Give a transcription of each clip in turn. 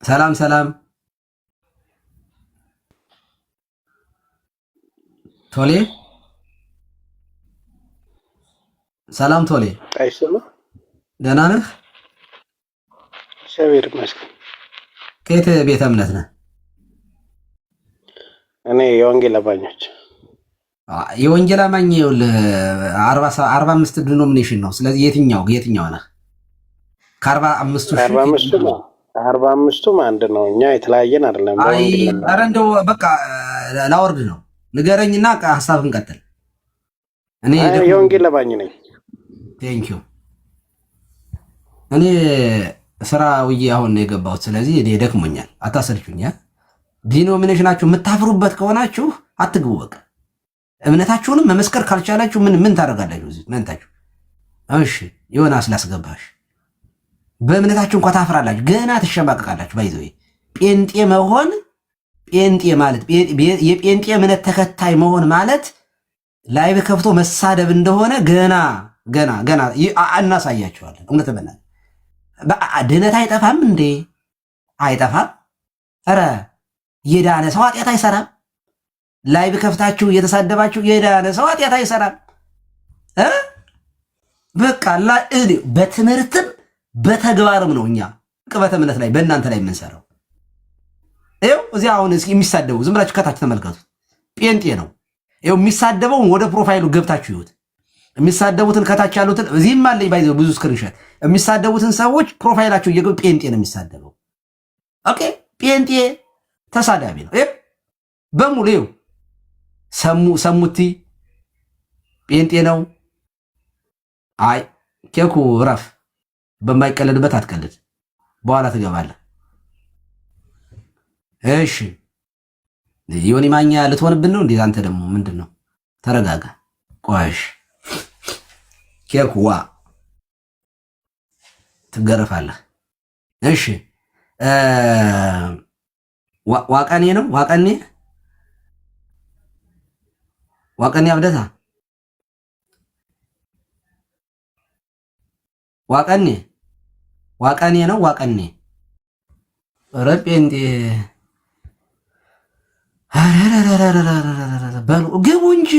ሰላም ሰላም ቶሌ ሰላም ቶሌ አይሰማ ደህና ነህ? እግዚአብሔር ይመስገን። ከየት ቤተ እምነት ነህ? እኔ የወንጌል አማኞች የወንጌል አማኝ ይኸውልህ 45 ዲኖሚኔሽን ነው። ስለዚህ የትኛው ነህ? ከ45ቱ አርባ አምስቱም አንድ ነው። እኛ የተለያየን አይደለም። ኧረ እንደው በቃ ላወርድ ነው ንገረኝና ሀሳብህን ቀጥል። እኔ የወንጌል አማኝ ነኝ። ቴንኪው። እኔ ስራ ውዬ አሁን ነው የገባሁት። ስለዚህ እኔ ደክሞኛል፣ አታሰልቹኝ። ዲኖሚኔሽናችሁ የምታፍሩበት ከሆናችሁ አትግቡ። በቃ እምነታችሁንም መመስከር ካልቻላችሁ ምን ታደርጋላችሁ? እዚህ መንታችሁ እሺ፣ ዮናስ ላስገባሽ። በእምነታችሁ እንኳ ታፍራላችሁ፣ ገና ትሸማቀቃላችሁ። ባይዘው ጴንጤ መሆን ጴንጤ ማለት የጴንጤ እምነት ተከታይ መሆን ማለት ላይቭ ከፍቶ መሳደብ እንደሆነ ገና እናሳያቸዋለን። እውነት በእናትህ ድነት አይጠፋም እንዴ? አይጠፋም። ኧረ የዳነ ሰው ኃጢአት አይሰራም። ላይቭ ከፍታችሁ እየተሳደባችሁ የዳነ ሰው ኃጢአት አይሰራም። በቃ በትምህርትም በተግባርም ነው እኛ ቅበተ እምነት ላይ በእናንተ ላይ የምንሰራው። ይኸው እዚህ አሁን የሚሳደቡ ዝም ብላችሁ ከታች ተመልከቱ። ጴንጤ ነው ይኸው የሚሳደበውን ወደ ፕሮፋይሉ ገብታችሁ ይሁት የሚሳደቡትን ከታች ያሉትን እዚህም አለኝ ባይዘው ብዙ ስክሪንሾት የሚሳደቡትን ሰዎች ፕሮፋይላቸው እየገቡ ጴንጤ ነው የሚሳደበው። ኦኬ ጴንጤ ተሳዳቢ ነው በሙሉ ይኸው ሰሙቲ ጴንጤ ነው። አይ ኬኩ ረፍ በማይቀለድበት አትቀልድ፣ በኋላ ትገባለህ። እሺ ዮኒ ማኛ ልትሆንብን ነው እንዴ? አንተ ደግሞ ምንድን ነው? ተረጋጋ። ቆሽ ኬኩዋ ትገረፋለህ። እሺ ዋቀኔ ነው ዋቀኔ አብደታ ዋቀኔ ነው ዋቀኔ ረጴንጤ በሉ ግቡ እንጂ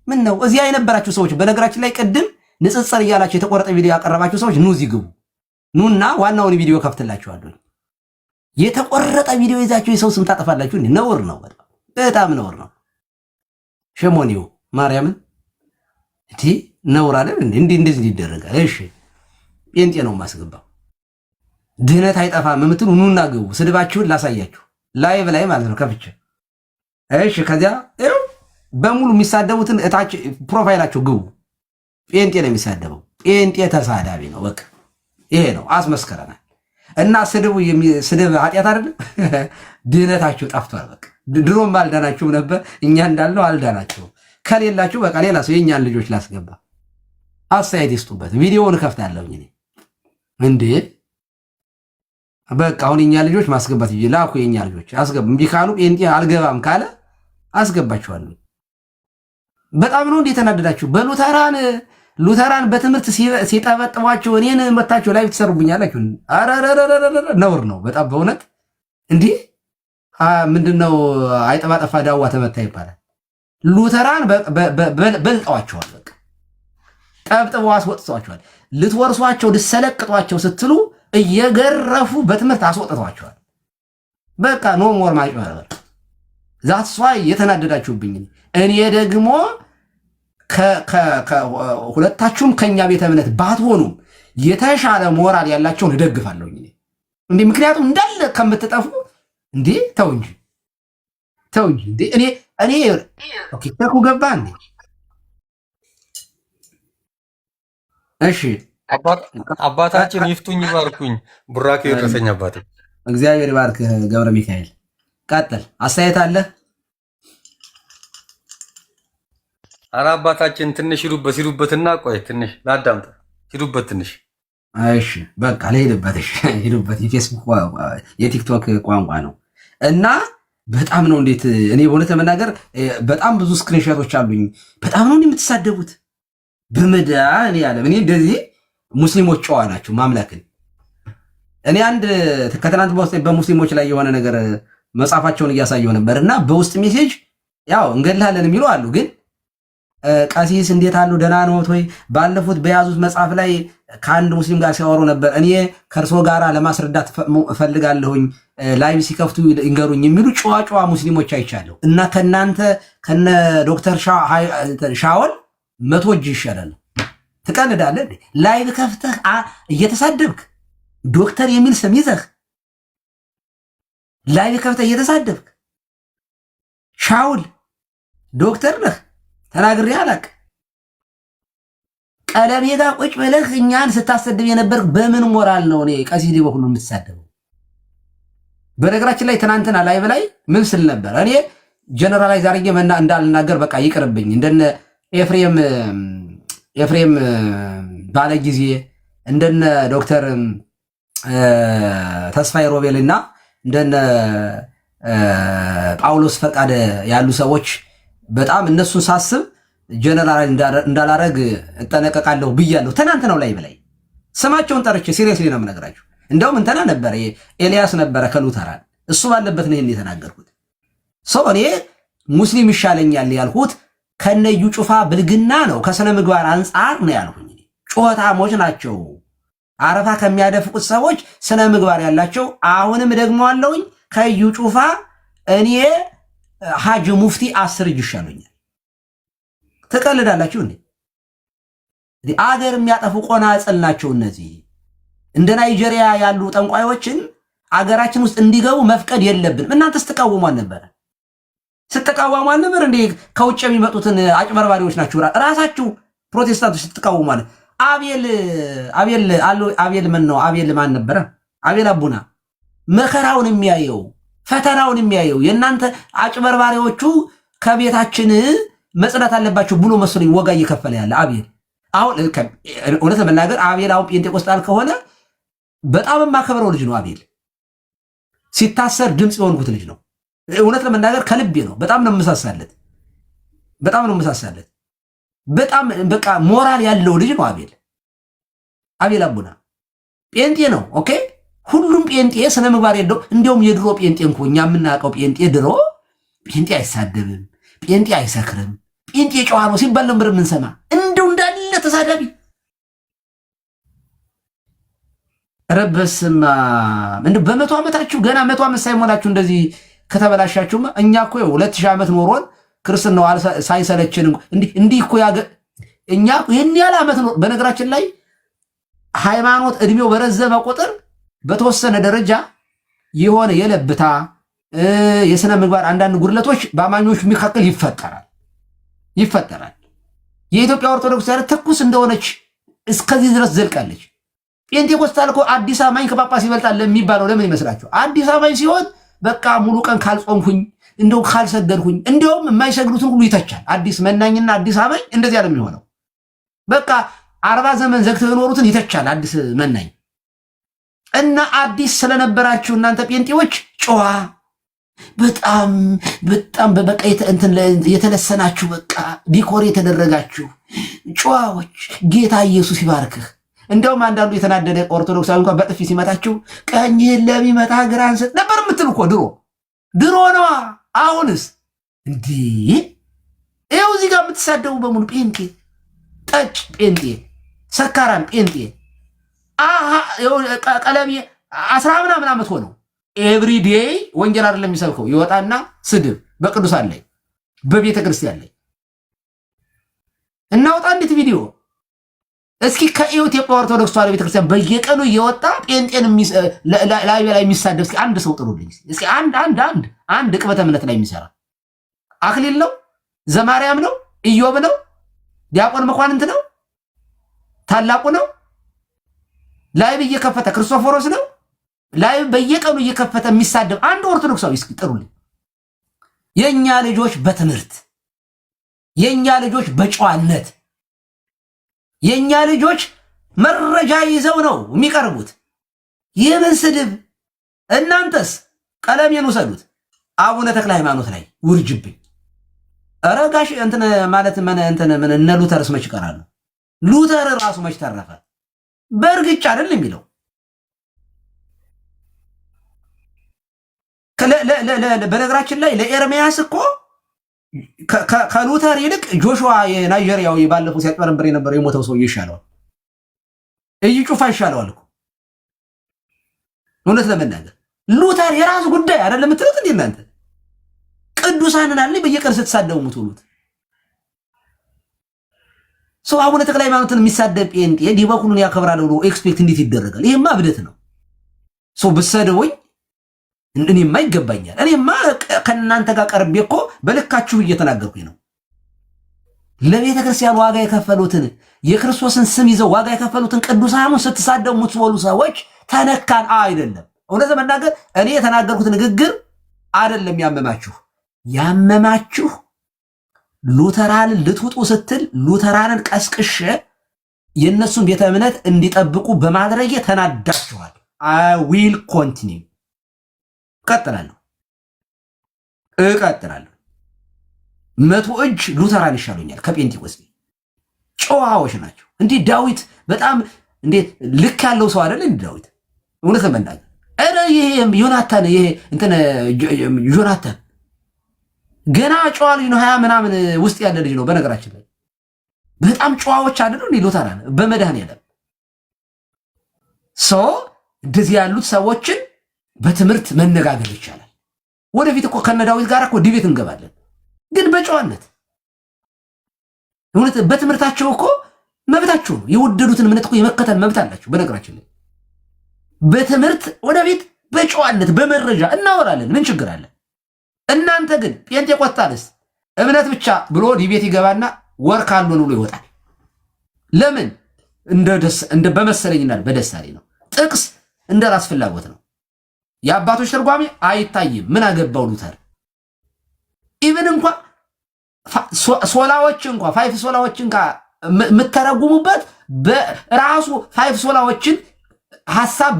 ምን ነው እዚያ የነበራችሁ ሰዎች። በነገራችን ላይ ቅድም ንጽጽር እያላችሁ የተቆረጠ ቪዲዮ ያቀረባችሁ ሰዎች ኑ እዚህ ግቡ። ኑና ዋናውን ቪዲዮ ከፍትላችኋለሁ። የተቆረጠ ቪዲዮ ይዛችሁ የሰው ስም ታጠፋላችሁ። ነውር ነው፣ በጣም ነውር ነው። ሸሞኒው ማርያምን እቲ ነውር አይደል እንዴ? እንደዚህ ይደረጋል? እሺ ጴንጤ ነው ማስገባው። ድህነት አይጠፋም የምትሉ ኑና ግቡ። ስድባችሁን ላሳያችሁ ላይቭ ላይ ማለት ነው ከፍቼ። እሺ ከዚያ በሙሉ የሚሳደቡትን እታች ፕሮፋይላቸው ግቡ። ጴንጤ ነው የሚሳደበው። ጴንጤ ተሳዳቢ ነው። በቃ ይሄ ነው አስመስከረናል። እና ስድብ ኃጢአት አይደለም። ድህነታችሁ ጠፍቷል። በቃ ድሮም አልዳናችሁም ነበር። እኛ እንዳልነው አልዳናችሁም። ከሌላችሁ በቃ ሌላ ሰው የእኛን ልጆች ላስገባ፣ አስተያየት ይስጡበት። ቪዲዮውን እከፍታለሁ እኔ እንዴ በቃ አሁን የኛ ልጆች ማስገባት ላኩ። የኛ ልጆች አስገባ። እምቢ ካሉ ጴንጤ አልገባም ካለ አስገባችኋለሁ። በጣም ነው እንዴ የተናደዳችሁ? ሉተራን በትምህርት ሲጠበጥቧቸው እኔን መታችሁ ላይ ትሰሩብኛላችሁ። ነውር ነው በጣም በእውነት እንዲህ ምንድነው? አይጠባጠፋ ዳዋ ተመታ ይባላል። ሉተራን በልጠዋቸዋል። በቃ ጠብጥበው አስወጥተዋቸዋል። ልትወርሷቸው ልትሰለቅጧቸው ስትሉ እየገረፉ በትምህርት አስወጥተዋቸዋል። በቃ ኖ ሞር ማጭበርበር ዛትሷ የተናደዳችሁብኝ። እኔ ደግሞ ሁለታችሁም ከኛ ቤተ እምነት ባትሆኑም የተሻለ ሞራል ያላቸውን እደግፋለሁ እንዴ። ምክንያቱም እንዳለ ከምትጠፉ እንዴ ተው እንጂ እንዴ። እኔ ኦኬ ተኩ ገባ እንዴ? እሺ አባታችን ይፍቱኝ ይባርኩኝ። ቡራኬ ይድረሰኝ አባቴ። እግዚአብሔር ይባርክ ገብረ ሚካኤል። ቀጥል። አስተያየት አለ? ኧረ አባታችን ትንሽ ሂዱበትና ቆይ ትንሽ ላዳምጥ። ሂዱበት ትንሽ። እሺ በቃ ልሄድበት። እሺ ሂዱበት። የፌስቡክ የቲክቶክ ቋንቋ ነው እና በጣም ነው እንዴት እኔ በእውነት ለመናገር በጣም ብዙ ስክሪንሾቶች አሉኝ። በጣም ነው የምትሳደቡት በመድኃኒዓለም። እኔ እንደዚህ ሙስሊሞች ጨዋ ናቸው ማምላክን እኔ አንድ ከትናንት በውስጥ በሙስሊሞች ላይ የሆነ ነገር መጽሐፋቸውን እያሳየው ነበር እና በውስጥ ሜሴጅ ያው እንገድልሃለን የሚሉ አሉ። ግን ቀሲስ እንዴት አሉ ደህና ነዎት ወይ? ባለፉት በያዙት መጽሐፍ ላይ ከአንድ ሙስሊም ጋር ሲያወሩ ነበር። እኔ ከእርሶ ጋር ለማስረዳት እፈልጋለሁኝ ላይቭ ሲከፍቱ ይንገሩኝ የሚሉ ጨዋ ሙስሊሞች አይቻለሁ። እና ከናንተ ከነ ዶክተር ሻወል 100 እጅ ይሻላል። ትቀልዳለህ። ላይቭ ከፍተህ እየተሳደብክ ዶክተር የሚል ስም ይዘህ ላይቭ ከፍተህ እየተሳደብክ ሻውል ዶክተር ነህ ተናግሬ አላቅ። ቀለሜ ጋር ቁጭ ብለህ እኛን ስታሰድብ የነበርክ በምን ሞራል ነው? እኔ ቀሲስ ዲበኩሉ የምትሳደበው? በነገራችን ላይ ትናንትና ላይቭ ላይ ምን ስል ነበር? እኔ ጀነራላይዝ አድርጌ እንዳልናገር በቃ ይቅርብኝ። እንደነ ኤፍሬም ባለ ጊዜ እንደነ ዶክተር ተስፋዬ ሮቤልና እንደነ ጳውሎስ ፈቃደ ያሉ ሰዎች በጣም እነሱን ሳስብ ጀነራል እንዳላረግ እጠነቀቃለሁ ብያለሁ። ትናንት ነው ላይ በላይ ስማቸውን ጠርቼ ሲሪየስሊ ነው የምነግራችሁ። እንደውም እንትና ነበረ ኤልያስ ነበረ ከሉተራን እሱ ባለበት ነው ይሄን የተናገርኩት። ሰው እኔ ሙስሊም ይሻለኛል ያልኩት ከነዩ ጩፋ ብልግና ነው፣ ከስነ ምግባር አንጻር ነው ያልኩኝ። ጩኸታሞች ናቸው፣ አረፋ ከሚያደፍቁት ሰዎች ስነ ምግባር ያላቸው። አሁንም ደግሞ አለውኝ ከዩ ጩፋ እኔ ሐጅ ሙፍቲ 10 እጅ ይሻሉኛል። ትቀልዳላችሁ እንዴ? አገር የሚያጠፉ ቆናጽል ናቸው እነዚህ። እንደ ናይጄሪያ ያሉ ጠንቋዮችን አገራችን ውስጥ እንዲገቡ መፍቀድ የለብንም። እናንተ ስትቃወሟን ነበር እንዴ? ከውጭ የሚመጡትን አጭበርባሪዎች ናችሁ ራሳችሁ ፕሮቴስታንቶች ስትቃወሟል። አቤል ምን ነው? አቤል ማን ነበረ? አቤል አቡና መከራውን የሚያየው ፈተናውን የሚያየው የእናንተ አጭበርባሪዎቹ ከቤታችን መጽዳት አለባቸው ብሎ መስሎኝ ወጋ እየከፈለ ያለ አቤል። አሁን እውነት ለመናገር አቤል አሁን ጴንጤቆስጣል ከሆነ በጣም የማከብረው ልጅ ነው። አቤል ሲታሰር ድምፅ የሆንኩት ልጅ ነው። እውነት ለመናገር ከልቤ ነው። በጣም ነው የምሳሳለት። በጣም በቃ ሞራል ያለው ልጅ ነው አቤል አቡና ጴንጤ ነው። ኦኬ ሁሉም ጴንጤ ስነ ምግባር የለው። እንዲያውም የድሮ ጴንጤ እንኳ እኛ የምናውቀው ጴንጤ ድሮ ጴንጤ አይሳደብም፣ ጴንጤ አይሰክርም፣ ጴንጤ ጨዋ ነው ሲባል ነበር የምንሰማ። እንደው እንዳለ ተሳዳቢ ረበስማ እንደው በመቶ ዓመታችሁ ገና 100 ዓመት ሳይሞላችሁ እንደዚህ ከተበላሻችሁማ እኛ እኮ 2000 ዓመት ኖሮን ክርስትናው ሳይሰለችን እንዲህ እኮ እኛ ይህን ያህል ዓመት ኖር። በነገራችን ላይ ሃይማኖት እድሜው በረዘመ ቁጥር በተወሰነ ደረጃ የሆነ የለብታ የሥነ ምግባር አንዳንድ ጉድለቶች በአማኞች መካከል ይፈጠራል። የኢትዮጵያ ኦርቶዶክስ ትኩስ እንደሆነች እስከዚህ ድረስ ዘልቃለች። ጴንጤኮስታል እኮ አዲስ አማኝ ከጳጳስ ይበልጣል የሚባለው ለምን ይመስላችሁ? አዲስ አማኝ ሲሆን በቃ ሙሉ ቀን ካልጾምኩኝ እንደው ካልሰገድኩኝ እንደውም የማይሰግዱትን ሁሉ ይተቻል። አዲስ መናኝና አዲስ አማኝ እንደዚያ ነው የሚሆነው። በቃ 40 ዘመን ዘግተው የኖሩትን ይተቻል አዲስ መናኝ። እና አዲስ ስለነበራችሁ እናንተ ጴንጤዎች ጨዋ በጣም በቃ የተለሰናችሁ በቃ ዲኮር የተደረጋችሁ ጨዋዎች፣ ጌታ ኢየሱስ ይባርክህ። እንደውም አንዳንዱ የተናደደ ኦርቶዶክሳዊ እንኳን በጥፊ ሲመታችሁ ቀኝህን ለሚመታ ግራህን ስጥ ነበር የምትል እኮ ድሮ ነዋ። አሁንስ እንዲህ ይኸው እዚህ ጋር የምትሳደቡ በሙሉ ጴንጤ፣ ጠጭ ጴንጤ፣ ሰካራም ጴንጤ ቀለሜ 10 ምናምን ዓመት ሆነው ኤቭሪዴይ ወንጌል አይደለም የሚሰብከው ይወጣና ስድብ በቅዱሳን ላይ በቤተ ክርስቲያን ላይ እናውጣ። እንዴት ቪዲዮ እስኪ ከኢትዮጵያ ኦርቶዶክስ ተዋሕዶ ቤተክርስቲያን በየቀኑ እየወጣ ጴንጤን ላይ የሚሳደብ እስኪ አንድ ሰው ጥሩልኝ። እስኪ አንድ ቅበተ እምነት ላይ የሚሰራ አክሊል ነው፣ ዘማርያም ነው፣ ኢዮብ ነው፣ ዲያቆን መኳንንት ነው፣ ታላቁ ነው፣ ላይቭ እየከፈተ ክርስቶፎሮስ ነው፣ ላይቭ በየቀኑ እየከፈተ የሚሳደብ አንድ ኦርቶዶክሳዊ እስኪ ጥሩልኝ። የኛ ልጆች በትምህርት የኛ ልጆች በጨዋነት የኛ ልጆች መረጃ ይዘው ነው የሚቀርቡት። የምን ስድብ! እናንተስ ቀለሜን ውሰዱት። አቡነ ተክለ ሃይማኖት ላይ ውርጅብኝ። ኧረ ጋሽ እንትን ማለት ምን እነ ሉተርስ መች ይቀራሉ? ሉተር ራሱ መች ተረፈ? በእርግጫ አይደል የሚለው በነገራችን ላይ ለኤርሚያስ እኮ ከሉተር ይልቅ ጆሹዋ የናይጄሪያው ባለፈው ሲያጭበረብር የነበረው የሞተው ሰው ይሻለዋል። እዩ ጩፋ ይሻለዋል እኮ እውነት ለመናገር ሉተር የራሱ ጉዳይ አይደለም የምትሉት እንዴ እናንተ? ቅዱሳንን አለ በየቀን ስትሳደቡ የምትውሉት ሰው አቡነ ተክለ ሃይማኖትን የሚሳደብ ጴንጤ ዲበኩሉን ያከብራል ብሎ ኤክስፔክት እንዴት ይደረጋል? ይሄማ እብደት ነው። ሰው ብትሰድቡኝ እኔማ ይገባኛል። እኔማ ከእናንተ ጋር ቀርቤ እኮ በልካችሁ እየተናገርኩኝ ነው። ለቤተ ክርስቲያን ዋጋ የከፈሉትን የክርስቶስን ስም ይዘው ዋጋ የከፈሉትን ቅዱሳኑን ስትሳደቡ የምትውሉ ሰዎች ተነካን አይደለም። እውነት ለመናገር እኔ የተናገርኩት ንግግር አይደለም ያመማችሁ ሉተራንን ልትውጡ ስትል ሉተራንን ቀስቅሼ የእነሱን ቤተ እምነት እንዲጠብቁ በማድረጌ ተናዳችኋል። አይ ዊል ኮንቲኒው እቀጥላለሁ። 100 እጅ ሉተራን ይሻሉኛል ከጴንጤቆስጤ። ጨዋዎች ናቸው። እንዲህ ዳዊት በጣም እንዴት ልክ ያለው ሰው አይደል? እንዴ ዳዊት እውነት ለመናገር ይሄ ዮናታን ይሄ እንትን ዮናታን ገና ጨዋ ልጅ ነው። 20 ምናምን ውስጥ ያለ ልጅ ነው። በነገራችን ላይ በጣም ጨዋዎች አይደሉ እንዴ ሉተራን በመድኃኔዓለም ሰው እንደዚህ ያሉት ሰዎችን በትምህርት መነጋገር ይቻላል። ወደፊት እኮ ከነ ዳዊት ጋር እኮ ዲቤት እንገባለን። ግን በጨዋነት እውነት በትምህርታቸው እኮ መብታቸው ነው። የወደዱትን እምነት እኮ የመከተል መብት አላቸው። በነገራችን ላይ በትምህርት ወደፊት በጨዋነት በመረጃ እናወራለን። ምን ችግር አለ? እናንተ ግን ጴንጤቆስጣንስ እምነት ብቻ ብሎ ዲቤት ይገባና ወር ካልሆነ ብሎ ይወጣል። ለምን? እንደ በመሰለኝና በደሳሌ ነው። ጥቅስ እንደ ራስ ፍላጎት ነው። የአባቶች ትርጓሜ አይታይም። ምን አገባው ሉተር? ኢቭን እንኳን ሶላዎች እንኳን 5 ሶላዎችን የምተረጉሙበት በራሱ 5 ሶላዎችን ሐሳብ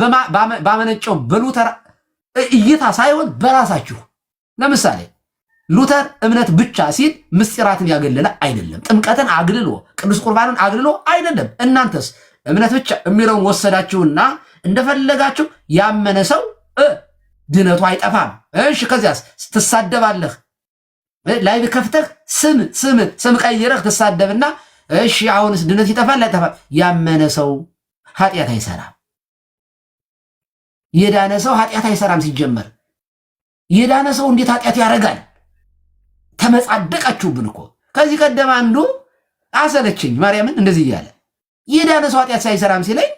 ባመነጨው በሉተር እይታ ሳይሆን በራሳችሁ። ለምሳሌ ሉተር እምነት ብቻ ሲል ምስጢራትን ያገለለ አይደለም። ጥምቀትን አግልሎ ቅዱስ ቁርባንን አግልሎ አይደለም። እናንተስ እምነት ብቻ የሚለውን ወሰዳችሁና እንደፈለጋችሁ ያመነ ሰው ድነቱ አይጠፋም። እሺ ከዚያስ ትሳደባለህ። ላይቭ ከፍተህ ስም ቀይረህ ትሳደብና እሺ አሁንስ ድነት ይጠፋል አይጠፋም? ያመነ ሰው ኃጢአት አይሰራም። የዳነ ሰው ኃጢአት አይሰራም። ሲጀመር የዳነ ሰው እንዴት ኃጢአት ያደርጋል? ተመጻደቃችሁብን እኮ። ከዚህ ቀደም አንዱ አሰለችኝ ማርያምን እንደዚህ እያለ የዳነ ሰው ኃጢአት ሳይሰራም ሲለኝ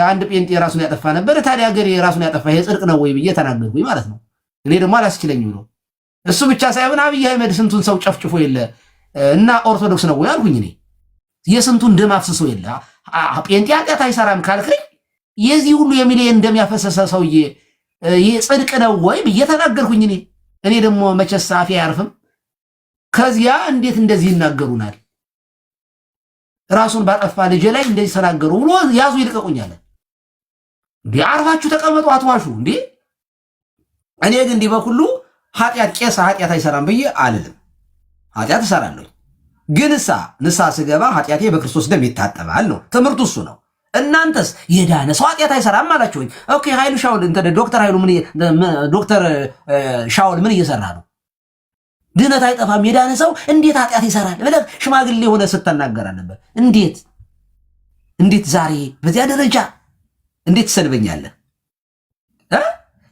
አንድ ጴንጤ ራሱን ያጠፋ ነበር። ታዲያ ገሬ ራሱን ያጠፋ ይሄ ጽድቅ ነው ወይ ብዬ ተናገርኩኝ ማለት ነው። እኔ ደግሞ አላስችለኝ ብሎ እሱ ብቻ ሳይሆን አብይ አህመድ ስንቱን ሰው ጨፍጭፎ የለ እና ኦርቶዶክስ ነው ወይ አልኩኝ። እኔ የስንቱን ደም አፍስሶ የለ ጴንጤ ኃጢአት አይሰራም ካልከኝ የዚህ ሁሉ የሚሊየን እንደሚያፈሰሰ ሰውዬ ይሄ ጽድቅ ነው ወይ ብዬ ተናገርኩኝ። እኔ ደግሞ መቼስ አፌ አያርፍም። ከዚያ እንዴት እንደዚህ ይናገሩናል? ራሱን ባጠፋ ልጅ ላይ እንደዚህ ተናገሩ ብሎ ያዙ ይልቀቁኛል። እንዴ አርፋችሁ ተቀመጡ፣ አትዋሹ እንዴ። እኔ ግን እንዲህ በኩሉ ኃጢአት ቄስ ኃጢአት አይሰራም ብዬ አልልም። ኃጢአት እሰራለሁ፣ ግን ንስሐ ስገባ ኃጢአቴ በክርስቶስ ደም ይታጠባል ነው ትምህርቱ። እሱ ነው። እናንተስ የዳነ ሰው ኃጢአት አይሰራም አላችሁኝ። ኦኬ ኃይሉ ሻውል ዶክተር ኃይሉ ዶክተር ሻውል ምን እየሰራ ነው? ድነት አይጠፋም። የዳነ ሰው እንዴት ኃጢአት ይሰራል ብለህ ሽማግሌ ሆነ ስትናገር ነበር። እንዴት ዛሬ በዚያ ደረጃ እንዴት ትሰድበኛለህ?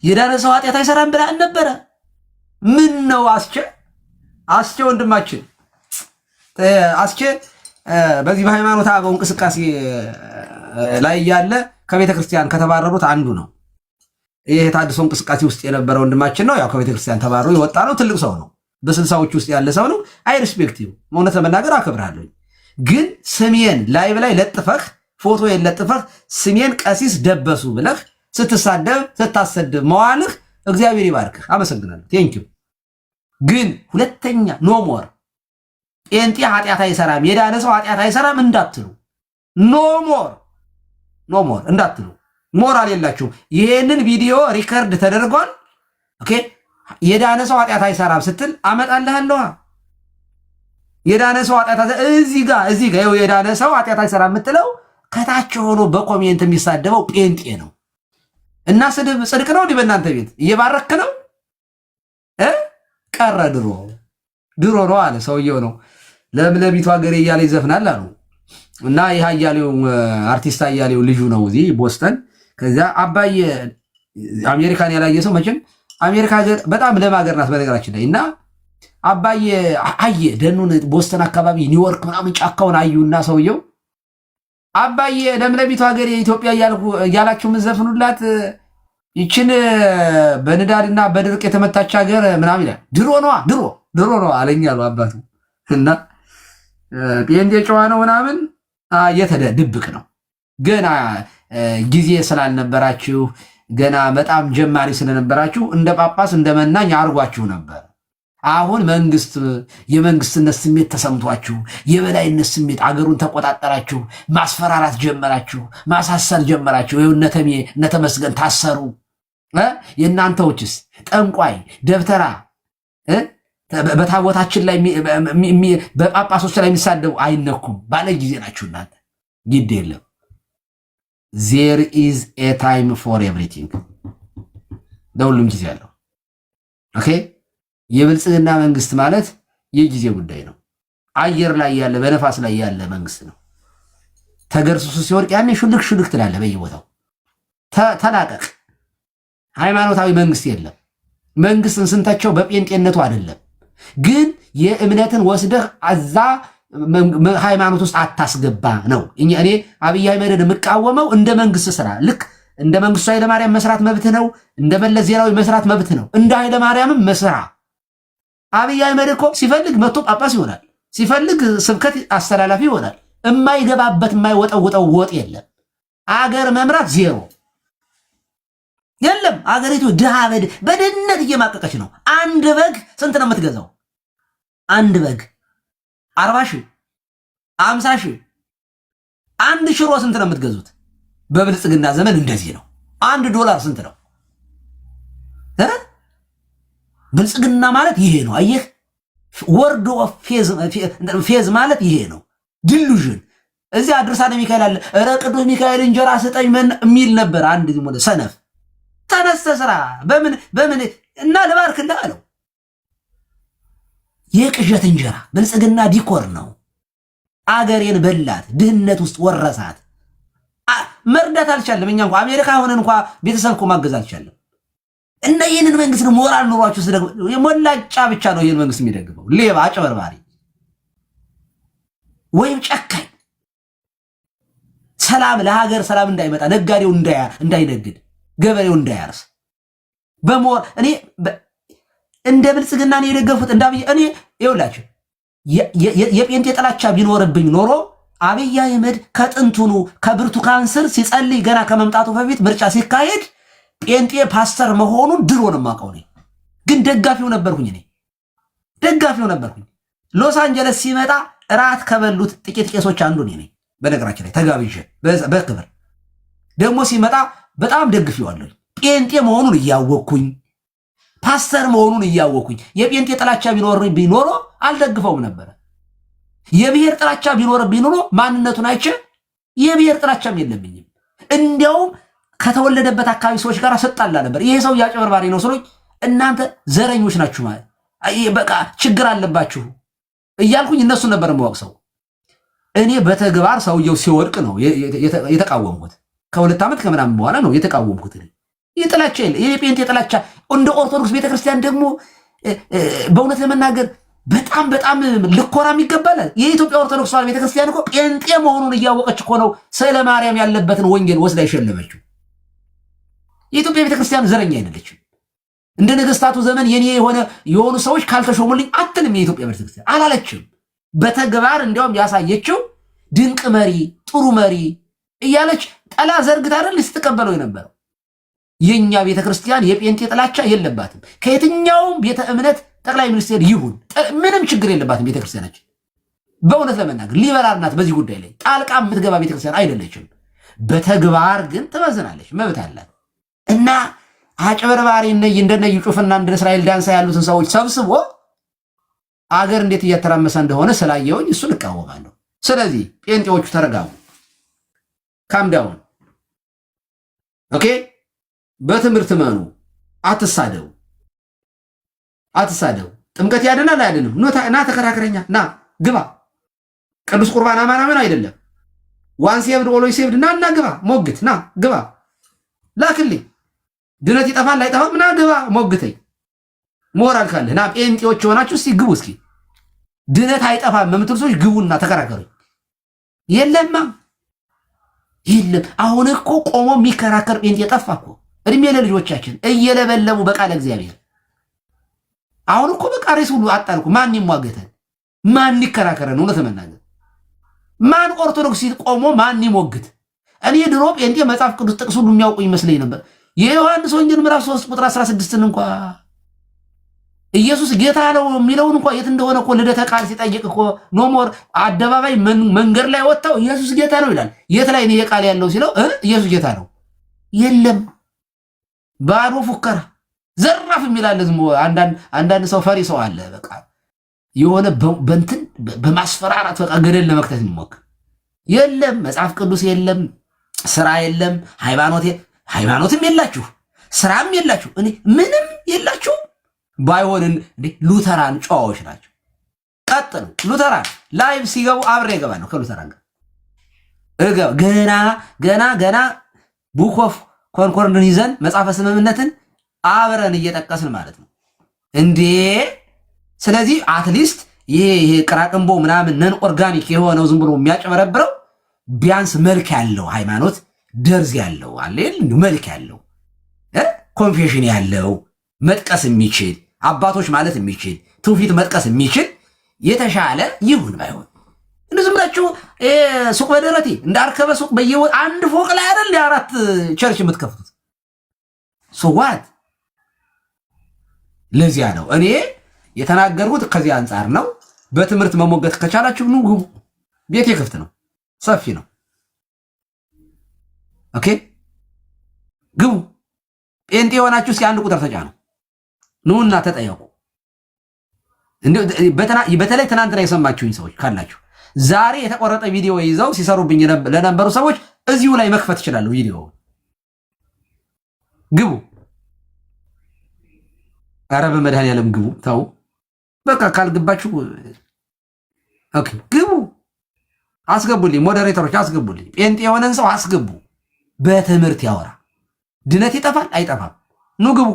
የዳነ ሰው ኃጢአት አይሰራም ብለህ ነበረ። ምን ነው አስቼ ወንድማችን አስቼ በዚህ በሃይማኖት አበው እንቅስቃሴ ላይ ያለ ከቤተ ክርስቲያን ከተባረሩት አንዱ ነው። ይሄ የታድሶ እንቅስቃሴ ውስጥ የነበረ ወንድማችን ነው። ያው ከቤተ ክርስቲያን ተባረሩ የወጣ ነው። ትልቅ ሰው ነው። በስልሳዎች ውስጥ ያለ ሰው ነው። አይ ሪስፔክት ዩ እውነት ለመናገር አከብራለሁ። ግን ስሜን ላይቭ ላይ ለጥፈህ ፎቶ ለጥፈህ ስሜን ቀሲስ ደበሱ ብለህ ስታሰድብ መዋልህ እግዚአብሔር ይባርክህ። አመሰግናለሁ። ቴንኪዩ። ግን ሁለተኛ ኖ ሞር ጴንጤ ኃጢአት አይሰራም የዳነ ሰው ኃጢአት አይሰራም እንዳትሉ። ኖ ሞር እንዳትሉ። ሞራል የላችሁም። ይሄንን ቪዲዮ ሪከርድ ተደርጓል። ኦኬ የዳነ ሰው ኃጢአት አይሰራም ስትል አመጣልሃለሁ። የዳነ ሰው ኃጢአት እዚህ ጋር ይኸው የዳነ ሰው ኃጢአት አይሰራም የምትለው ከታች ሆኖ በኮሜንት የሚሳደበው ጴንጤ ነው። እና ስድብ ጽድቅ ነው እንዲህ በእናንተ ቤት እየባረክ ነው ቀረ ድሮ ነው አለ ሰውየው ነው ለምለሚቱ ሀገሬ እያለ ይዘፍናል አሉ። እና ይህ አያሌው አርቲስት አያሌው ልጁ ነው እዚህ ቦስተን። ከዚያ አባዬ አሜሪካን ያላየ ሰው መቼም አሜሪካ ሀገር በጣም ለም ሀገር ናት በነገራችን ላይ። እና አባዬ አየ ደኑን ቦስተን አካባቢ ኒውዮርክ ምናምን ጫካውን አዩና ሰውየው አባዬ ለምለሚቱ ሀገሬ ኢትዮጵያ እያላችሁ ምዘፍኑላት ይችን በንዳድና በድርቅ የተመታች ሀገር ምናምን ይላል። ድሮ ነው አለኝ አሉ አባቱ። እና ጴንጤ ጨዋ ነው ምናምን ድብቅ ነው። ገና ጊዜ ስላልነበራችሁ ገና በጣም ጀማሪ ስለነበራችሁ እንደ ጳጳስ እንደ መናኝ አርጓችሁ ነበር። አሁን የመንግስትነት ስሜት ተሰምቷችሁ የበላይነት ስሜት አገሩን ተቆጣጠራችሁ፣ ማስፈራራት ጀመራችሁ፣ ማሳሰር ጀመራችሁ። ይኸው እነ ተመስገን ታሰሩ። የእናንተዎችስ ጠንቋይ ደብተራ በታቦታችን ላይ በጳጳሶች ላይ የሚሳደቡ አይነኩም። ባለ ጊዜ ናችሁ እናንተ። ግድ የለም ዜር ኢዝ ኤ ታይም ፎር ኤቭሪቲንግ። ለሁሉም ጊዜ አለው። ኦኬ የብልጽግና መንግስት ማለት የጊዜ ጉዳይ ነው። አየር ላይ ያለ በነፋስ ላይ ያለ መንግስት ነው። ተገርሱሱ ሲወድቅ ያኔ ሹልክ ትላለ በየቦታው ተላቀቅ። ሃይማኖታዊ መንግስት የለም። መንግስትን ስንተቸው በጴንጤነቱ አይደለም፣ ግን የእምነትን ወስደህ አዛ ሃይማኖት ውስጥ አታስገባ ነው። እኔ አብይ አህመድን የምቃወመው እንደ መንግስት ስራ ልክ እንደ መንግስቱ ኃይለማርያም መስራት መብት ነው። እንደ መለስ ዜናዊ መስራት መብት ነው። እንደ ኃይለማርያምም መስራ። አብይ አህመድ እኮ ሲፈልግ መጥቶ ጳጳስ ይሆናል፣ ሲፈልግ ስብከት አስተላላፊ ይሆናል። የማይገባበት የማይወጠውጠው ወጥ የለም። አገር መምራት ዜሮ የለም። አገሪቱ ድሃ በድህነት እየማቀቀች ነው። አንድ በግ ስንት ነው የምትገዛው? አንድ በግ 40 ሺህ 50 ሺህ። አንድ ሽሮ ስንት ነው የምትገዙት? በብልጽግና ዘመን እንደዚህ ነው። $1 ስንት ነው? ብልጽግና ማለት ይሄ ነው። አየህ፣ ወርዶ ፌዝ ማለት ይሄ ነው። ዲሉዥን እዚህ ድርሳነ ሚካኤል አለ። ኧረ ቅዱስ ሚካኤል እንጀራ ስጠኝ የሚል ነበር አንድ ሰነፍ። ተነስተ ስራ በምን እና ልባርክልህ አለው። የቅዠት እንጀራ ብልጽግና ዲኮር ነው። አገሬን በላት፣ ድህነት ውስጥ ወረሳት። መርዳት አልቻለም። እኛ እንኳ አሜሪካ ሆነን እንኳ ቤተሰብ እኮ ማገዝ አልቻለም። እና ይህንን መንግስት ሞራል ኑሯችሁ የሞላጫ ብቻ ነው ይህን መንግስት የሚደግፈው። ሌባ፣ አጭበርባሪ ወይም ጨካኝ። ሰላም ለሀገር ሰላም እንዳይመጣ፣ ነጋዴው እንዳይነግድ፣ ገበሬው እንዳያርስ እኔ እንደ ብልጽግና ነው የደገፉት። እኔ ይኸውላችሁ የጴንጤ ጥላቻ ቢኖርብኝ ኖሮ አብይ አህመድ ከጥንቱኑ ከብርቱካን ስር ሲጸልይ ገና ከመምጣቱ በፊት ምርጫ ሲካሄድ ጴንጤ ፓስተር መሆኑን ድሮ ነው የማውቀው። ግን ደጋፊው ነበርኩኝ። ሎስ አንጀለስ ሲመጣ ራት ከበሉት ጥቂት ቄሶች አንዱ ነኝ። በነገራችን ላይ ተጋብዤ በክብር ደግሞ ሲመጣ በጣም ደግፌዋለሁ። ጴንጤ መሆኑን እያወቅኩኝ ፓስተር መሆኑን እያወቅኩኝ የጴንጤ ጥላቻ ቢኖርብኝ ኖሮ አልደግፈውም ነበረ። የብሔር ጥላቻ ቢኖርብኝ ኖሮ ማንነቱን አይቼ የብሔር ጥላቻም የለብኝም። እንዲያውም ከተወለደበት አካባቢ ሰዎች ጋር ሰጣላ ነበር። ይሄ ሰው ያጭበርባሪ ነው ስሎኝ እናንተ ዘረኞች ናችሁ ማለት በቃ ችግር አለባችሁ እያልኩኝ እነሱን ነበር የማወቅሰው። እኔ በተግባር ሰውየው ሲወድቅ ነው የተቃወምኩት። ከ2 ዓመት ከምናምን በኋላ ነው የተቃወምኩት። የጥላቻ የጴንጤ ጥላቻ እንደ ኦርቶዶክስ ቤተክርስቲያን ደግሞ በእውነት ለመናገር በጣም ልኮራም ይገባላል። የኢትዮጵያ ኦርቶዶክስ ተዋሕዶ ቤተክርስቲያን እኮ ጴንጤ መሆኑን እያወቀች እኮ ነው ስለ ማርያም ያለበትን ወንጌል ወስዳ የሸለመችው። የኢትዮጵያ ቤተክርስቲያን ዘረኛ አይደለችም። እንደ ነገስታቱ ዘመን የኔ የሆኑ ሰዎች ካልተሾሙልኝ አትልም። የኢትዮጵያ ቤተክርስቲያን አላለችም። በተግባር እንዲያውም ያሳየችው ድንቅ መሪ፣ ጥሩ መሪ እያለች ጠላ ዘርግታ አይደል ስትቀበለው የነበረው። የኛ ቤተክርስቲያን የጴንጤ ጥላቻ የለባትም። ከየትኛውም ቤተ እምነት ጠቅላይ ሚኒስቴር ይሁን ምንም ችግር የለባትም ቤተክርስቲያናችን። በእውነት ለመናገር ሊበራል ናት። በዚህ ጉዳይ ላይ ጣልቃ የምትገባ ቤተክርስቲያን አይደለችም። በተግባር ግን ትመዝናለች፣ መብት አላት። እና አጭበርባሪ እንደነዩ ጩፍና እንደ እስራኤል ዳንሳ ያሉትን ሰዎች ሰብስቦ አገር እንዴት እያተራመሰ እንደሆነ ስላየውኝ እሱን እቃወማለሁ። ስለዚህ ጴንጤዎቹ ተረጋጉ፣ ካምዳውን ኦኬ። በትምህርት መኑ፣ አትሳደቡ። ጥምቀት ያድናል አያድንም? ና ተከራከረኛ፣ ና ግባ። ቅዱስ ቁርባን አማናምን አይደለም። ዋን ሴቭድ ኦልዌይስ ሴቭድ። ና ግባ፣ ሞግት፣ ና ግባ፣ ላክልኝ። ድነት ይጠፋል አይጠፋም? ና ግባ፣ ሞግተኝ። ሞራል ካለ ና። ጴንጤዎች የሆናችሁ እስቲ ግቡ። እስኪ ድነት አይጠፋም የምትሉ ሰዎች ግቡና ተከራከሩ። የለማ የለም። አሁን እኮ ቆሞ የሚከራከር ጴንጤ ጠፋ እኮ። እድሜ ለልጆቻችን እየለበለቡ በቃለ እግዚአብሔር። አሁን እኮ በቃ ሬስ ሁሉ አጣልኩ። ማን ይሟገተን? ማን ይከራከረን? እውነት መናገር ማን ኦርቶዶክስ ቆሞ ማን ይሞግት? እኔ ድሮ ጴንጤ መጽሐፍ ቅዱስ ጥቅስ ሁሉ የሚያውቁ ይመስለኝ ነበር። የዮሐንስ ወንጌል ምዕራፍ 3 ቁጥር 16ን እንኳ ኢየሱስ ጌታ ነው የሚለውን እንኳ የት እንደሆነ እኮ ልደተ ቃል ሲጠይቅ እኮ ኖሞር አደባባይ መንገድ ላይ ወጣው ኢየሱስ ጌታ ነው ይላል። የት ላይ ነው የቃል ያለው ሲለው ኢየሱስ ጌታ ነው የለም። ባዶ ፉከራ ዘራፍ የሚላል ዝም አንዳንድ ሰው ፈሪ ሰው አለ። በቃ የሆነ በእንትን በማስፈራራት በቃ ገደል ለመክተት የሚሞክር የለም። መጽሐፍ ቅዱስ የለም፣ ስራ የለም፣ ሃይማኖትም የላችሁ፣ ስራም የላችሁ፣ እኔ ምንም የላችሁ። ባይሆን ሉተራን ጨዋዎች ናቸው። ቀጥሉ። ሉተራን ላይቭ ሲገቡ አብሬ እገባለሁ ከሉተራን ጋር ገና ቡክ ኦፍ ኮንኮርድን ይዘን መጽሐፈ ስምምነትን አብረን እየጠቀስን ማለት ነው እንዴ። ስለዚህ አትሊስት ይሄ ቅራቅንቦ ምናምን ነን ኦርጋኒክ የሆነው ዝም ብሎ የሚያጨበረብረው ቢያንስ መልክ ያለው ሃይማኖት ደርዝ ያለው አለ መልክ ያለው ኮንፌሽን ያለው መጥቀስ የሚችል አባቶች ማለት የሚችል ትውፊት መጥቀስ የሚችል የተሻለ ይሁን። ባይሆን እንደዚህ ብላችሁ ሱቅ በደረቴ እንዳርከበ ሱቅ አንድ ፎቅ ላይ አይደል የአራት ቸርች የምትከፍቱት? ሶዋት ለዚያ ነው እኔ የተናገርኩት ከዚህ አንጻር ነው። በትምህርት መሞገት ከቻላችሁ ኑ ግቡ። ቤቴ ክፍት ነው፣ ሰፊ ነው። ኦኬ ግቡ። ጴንጤ የሆናችሁ እስኪ አንድ ቁጥር ተጫኑ። ኑና ተጠየቁ። በተለይ ትናንትና የሰማችሁኝ ሰዎች ካላችሁ ዛሬ የተቆረጠ ቪዲዮ ይዘው ሲሰሩብኝ ለነበሩ ሰዎች እዚሁ ላይ መክፈት ይችላሉ። ቪዲዮ ግቡ። ኧረ በመድኃኒዓለም ግቡ። ተው በቃ ካልገባችሁ ኦኬ ግቡ። አስገቡልኝ፣ ሞዴሬተሮች አስገቡልኝ። ጴንጤ የሆነን ሰው አስገቡ። በትምህርት ያወራ። ድነት ይጠፋል አይጠፋም? ኑ ግቡ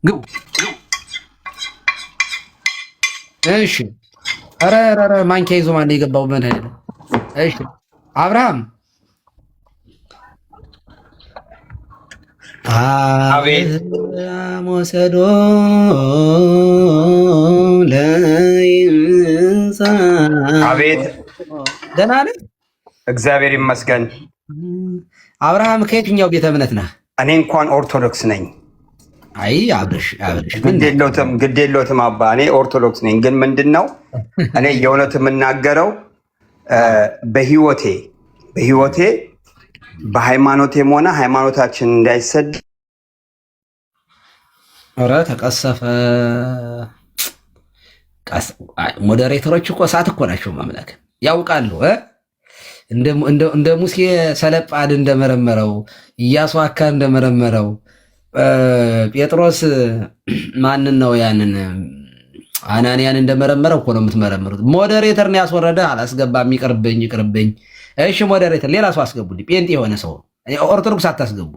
ግቡ። እሺ ኧረ ማንኪያ ይዞ ማን የገባው? መድኃኒዓለም። እሺ አብርሃም አቤት ወሰዶ ለይንሳ አቤት። ደህና ነህ? እግዚአብሔር ይመስገን። አብርሃም ከየትኛው ቤተ እምነት ነህ? እኔ እንኳን ኦርቶዶክስ ነኝ። አይ አብርሽ ግድ የለዎትም አባ፣ እኔ ኦርቶዶክስ ነኝ። ግን ምንድን ነው እኔ የእውነት የምናገረው በህይወቴ በሃይማኖቴም ሆነ ሃይማኖታችን እንዳይሰድ። ኧረ ተቀሰፈ። ሞዴሬተሮች እኮ እሳት እኮ ናቸው። ማምላክ ያውቃሉ። እንደ ሙሴ ሰለጳድ እንደመረመረው፣ ኢያሱ አካ እንደመረመረው፣ ጴጥሮስ ማንን ነው ያንን አናንያን እንደመረመረው እኮ ነው የምትመረምሩት። ሞዴሬተርን ያስወረደ አላስገባም። ይቅርብኝ። እሺ ሞዴሬተር ሌላ ሰው አስገቡልኝ። ጴንጤ የሆነ ሰው፣ ኦርቶዶክስ አታስገቡ።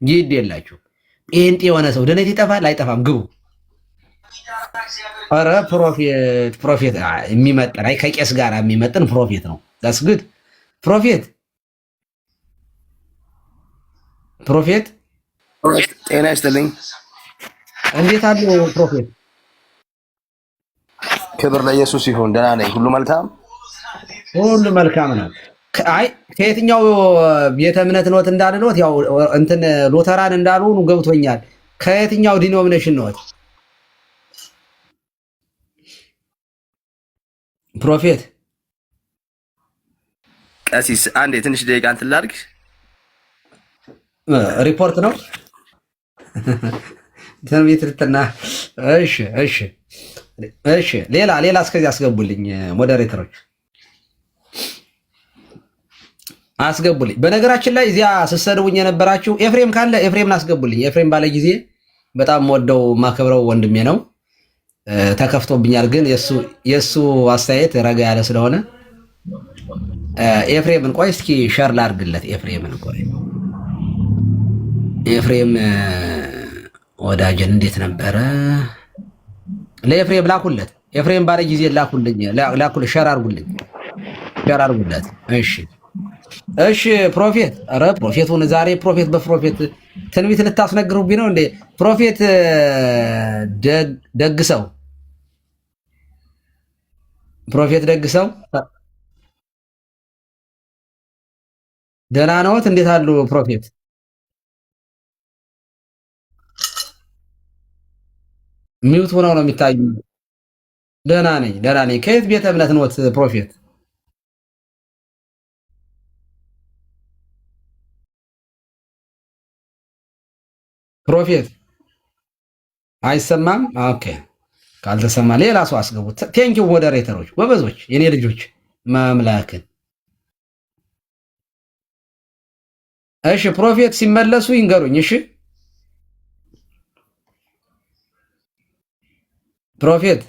ይድ የላችሁ። ጴንጤ የሆነ ሰው ድነት ይጠፋል አይጠፋም? ግቡ። ኧረ ፕሮፌት የሚመጥን ከቄስ ጋር የሚመጥን ፕሮፌት ነው። ዳስግድ ፕሮፌት ጤና ይስጥልኝ። እንዴት አሉ ፕሮፌት? ክብር ለኢየሱስ ይሁን። ደህና ነኝ። ሁሉ መልካም ነው። አይ ከየትኛው ቤተ እምነት ነዎት እንዳልነዎት ያው እንትን ሉተራን እንዳልሆኑ ገብቶኛል። ከየትኛው ዲኖሚኔሽን ነዎት ፕሮፌት? ቀሲስ አንዴ ትንሽ ደቂቃ እንትን ላድርግ። ሪፖርት ነው ትንቢትና። እሺ ሌላ እስከዚህ አስገቡልኝ። ሞዴሬተሮች አስገቡልኝ። በነገራችን ላይ እዚያ ስትሰድቡኝ የነበራችሁ ኤፍሬም ካለ ኤፍሬምን አስገቡልኝ። ኤፍሬም ባለ ጊዜ በጣም ወደው ማከብረው ወንድሜ ነው። ተከፍቶብኛል፣ ግን የሱ አስተያየት ረጋ ያለ ስለሆነ ኤፍሬምን ቆይ እስኪ ሸር ላድርግለት። ኤፍሬምን ቆይ ኤፍሬም ወዳጀን እንዴት ነበረ? ለኤፍሬም ላኩለት። ኤፍሬም ባለ ጊዜ ላኩልኝ፣ ሸር አድርጉለት። እሺ ፕሮፌት፣ ኧረ ፕሮፌቱን ዛሬ ፕሮፌት በፕሮፌት ትንቢት ልታስነግሩብኝ ነው እንዴ? ፕሮፌት ደግሰው ደህና ነዎት? እንዴት አሉ ፕሮፌት? ሚውት ሆነው ነው የሚታዩ። ደህና ነኝ። ከየት ቤተ እምነት ነዎት ፕሮፌት? ፕሮፌት አይሰማም? ኦኬ፣ ካልተሰማ ሌላ ሰው አስገቡት። ቴንኪው ሞዴሬተሮች፣ ጎበዞች፣ የኔ ልጆች ማምላክን። እሺ ፕሮፌት ሲመለሱ ይንገሩኝ። እሺ ፕሮፌት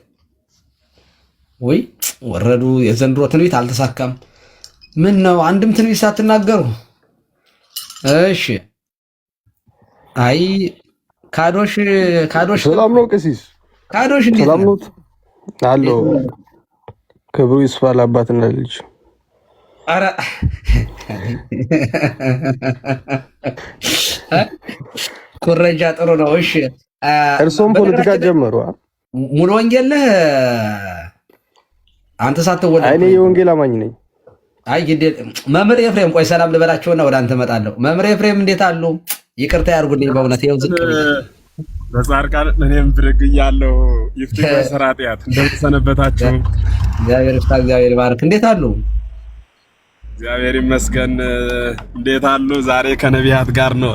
ወይ ወረዱ። የዘንድሮ ትንቢት አልተሳካም። ምን ነው አንድም ትንቢት ሳትናገሩ? እሺ አይ ካዶሽ ሰላም ነው ቀሲስ? ካዶሽ እንዴት ሰላም ነው? አሎ ክብሩ ይስፋ ለአባትና ልጅ። አረ ኩረጃ ጥሩ ነው። እሺ እርሶም ፖለቲካ ጀመሩ? ሙሉ ወንጌል ነህ አንተ? ሳትወለድ እኔ የወንጌል አማኝ ነኝ። አይ ግዴ መምህር ኤፍሬም ቆይ ሰላም ልበላቸውና ወደ አንተ እመጣለሁ። መምህር ኤፍሬም እንዴት አሉ? ይቅርታ ያርጉልኝ በእውነት ይኸው ዝቅ በጻድቃን እኔም ብድግ እያለሁ ይፍትህ በሰራጢያት እንደምትሰነበታችሁ? እግዚአብሔር ይፍታ፣ እግዚአብሔር ይባርክ። እንዴት አሉ? እግዚአብሔር ይመስገን። እንዴት አሉ? ዛሬ ከነቢያት ጋር ነው።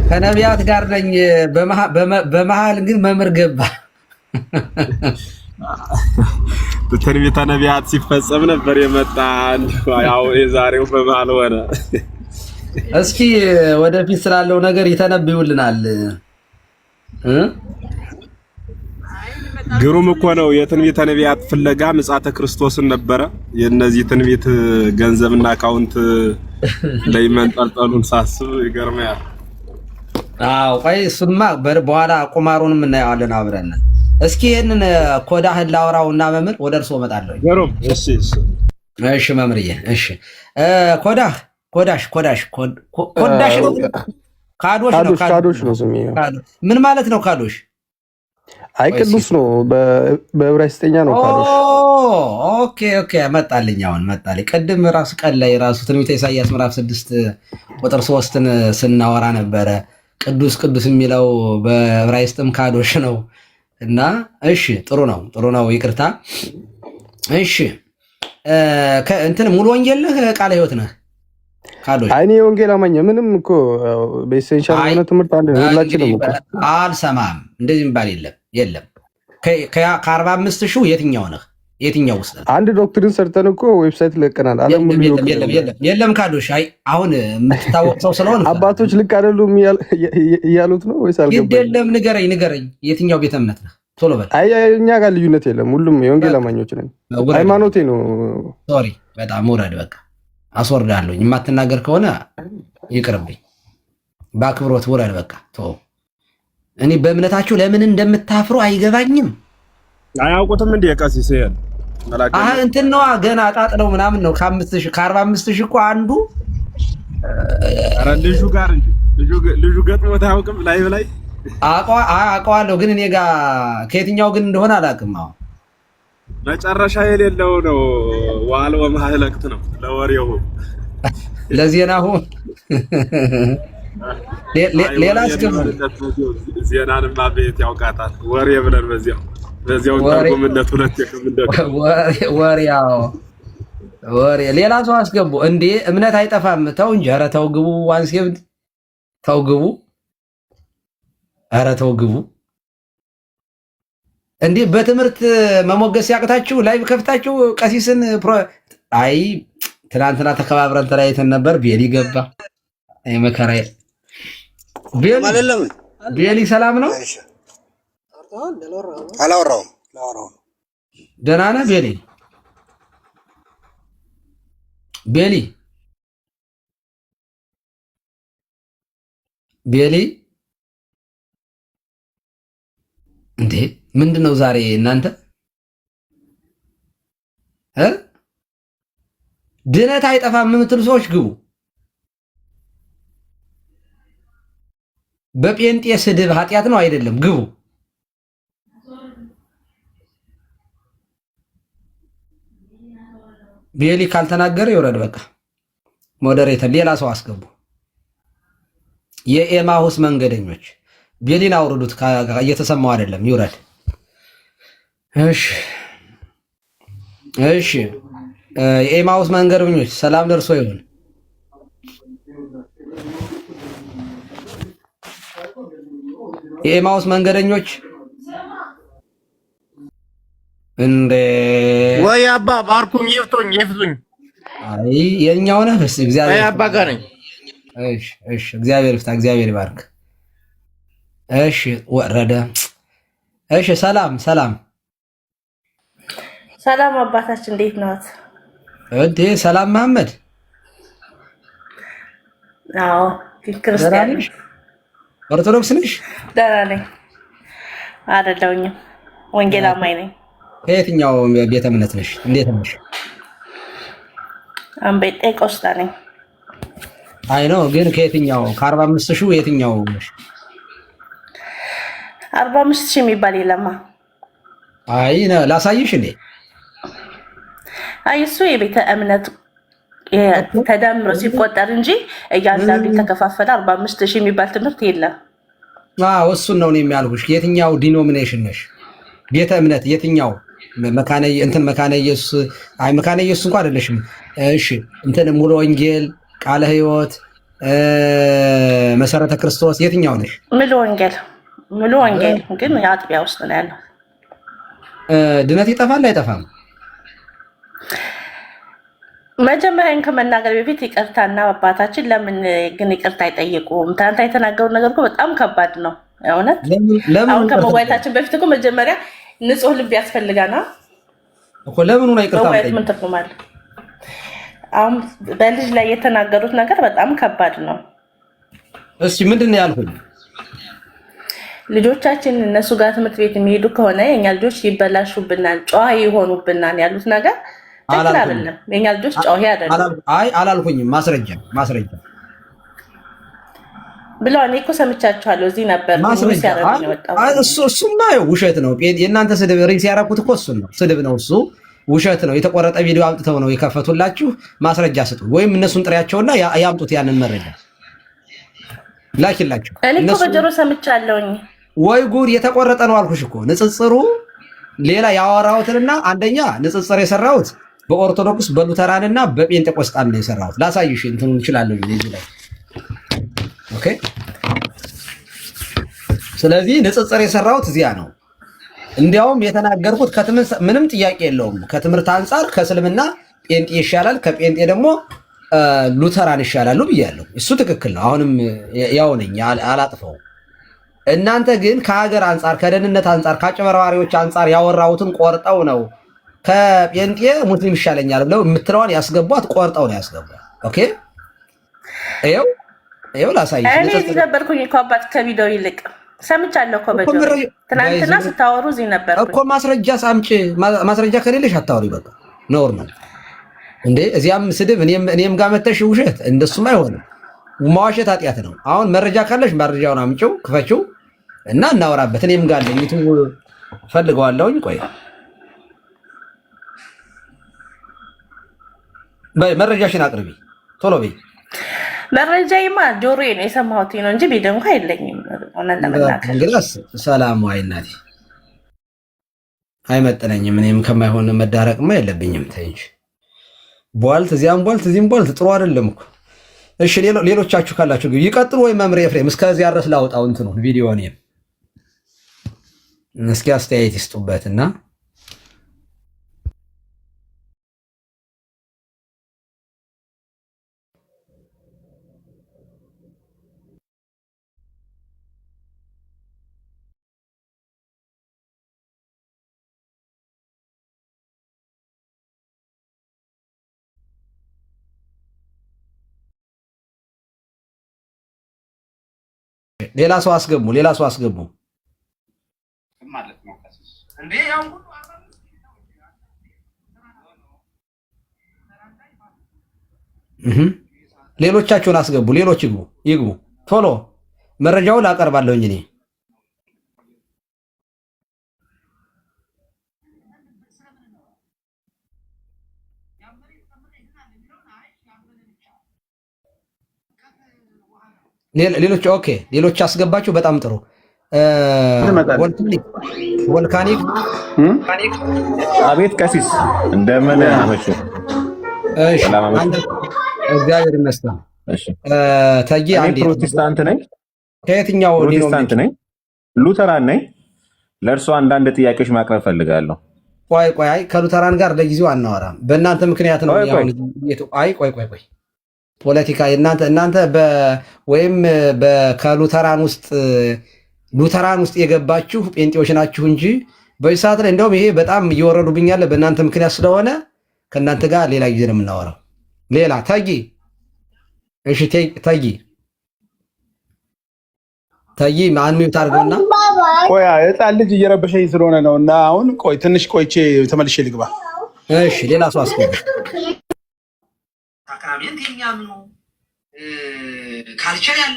ከነቢያት ጋር ነኝ። በመሀል ግን መምህር ገባ። ትንቢተ ነቢያት ሲፈጸም ነበር የመጣ። ያው የዛሬው በመሀል ሆነ። እስኪ ወደፊት ስላለው ነገር ይተነብዩልናል። ግሩም እኮ ነው። የትንቢተ ነቢያት ፍለጋ ምጽአተ ክርስቶስን ነበረ። የነዚህ ትንቢት ገንዘብና አካውንት ላይ መንጠልጠሉን ሳስብ ይገርማል። አዎ ቆይ እሱማ በኋላ ቁማሩንም እናየዋለን አብረን። እስኪ ይሄንን ኮዳህን ላውራውና መምህር ወደ እርሶ እመጣለሁ። ግሩም። እሺ መምህርዬ። እሺ ኮዳሽ ነው? ካዶሽ ነው ስሜ። ምን ማለት ነው ካዶሽ? አይ ቅዱስ ነው፣ በዕብራይስጥኛ ነው ካዶሽ። ኦኬ መጣልኝ፣ አሁን መጣልኝ። ቅድም ራሱ ቀን ላይ ራሱ ትንቢተ ኢሳይያስ ምዕራፍ 6 ቁጥር 3ን ስናወራ ነበረ። ቅዱስ የሚለው በዕብራይስጥም ካዶሽ ነው። እና እሺ ጥሩ ነው። ይቅርታ። እሺ እንትን ሙሉ ወንጌል ነህ ቃለ ሕይወት ነህ? ካዶሽ እኔ የወንጌል አማኝ ምንም እኮ በኤሴንሻል የሆነ ትምህርት አንድ ነው። ሁላችንም እኮ አልሰማም። እንደዚህ የሚባል የለም። ከ45,000 የትኛው ነህ? የትኛው ውስጥ አንድ ዶክትሪን ሰርተን እኮ ዌብሳይት ለቀናል። የለም ካዶሽ። አይ አሁን የምትታወቅ ሰው ስለሆነ አባቶች ልክ አይደሉም እያሉት ነው ወይስ አልገባኝም? የለም ንገረኝ። የትኛው ቤተ እምነት ነህ? ቶሎ በል። አይ እኛ ጋር ልዩነት የለም። ሁሉም የወንጌል አማኞች ነን። ሃይማኖቴ ነው። ሶሪ በጣም ውረድ። በቃ አስወርዳለሁኝ። የማትናገር ከሆነ ይቅርብኝ። በአክብሮት ውረድ። በቃ ተው። እኔ በእምነታችሁ ለምን እንደምታፍሩ አይገባኝም። አያውቁትም እንዴ ቀሲስ? እንትን ነዋ ገና ጣጥለው ምናምን ነው። ከ45,000 እኮ አንዱ ኧረ ልጁ ጋር እንጂ ልጁ ገጥሞት አያውቅም። ላይ አውቀዋለሁ፣ ግን እኔ ጋር ከየትኛው ግን እንደሆነ አላውቅም። አሁን መጨረሻ የሌለው ነው። ዋል ወማህለክት ነው ለወሬው ለዜናሁ ሌላ ዜናንማ ቤት ያውቃታል። ወሬ ብለን በዚያው ተርጉምነት ሁለት የከምንደው ወሬ ሌላ ሰው አስገቡ እንዴ! እምነት አይጠፋም። ተው እንጂ! ኧረ ተው ግቡ። ዋንሴብድ ተው ግቡ። ኧረ ተው ግቡ እንዴ! በትምህርት መሞገስ ያቅታችሁ ላይቭ ከፍታችሁ ቀሲስን አይ ትናንትና ተከባብረን ተለያይተን ነበር። ቤሊ ገባ። አይ መከራዬ። ቤሊ ቤሊ ሰላም ነው? አላወራውም። ደህና ነህ ቤሊ? ቤሊ ቤሊ እንዴ ምንድነው ዛሬ እናንተ ድነት አይጠፋም የምትሉ ሰዎች ግቡ። በጴንጤ ስድብ ኃጢአት ነው አይደለም? ግቡ። ቤሊ ካልተናገረ ይወረድ። በቃ ሞዴሬተር ሌላ ሰው አስገቡ። የኤማሁስ መንገደኞች ቤሊን አውርዱት። እየተሰማው አይደለም፣ ይውረድ። እሺ የኤማሁስ መንገደኞች ሰላም ደርሶ ይሁን። የኤማሁስ መንገደኞች እንደ ወይ አባ ባርኩኝ ይፍቱኝ። አይ የኛው ነህ። እግዚአብሔር አባ ጋር ነኝ። እሺ እግዚአብሔር ይፍታ፣ እግዚአብሔር ይባርክ። እሺ ወረደ። እሺ ሰላም አባታችን እንዴት ነዎት? ሰላም መሐመድ። አዎ ክርስቲያን ነሽ? ኦርቶዶክስ ነሽ? ደህና ነኝ። አይደለሁኝም፣ ወንጌል አማኝ ነኝ። ከየትኛው ቤተ እምነት ነሽ? እንዴት ነሽ? ጴንጤቆስጣ ነኝ። አይ ነው ግን ከየትኛው? ከ45 ሺህ የትኛው ነሽ? 45 ሺህ የሚባል የለማ። አይ ላሳይሽ እንዴ? አይ እሱ የቤተ እምነት ተደምሮ ሲቆጠር እንጂ እያንዳንዱ የተከፋፈለ 45 ሺህ የሚባል ትምህርት የለም። አዎ እሱን ነው የሚያልኩሽ። የትኛው ዲኖሚኔሽን ነሽ? ቤተ እምነት የትኛው? መካነ ኢየሱስ? አይ መካነ ኢየሱስ እንኳን አይደለሽም። እሺ ሙሉ ወንጌል፣ ቃለ ሕይወት፣ መሰረተ ክርስቶስ የትኛው ነሽ? ሙሉ ወንጌል ግን የአጥቢያ ውስጥ ነው ያለው። ድነት ይጠፋል አይጠፋም? መጀመሪያን ከመናገር በፊት ይቅርታና አባታችን ለምን ግን ይቅርታ አይጠይቁም? ትናንት የተናገሩት ነገር እኮ በጣም ከባድ ነው እውነት። አሁን ከመዋየታችን በፊት እኮ መጀመሪያ ንጹህ ልብ ያስፈልጋና እኮ ለምኑ ነው ይቅርታ ማለት? ምን ትርጉም አለ? አሁን በልጅ ላይ የተናገሩት ነገር በጣም ከባድ ነው። እስኪ ምንድን ነው ያልኩኝ? ልጆቻችን እነሱ ጋር ትምህርት ቤት የሚሄዱ ከሆነ የኛ ልጆች ይበላሹብናል፣ ጨዋ ይሆኑብናል ያሉት ነገር ትክክል አይደለም። የኛ ልጆች ጨዋ አይደለም። አይ አላልኩኝም። ማስረጃ ብለው እኔ እኮ ሰምቻችኋለሁ። እዚህ ነበር ሲያረጉ የወጣው። እሱማ ውሸት ነው። የእናንተ ስድብ ሪንግ ሲያረኩት እኮ እሱን ነው፣ ስድብ ነው እሱ፣ ውሸት ነው። የተቆረጠ ቪዲዮ አምጥተው ነው የከፈቱላችሁ። ማስረጃ ስጡ፣ ወይም እነሱን ጥሪያቸውና ያምጡት ያንን መረጃ ላኪላችሁ። እኔ እኮ በጆሮ ሰምቻለሁኝ። ወይ ጉድ! የተቆረጠ ነው አልኩሽ እኮ። ንጽጽሩ ሌላ ያወራሁትንና አንደኛ ንጽጽር የሰራሁት በኦርቶዶክስ በሉተራንና በጴንጤቆስጣን ነው የሰራሁት። ላሳይሽ እንትኑ እንችላለሁ እዚህ ላይ ኦኬ። ስለዚህ ንጽጽር የሰራሁት እዚያ ነው። እንዲያውም የተናገርኩት ምንም ጥያቄ የለውም። ከትምህርት አንጻር ከእስልምና ጴንጤ ይሻላል፣ ከጴንጤ ደግሞ ሉተራን ይሻላሉ ብያለሁ። እሱ ትክክል ነው። አሁንም ያው ነኝ፣ አላጥፈውም። እናንተ ግን ከሀገር አንጻር፣ ከደህንነት አንጻር፣ ከአጭበርባሪዎች አንጻር ያወራሁትን ቆርጠው ነው ከጴንጤ ሙስሊም ይሻለኛል ብለው የምትለዋን ያስገቧት፣ ቆርጠው ነው ያስገቧት። ኦኬ ይኸው ላሳይሽ። እኔ እዚህ ነበርኩኝ እኮ አባት፣ ከቪዲዮ ይልቅ ሰምቻለሁ እኮ በጆሮ። ትናንትና ስታወሩ እዚህ ነበርኩኝ እኮ። ማስረጃ ሳምጪ። ማስረጃ ከሌለሽ አታወሪ፣ በቃ ነውር ነው እንዴ? እዚያም ስድብ እኔም ጋር መተሽ ውሸት፣ እንደሱም አይሆንም። ማዋሸት ኃጢአት ነው። አሁን መረጃ ካለሽ መረጃውን አምጪው፣ ክፈችው እና እናወራበት። እኔም ጋር አለኝ ዩቲዩብ ፈልገዋለሁኝ። ቆይ በይ መረጃሽን አቅርቢ፣ ቶሎ በይ። መረጃዬማ ጆሮዬ ነው የሰማሁት ነው እንጂ ቪዲዮ እንኳን የለኝም። ሆነን ለመናገር እንግዲህ ሰላም ዋይ እናቴ፣ አይመጥነኝም። እኔም ከማይሆን መዳረቅማ የለብኝም። ተይ እንጂ ቧልት፣ እዚያም ቧልት፣ እዚህም ቧልት ጥሩ አይደለም እኮ። እሺ ሌሎቻችሁ ካላችሁ ግን ይቀጥሉ። ወይ መምሬ ኤፍሬም እስከዚያ ድረስ ላውጣው እንትኑን ቪዲዮን እስኪ አስተያየት ይስጡበትና ሌላ ሰው አስገቡ። ማለት ነው እንዴ? ሌሎቻችሁን አስገቡ። ሌሎች ይግቡ ቶሎ መረጃውን አቀርባለሁኝ እኔ። ሌሎች አስገባችሁ። በጣም ጥሩ። ቮልካኒክ አቤት ቀሲስ እንደምን አመሹ? እሺ እግዚአብሔር ይመስገን። ተጂ አንዴ ፕሮቴስታንት ነኝ። ከየትኛው ፕሮቴስታንት ነኝ? ሉተራን ነኝ። ለእርሱ አንዳንድ ጥያቄዎች ማቅረብ ፈልጋለሁ። ቆይ ከሉተራን ጋር ለጊዜው አናወራም። በእናንተ ምክንያት ነው። ቆይ ፖለቲካ እናንተ ወይም ከሉተራን ውስጥ የገባችሁ ጴንጤዎች ናችሁ እንጂ በዚህ ሰዓት ላይ እንደውም ይሄ በጣም እየወረዱብኛል በእናንተ ምክንያት ስለሆነ ከእናንተ ጋር ሌላ ጊዜ ነው የምናወራው። ሌላ ተጊ እሺ፣ ተጊ ማን ሚውት አድርገውና ቆይ ህፃን ልጅ እየረበሸኝ ስለሆነ ነው እና አሁን ትንሽ ቆይቼ ተመልሼ ልግባ። እሺ ሌላ ሰው አስገባ። ሳክራሜንት የሚያምኑ ካልቸር ያለ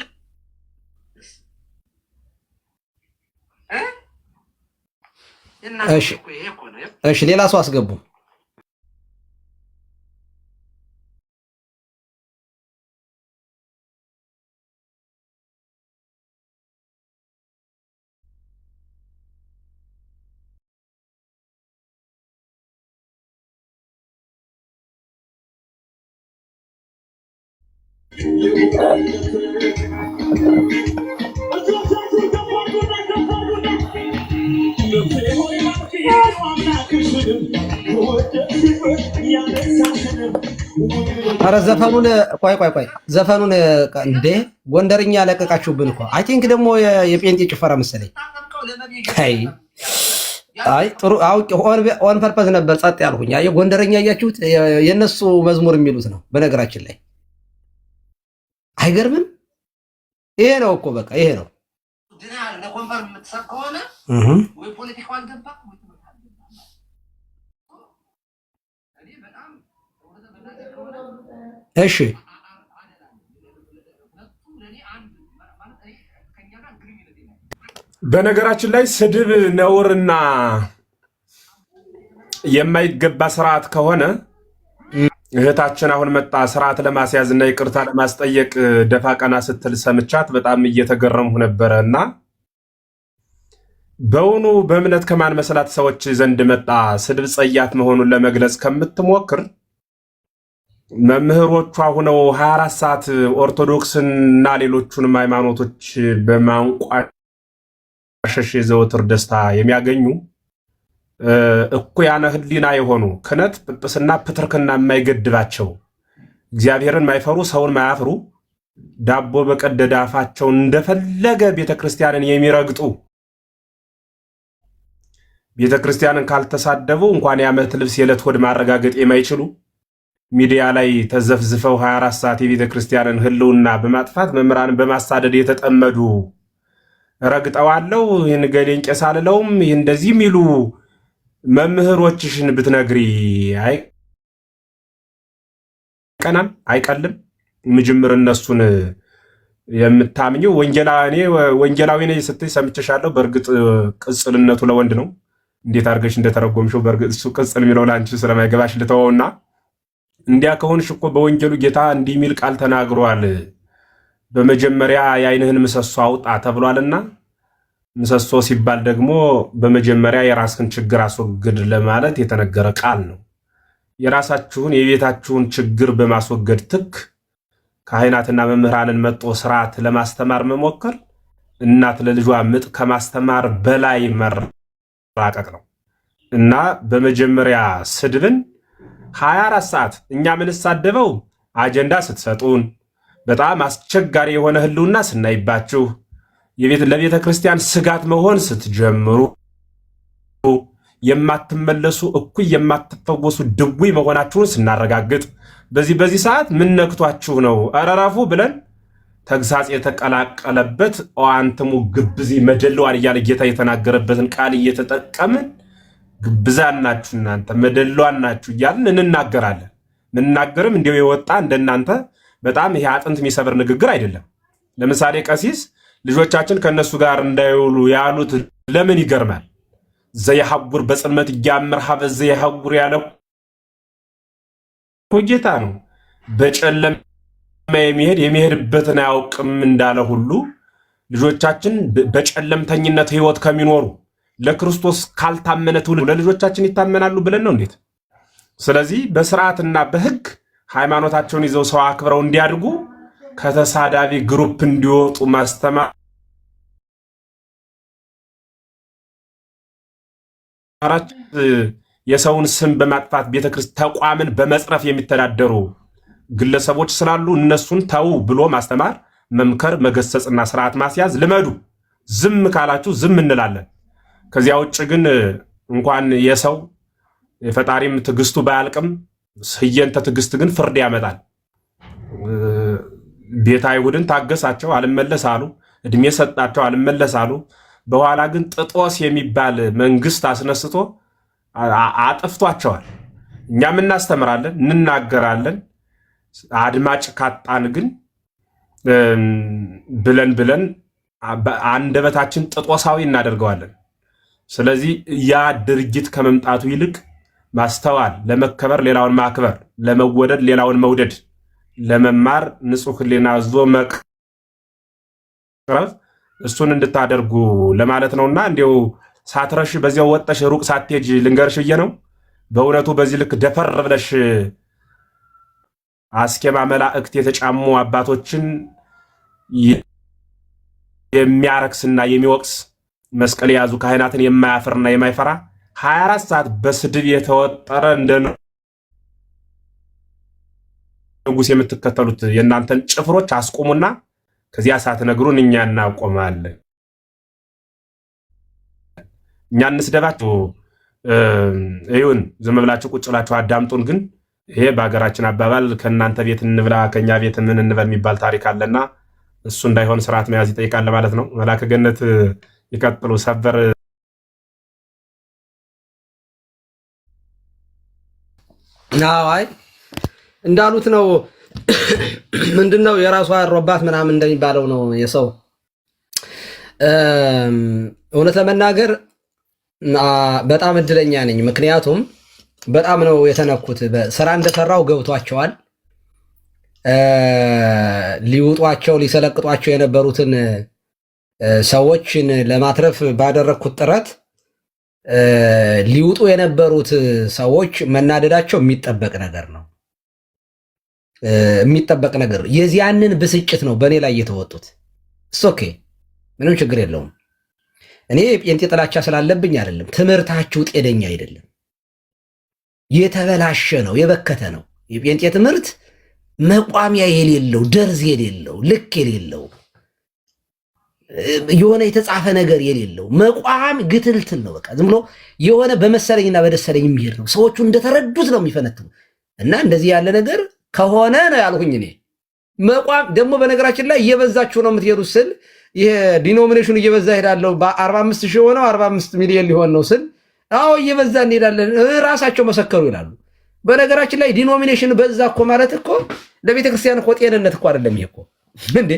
እሺ ሌላ ሰው አስገቡ። ኧረ ዘፈኑን ቆይ ዘፈኑን እንዴ ጎንደርኛ ለቀቃችሁብን እኮ። አይ ቲንክ ደግሞ የጴንጤ ጭፈራ መሰለኝ። አይ ጥሩ አውቄ ኦን ፐርፐዝ ነበር ጸጥ ያልኩኝ። አይ ጎንደርኛ እያችሁት የነሱ መዝሙር የሚሉት ነው በነገራችን ላይ። አይገርምም? ይሄ ነው እኮ በቃ ይሄ ነው። ለኮንፈርም የምትሰብ ከሆነ ወይ ፖለቲካው አልገባ እሺ በነገራችን ላይ ስድብ ነውርና የማይገባ ስርዓት ከሆነ እህታችን አሁን መጣ ስርዓት ለማስያዝ እና ይቅርታ ለማስጠየቅ ደፋ ቀና ስትል ሰምቻት በጣም እየተገረምሁ ነበረና በውኑ በእምነት ከማን መሰላት ሰዎች ዘንድ መጣ ስድብ ጸያፍ መሆኑን ለመግለጽ ከምትሞክር መምህሮቿ ሆነው 24 ሰዓት ኦርቶዶክስና ሌሎቹንም ሃይማኖቶች በማንቋሸሽ የዘወትር ደስታ የሚያገኙ እኩያነ ህሊና የሆኑ ክህነት ጵጵስና ፕትርክና የማይገድባቸው እግዚአብሔርን ማይፈሩ ሰውን ማያፍሩ ዳቦ በቀደደ አፋቸው እንደፈለገ ቤተክርስቲያንን የሚረግጡ ቤተክርስቲያንን ካልተሳደቡ እንኳን የዓመት ልብስ የዕለት ሆድ ማረጋገጥ የማይችሉ ሚዲያ ላይ ተዘፍዝፈው 24 ሰዓት የቤተክርስቲያንን ህልውና በማጥፋት መምህራንን በማሳደድ የተጠመዱ ረግጠዋለው። ይህን ገሌን ቄስ አልለውም ይህ እንደዚህ የሚሉ መምህሮችሽን ብትነግሪ አይቀናም አይቀልም? ምጅምር እነሱን የምታምኘው ወንጌላዊ ነኝ ስትይ ሰምቼሻለሁ። በእርግጥ ቅጽልነቱ ለወንድ ነው። እንዴት አድርገሽ እንደተረጎምሽው በእርግጥ እሱ ቅጽል የሚለው ለአንቺ ስለማይገባሽ ልተወውና እንዲያ ከሆንሽ እኮ በወንጌሉ ጌታ እንዲህ የሚል ቃል ተናግሯል። በመጀመሪያ የዓይንህን ምሰሶ አውጣ ተብሏልና ምሰሶ ሲባል ደግሞ በመጀመሪያ የራስህን ችግር አስወግድ ለማለት የተነገረ ቃል ነው። የራሳችሁን የቤታችሁን ችግር በማስወገድ ትክ ካህናትና መምህራንን መጦ ስርዓት ለማስተማር መሞከር እናት ለልጇ ምጥ ከማስተማር በላይ መራቀቅ ነው እና በመጀመሪያ ስድብን 24 ሰዓት እኛ የምንሳደበው አጀንዳ ስትሰጡን በጣም አስቸጋሪ የሆነ ህልውና ስናይባችሁ ለቤተ ክርስቲያን ስጋት መሆን ስትጀምሩ የማትመለሱ እኩይ የማትፈወሱ ድውይ መሆናችሁን ስናረጋግጥ በዚህ ሰዓት ምን ነክቷችሁ ነው አራራፉ ብለን ተግሳጽ የተቀላቀለበት አንተሙ ግብዚ መደለዋን እያለ ጌታ የተናገረበትን ቃል እየተጠቀምን ግብዛን ናችሁ እናንተ መደለዋን ናችሁ እያልን እንናገራለን። ምንናገርም እንዲሁ የወጣ እንደናንተ በጣም ይሄ አጥንት የሚሰብር ንግግር አይደለም። ለምሳሌ ቀሲስ ልጆቻችን ከነሱ ጋር እንዳይውሉ ያሉት ለምን ይገርማል? ዘይሐጉር በጽልመት እያምር ሀበ ዘይሐጉር ያለው ጌታ ነው። በጨለማ የሚሄድበትን አያውቅም እንዳለ ሁሉ ልጆቻችን በጨለምተኝነት ህይወት ከሚኖሩ ለክርስቶስ ካልታመነ ትውልድ ለልጆቻችን ይታመናሉ ብለን ነው እንዴት? ስለዚህ በስርዓትና በህግ ሃይማኖታቸውን ይዘው ሰው አክብረው እንዲያድጉ ከተሳዳቢ ግሩፕ እንዲወጡ ማስተማር የሰውን ስም በማጥፋት ቤተክርስቲያን ተቋምን በመጽረፍ የሚተዳደሩ ግለሰቦች ስላሉ እነሱን ተው ብሎ ማስተማር፣ መምከር፣ መገሰጽና ስርዓት ማስያዝ ልመዱ። ዝም ካላችሁ ዝም እንላለን። ከዚያ ውጭ ግን እንኳን የሰው የፈጣሪም ትዕግስቱ ባያልቅም ህየንተ ትዕግስት ግን ፍርድ ያመጣል። ቤተ አይሁድን ታገሳቸው አልመለስ አሉ። እድሜ ሰጣቸው አልመለስ አሉ። በኋላ ግን ጥጦስ የሚባል መንግስት አስነስቶ አጥፍቷቸዋል። እኛም እናስተምራለን፣ እንናገራለን። አድማጭ ካጣን ግን ብለን አንደበታችን ጥጦሳዊ እናደርገዋለን። ስለዚህ ያ ድርጊት ከመምጣቱ ይልቅ ማስተዋል፣ ለመከበር ሌላውን ማክበር፣ ለመወደድ ሌላውን መውደድ፣ ለመማር ንጹህ ህሊና ዞ መቅረብ እሱን እንድታደርጉ ለማለት ነውና እንዲው ሳትረሽ በዚያው ወጠሽ ሩቅ ሳትሄጂ ልንገርሽ ብዬ ነው። በእውነቱ በዚህ ልክ ደፈር ብለሽ አስኬማ መላእክት የተጫሙ አባቶችን የሚያረክስና የሚወቅስ መስቀል የያዙ ካህናትን የማያፍርና የማይፈራ 24 ሰዓት በስድብ የተወጠረ እንደ ንጉስ የምትከተሉት የእናንተን ጭፍሮች አስቆሙና ከዚያ ሳትነግሩን እኛ እናቆማለን። እኛ እንስደባችሁ ይሁን ዝም ብላችሁ ቁጭ ብላችሁ አዳምጡን። ግን ይሄ በሀገራችን አባባል ከእናንተ ቤት እንብላ ከኛ ቤት ምን እንበል የሚባል ታሪክ አለና እሱ እንዳይሆን ስርዓት መያዝ ይጠይቃል ማለት ነው። መላከ ገነት ይቀጥሉ። ሰበር አይ እንዳሉት ነው። ምንድነው የራሷ ያሮባት ምናምን እንደሚባለው ነው የሰው እውነት ለመናገር በጣም እድለኛ ነኝ። ምክንያቱም በጣም ነው የተነኩት። ስራ እንደሰራው ገብቷቸዋል። ሊውጧቸው ሊሰለቅጧቸው የነበሩትን ሰዎችን ለማትረፍ ባደረግኩት ጥረት ሊውጡ የነበሩት ሰዎች መናደዳቸው የሚጠበቅ ነገር ነው። የሚጠበቅ ነገር የዚያንን ብስጭት ነው በእኔ ላይ የተወጡት። ኦኬ ምንም ችግር የለውም። እኔ የጴንጤ ጥላቻ ስላለብኝ አይደለም። ትምህርታችሁ ጤነኛ አይደለም፣ የተበላሸ ነው፣ የበከተ ነው። የጴንጤ ትምህርት መቋሚያ የሌለው ደርዝ የሌለው ልክ የሌለው የሆነ የተጻፈ ነገር የሌለው መቋም ግትልትል ነው። በቃ ዝም ብሎ የሆነ በመሰለኝና በደሰለኝ የሚሄድ ነው። ሰዎቹ እንደተረዱት ነው የሚፈነትኑ እና እንደዚህ ያለ ነገር ከሆነ ነው ያልሁኝ። እኔ መቋም ደግሞ በነገራችን ላይ እየበዛችሁ ነው የምትሄዱት ስል ይሄ ዲኖሚኔሽኑ እየበዛ ሄዳለሁ። በ45 ሺህ ሆነው 45 ሚሊዮን ሊሆን ነው ስል አዎ እየበዛ እንሄዳለን ራሳቸው መሰከሩ ይላሉ። በነገራችን ላይ ዲኖሚኔሽን በዛ እኮ ማለት እኮ ለቤተክርስቲያን እኮ ጤንነት እኮ አይደለም። ይሄ እኮ እንዴ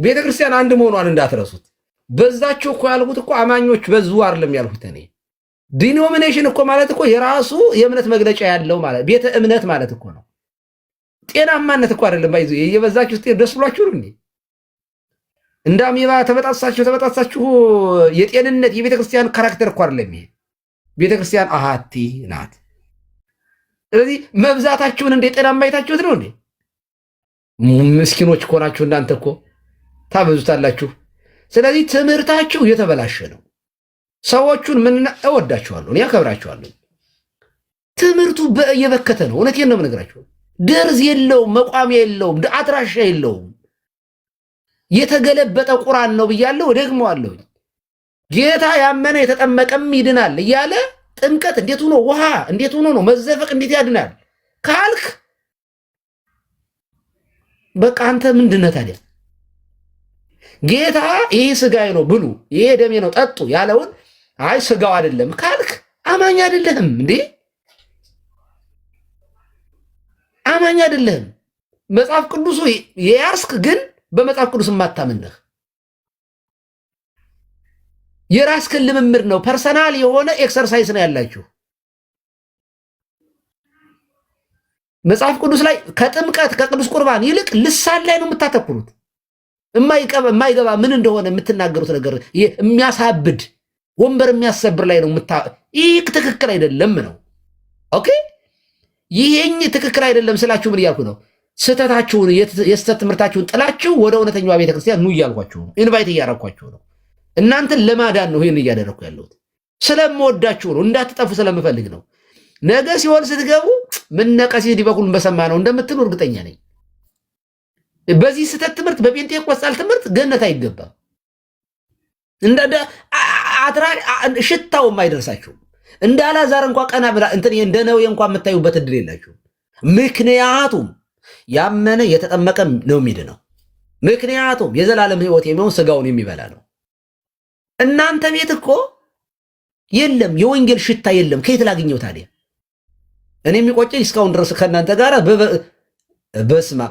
ቤተክርስቲያን አንድ መሆኗን እንዳትረሱት። በዛችሁ እኮ ያልሁት እኮ አማኞች በዙ አይደለም ያልሁት እኔ። ዲኖሚኔሽን እኮ ማለት እኮ የራሱ የእምነት መግለጫ ያለው ማለት ቤተ እምነት ማለት እኮ ነው። ጤናማነት እኮ አይደለም። ባይዙ እየበዛችሁ ደስ ብሏችሁ ነው እንዴ? እንደ አሜባ ተበጣሳችሁ የጤንነት የቤተክርስቲያን ካራክተር እኮ አይደለም ይሄ። ቤተክርስቲያን አሃቲ ናት። ስለዚህ መብዛታችሁን እንደ ጤናማ አይታችሁት ነው እንዴ? ምስኪኖች እኮ ናችሁ እናንተ እኮ ታበዙታላችሁ። ስለዚህ ትምህርታችሁ የተበላሸ ነው። ሰዎቹን ምን እወዳችኋለሁ፣ እኔ አከብራችኋለሁ። ትምህርቱ እየበከተ ነው። እውነቴን ነው የምነግራችሁ። ደርዝ የለውም፣ መቋሚያ የለውም፣ አድራሻ የለውም። የተገለበጠ ቁርአን ነው ብያለሁ፣ ደግመዋለሁ። ጌታ ያመነ የተጠመቀም ይድናል እያለ ጥምቀት እንዴት ሆኖ ውሃ እንዴት ሆኖ ነው መዘፈቅ እንዴት ያድናል ካልክ በቃ አንተ ምንድነህ ታዲያ? ጌታ ይሄ ስጋዬ ነው ብሉ፣ ይሄ ደሜ ነው ጠጡ ያለውን አይ ስጋው አይደለም ካልክ አማኝ አይደለህም እንዴ? አማኝ አይደለህም። መጽሐፍ ቅዱሱ የያዝክ ግን በመጽሐፍ ቅዱስ የማታምንህ የራስህን ልምምድ ነው። ፐርሰናል የሆነ ኤክሰርሳይዝ ነው ያላችሁ። መጽሐፍ ቅዱስ ላይ ከጥምቀት ከቅዱስ ቁርባን ይልቅ ልሳን ላይ ነው የምታተኩሩት። የማይገባ ምን እንደሆነ የምትናገሩት ነገር የሚያሳብድ ወንበር የሚያሰብር ላይ ነው ይህ ትክክል አይደለም ነው። ኦኬ ይሄኝ ትክክል አይደለም ስላችሁ ምን እያልኩ ነው? ስህተታችሁን የስህተት ትምህርታችሁን ጥላችሁ ወደ እውነተኛዋ ቤተክርስቲያን ኑ እያልኳችሁ ነው። ኢንቫይት እያረኳችሁ ነው። እናንተን ለማዳን ነው ይህን እያደረግኩ ያለሁት። ስለምወዳችሁ ነው፣ እንዳትጠፉ ስለምፈልግ ነው። ነገ ሲሆን ስትገቡ ምን ነቀሲ ዲበኩሉን በሰማ ነው እንደምትሉ እርግጠኛ ነኝ። በዚህ ስህተት ትምህርት በጴንጤቆስጣል ትምህርት ገነት አይገባም። ሽታውም አይደርሳችሁም። እንደ አልዓዛር እንኳ ቀና ብላ እንደ ነዌ እንኳ የምታዩበት እድል የላችሁም። ምክንያቱም ያመነ የተጠመቀ ነው የሚድነው። ምክንያቱም የዘላለም ሕይወት የሚሆን ስጋውን የሚበላ ነው። እናንተ ቤት እኮ የለም፣ የወንጌል ሽታ የለም። ከየት ላግኘው ታዲያ? እኔ የሚቆጨኝ እስካሁን ድረስ ከእናንተ ጋር በስማ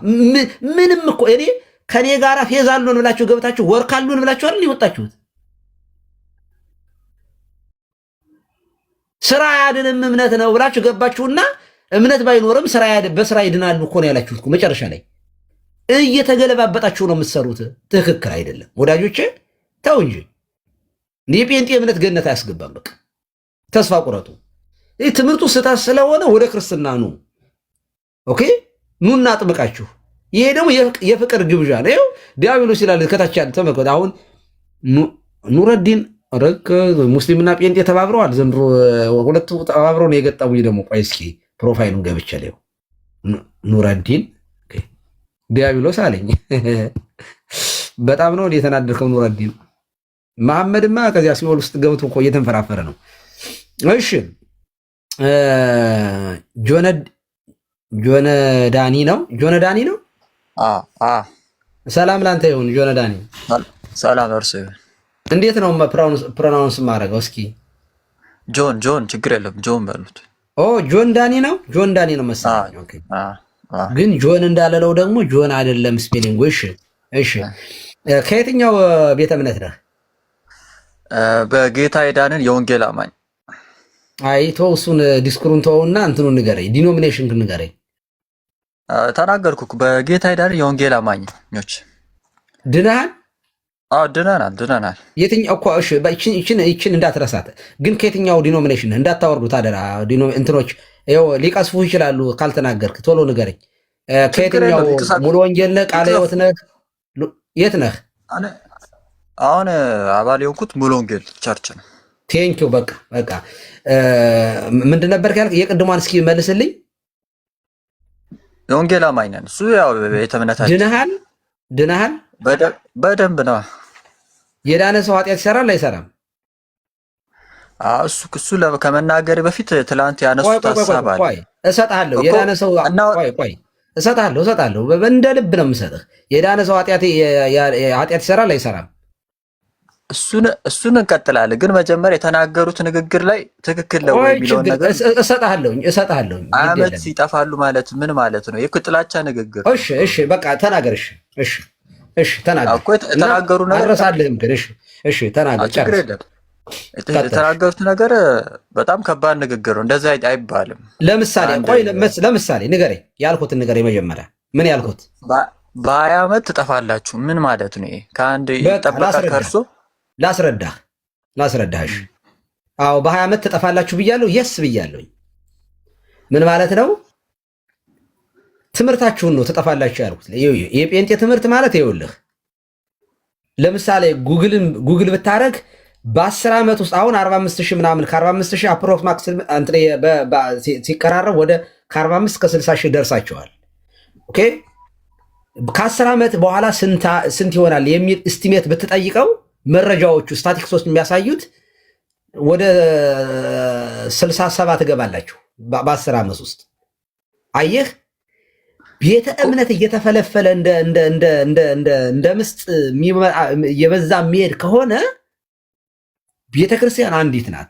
ምንም እኮ እኔ ከኔ ጋር ፌዝ አሉን ብላችሁ ገብታችሁ ወርክ አሉን ብላችሁ አይደል ይወጣችሁት? ስራ ያድንም እምነት ነው ብላችሁ ገባችሁና እምነት ባይኖርም በስራ ይድናሉ እኮ ነው ያላችሁት። መጨረሻ ላይ እየተገለባበጣችሁ ነው የምትሰሩት። ትክክል አይደለም ወዳጆቼ፣ ተው እንጂ። የጴንጤ እምነት ገነት አያስገባም። በቃ ተስፋ ቁረጡ። ይህ ትምህርቱ ስህተት ስለሆነ ወደ ክርስትና ኑ። ኦኬ ኑና አጥምቃችሁ። ይሄ ደግሞ የፍቅር ግብዣ ነው። ይኸው ዲያብሎስ ይላል ከታች ያለ ተመልከቱ። አሁን ኑረዲን ሙስሊምና ጴንጤ ተባብረዋል። ዘንድሮ ሁለቱ ተባብረው ነው የገጠሙኝ። ደግሞ ቆይ እስኪ ፕሮፋይሉን ገብቼ ላይ ኑረዲን ዲያብሎስ አለኝ። በጣም ነው የተናደድከው ኑረዲን። መሐመድማ ከዚያ ሲኦል ውስጥ ገብቶ እኮ እየተንፈራፈረ ነው። እሺ ጆነዳኒ ነው። ጆነዳኒ ነው። ሰላም ላንተ ይሁን ጆነዳኒ። ሰላም እርሱ። እንዴት ነው ፕሮናውንስ ማድረገው? እስኪ ጆን ችግር የለም ጆን በሉት። ጆን ዳኒ ነው። ጆን ዳኒ ነው መሰለኝ። ኦኬ ግን ጆን እንዳለለው ደግሞ ጆን አይደለም ስፔሊንጉ። እሺ ከየትኛው ቤተ እምነት ነህ? በጌታ የዳንን የወንጌል አማኝ። አይ ተው እሱን ዲስኩሩን ተውና እንትኑን ንገረኝ፣ ዲኖሚኔሽን ንገረኝ። ተናገርኩ። በጌታ የዳንን የወንጌል አማኞች። ድነሃል? አዎ ድነናል። የትኛው እኮ እሺ፣ ይችን እንዳትረሳት። ግን ከየትኛው ዲኖሚኔሽን እንዳታወርዱት አደራ። እንትኖች ይኸው ሊቀስፉ ይችላሉ ካልተናገርክ፣ ቶሎ ንገረኝ። ከየትኛው ሙሉ ወንጌል ነህ? ቃለ ሕይወት ነህ? የት ነህ? አሁን አባል የሆንኩት ሙሉ ወንጌል ቸርች ነው። ቴንኪው። በቃ ምንድን ነበር ያልክ? የቅድሟን እስኪ መልስልኝ። የወንጌል አማኝ ነን። እሱ ያው ቤተ እምነታችን። ድነሃል? በደንብ ነው። የዳነ ሰው ኃጢአት ይሰራል አይሰራም? እሱ ከመናገር በፊት ትላንት ያነሱት ሀሳብ አለ። እሰጥሃለሁ። የዳነ ሰው እሰጥሃለሁ። እንደ ልብ ነው የምሰጥህ። የዳነ ሰው ኃጢአት ይሰራል አይሰራም? እሱን እንቀጥላለን። ግን መጀመሪያ የተናገሩት ንግግር ላይ ትክክል ነው የሚለውን ነገር እሰጥሃለሁ። ዓመት ይጠፋሉ ማለት ምን ማለት ነው? የጥላቻ ንግግር። እሺ በቃ ተናገር። እሺ ተናገር እኮ የተናገሩ ነገር አልረሳልህም። ግን እሺ ተናገር። ችግር የለም። የተናገሩት ነገር በጣም ከባድ ንግግር ነው። እንደዛ አይባልም። ለምሳሌ ንገረኝ። ያልኩትን ንገረኝ። መጀመሪያ ምን ያልኩት? በ20 ዓመት ትጠፋላችሁ ምን ማለት ነው? ከአንድ ይጠበቃል ከእርሶ ላስረዳህ። አዎ በ20 ዓመት ትጠፋላችሁ ብያለሁ። የስ ብያለሁኝ። ምን ማለት ነው? ትምህርታችሁን ነው ትጠፋላችሁ ያልኩት። የጴንጤ ትምህርት ማለት ይኸውልህ፣ ለምሳሌ ጉግል ብታረግ በ10 ዓመት ውስጥ አሁን 45,000 ምናምን ከ45,000 አፕሮክሲማክስ ሲቀራረብ ወደ ከ45 እስከ 60,000 ደርሳቸዋል። ኦኬ ከ10 ዓመት በኋላ ስንት ይሆናል የሚል እስቲሜት ብትጠይቀው መረጃዎቹ ስታቲክሶች የሚያሳዩት ወደ 67 ትገባላችሁ በ10 ዓመት ውስጥ። አየህ ቤተ እምነት እየተፈለፈለ እንደ ምስጥ የበዛ የሚሄድ ከሆነ ቤተ ክርስቲያን አንዲት ናት።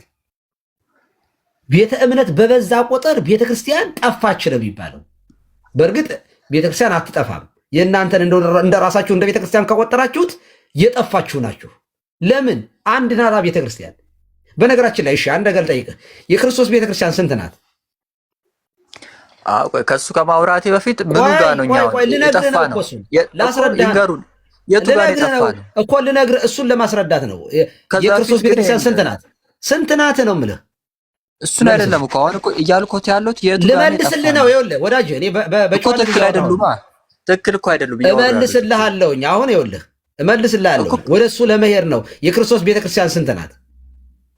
ቤተ እምነት በበዛ ቁጥር ቤተ ክርስቲያን ጠፋች ነው የሚባለው። በእርግጥ ቤተ ክርስቲያን አትጠፋም። የእናንተን እንደ ራሳችሁ እንደ ቤተ ክርስቲያን ከቆጠራችሁት የጠፋችሁ ናችሁ። ለምን? አንድ ናታ ቤተ ክርስቲያን። በነገራችን ላይ እሺ አንድ ነገር ልጠይቅህ፣ የክርስቶስ ቤተ ክርስቲያን ስንት ናት? ከሱ ከማውራቴ በፊት ምኑ ጋር ነው? ልነግርህ ነው እኮ ልነግርህ፣ እሱን ለማስረዳት ነው። የክርስቶስ ቤተ ክርስቲያን ስንት ናት? ስንት ናት ነው የምልህ። እሱን አይደለም እኮ አሁን እኮ እያልኩት ያሉት የቱ ጋር ልመልስልህ ነው። ይኸውልህ ወዳጅ፣ እኔ ትክክል አይደሉም። ትክክል እኮ አይደሉም። እመልስልሃለሁኝ። አሁን ይኸውልህ እመልስልሃለሁ። ወደ እሱ ለመሄድ ነው። የክርስቶስ ቤተክርስቲያን ስንት ናት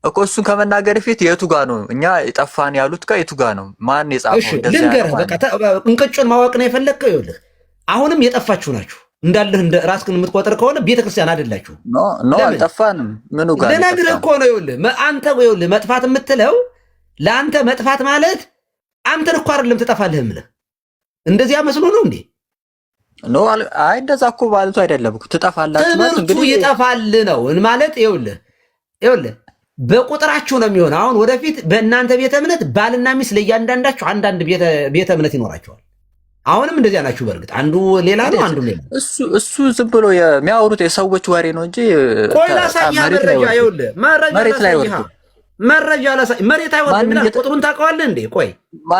እኮ? እሱን ከመናገር ፊት የቱ ጋር ነው እኛ የጠፋን ያሉት ጋር የቱ ጋር ነው? ማን የጻፈው? ልንገርህ፣ በቃ እንቅጩን ማወቅ ነው የፈለግከው። ይኸውልህ አሁንም የጠፋችሁ ናችሁ እንዳለህ እንደ ራስህን የምትቆጥር ከሆነ ቤተክርስቲያን አይደላችሁ። ኖ አልጠፋንም። ምኑ ጋር ልነግርህ እኮ ነው። ይኸውልህ አንተ ይኸውልህ መጥፋት የምትለው ለአንተ መጥፋት ማለት አንተን እኮ አይደለም ትጠፋለህ የምልህ። እንደዚያ መስሎ ነው እንዴ? ኖ አይ እንደዛ እኮ ማለቱ አይደለም እኮ ትጠፋላችሁ ማለት እንግዲህ ይጠፋል ነው ማለት። ይኸውልህ በቁጥራችሁ ነው የሚሆነው። አሁን ወደፊት በእናንተ ቤተ እምነት ባልና ሚስት ለእያንዳንዳችሁ አንዳንድ ቤተ እምነት ይኖራቸዋል። አሁንም እንደዚያ ናችሁ። በእርግጥ አንዱ ሌላ ነው፣ አንዱ ሌላ። እሱ ዝም ብሎ የሚያወሩት የሰዎች ወሬ ነው እንጂ ቆይ ላሳይህ መረጃ። ይኸውልህ መሬት ላይ ወርዱ መረጃ ላሳይ። መሬት አይወርድም። ቁጥሩን ታውቀዋለህ እንዴ? ቆይ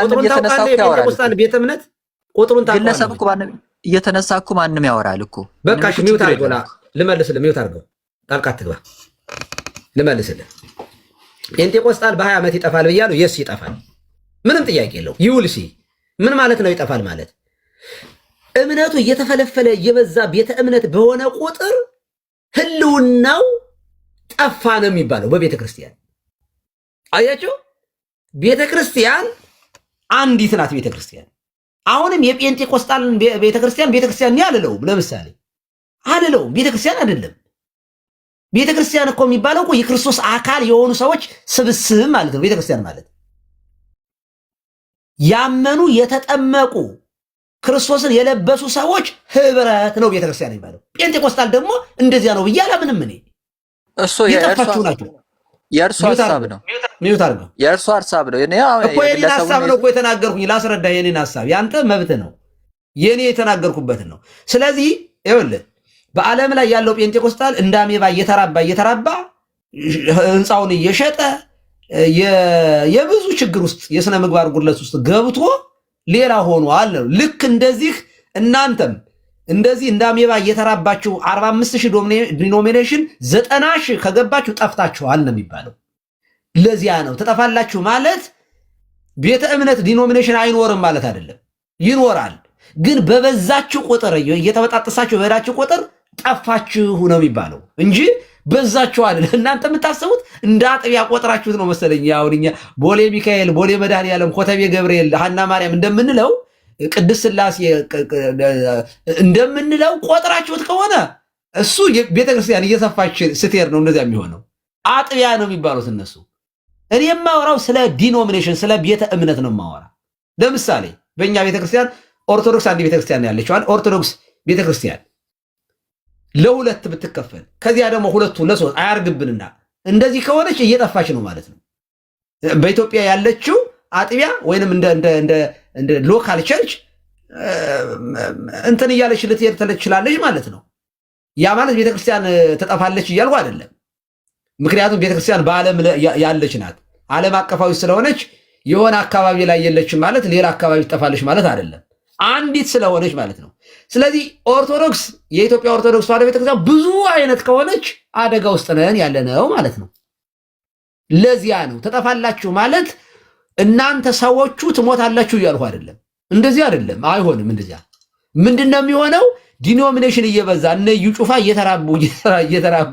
ቁጥሩን ታውቃለህ? የጴንጤቆስጣን ቤተ እምነት ቁጥሩን ታውቀዋለህ? ግለሰብ እኮ እየተነሳ እኮ ማንም ያወራል እኮ። በቃ እሺ ሚውት አድርገው፣ ልመልስልህ። ሚውት አድርገው፣ ጣልቃ አትግባ። ልመልስልህ። ጴንጤቆስጣን በ20 ዓመት ይጠፋል ብያለሁ። የስ ይጠፋል፣ ምንም ጥያቄ የለው። ይውልሲ ምን ማለት ነው? ይጠፋል ማለት እምነቱ እየተፈለፈለ እየበዛ ቤተ እምነት በሆነ ቁጥር ህልውናው ጠፋ ነው የሚባለው በቤተ ክርስቲያን። አያችሁ፣ ቤተ ክርስቲያን አንዲት ናት። ቤተ ክርስቲያን አሁንም የጴንጤቆስጣን ቤተ ክርስቲያን አልለውም። ለምሳሌ አልለውም፣ ቤተ ክርስቲያን አይደለም። ቤተ ክርስቲያን እኮ የሚባለው እኮ የክርስቶስ አካል የሆኑ ሰዎች ስብስብ ማለት ነው። ቤተ ክርስቲያን ማለት ያመኑ የተጠመቁ ክርስቶስን የለበሱ ሰዎች ህብረት ነው ቤተ ክርስቲያን የሚባለው። ጴንጤቆስጣል ደግሞ እንደዚያ ነው ብዬ አላምንም እኔ። የጠፋችሁ ናቸው። የእርሱ ሐሳብ ነው። ሚዩት አድርገው። የእርሱ ሐሳብ ነው እኮ የኔን ሐሳብ ነው እኮ የተናገርኩኝ። ላስረዳ፣ የኔን ሐሳብ ያንተ መብት ነው፣ የኔ የተናገርኩበትን ነው። ስለዚህ ይኸውልህ በዓለም ላይ ያለው ጴንጤቆስጣል እንደ አሜባ እየተራባ ህንፃውን እየሸጠ የብዙ ችግር ውስጥ የሥነ ምግባር ጉድለት ውስጥ ገብቶ ሌላ ሆኖ አለ። ልክ እንደዚህ እናንተም እንደዚህ እንደ አሜባ እየተራባችሁ 45,000 ዲኖሚኔሽን 90,000 ከገባችሁ ጠፍታችኋል ነው የሚባለው። ለዚያ ነው ትጠፋላችሁ ማለት ቤተ እምነት ዲኖሚኔሽን አይኖርም ማለት አይደለም። ይኖራል፣ ግን በበዛችሁ ቁጥር እየተበጣጠሳችሁ በሄዳችሁ ቁጥር ጠፋችሁ ነው የሚባለው እንጂ በዛችሁ አይደል። እናንተ የምታስቡት እንደ አጥቢያ ቆጥራችሁት ነው መሰለኝ። አሁን እኛ ቦሌ ሚካኤል፣ ቦሌ መድኃኔዓለም፣ ኮተቤ ገብርኤል፣ ሐና ማርያም እንደምንለው ቅድስት ሥላሴ እንደምንለው ቆጥራችሁት ከሆነ እሱ ቤተክርስቲያን እየሰፋች ስትሄድ ነው እንደዚያ የሚሆነው። አጥቢያ ነው የሚባሉት እነሱ። እኔ የማወራው ስለ ዲኖሚኔሽን ስለ ቤተ እምነት ነው የማወራ። ለምሳሌ በእኛ ቤተክርስቲያን ኦርቶዶክስ አንድ ቤተክርስቲያን ያለችዋል። ኦርቶዶክስ ቤተክርስቲያን ለሁለት ብትከፈል ከዚያ ደግሞ ሁለቱ ለሶስት አያርግብንና እንደዚህ ከሆነች እየጠፋች ነው ማለት ነው። በኢትዮጵያ ያለችው አጥቢያ ወይንም እንደ ሎካል ቸርች እንትን እያለች ልትሄድ ትችላለች ማለት ነው። ያ ማለት ቤተክርስቲያን ተጠፋለች እያልኩ አይደለም። ምክንያቱም ቤተክርስቲያን በዓለም ያለች ናት። ዓለም አቀፋዊ ስለሆነች የሆነ አካባቢ ላይ የለችም ማለት ሌላ አካባቢ ትጠፋለች ማለት አይደለም። አንዲት ስለሆነች ማለት ነው። ስለዚህ ኦርቶዶክስ የኢትዮጵያ ኦርቶዶክስ ተዋሕዶ ቤተክርስቲያን ብዙ አይነት ከሆነች አደጋ ውስጥ ነን ያለነው ማለት ነው። ለዚያ ነው ተጠፋላችሁ ማለት እናንተ ሰዎቹ ትሞታላችሁ እያልኩ አይደለም። እንደዚህ አይደለም፣ አይሆንም። እንደዚያ ምንድነው የሚሆነው? ዲኖሚኔሽን እየበዛ እነ እዩ ጩፋ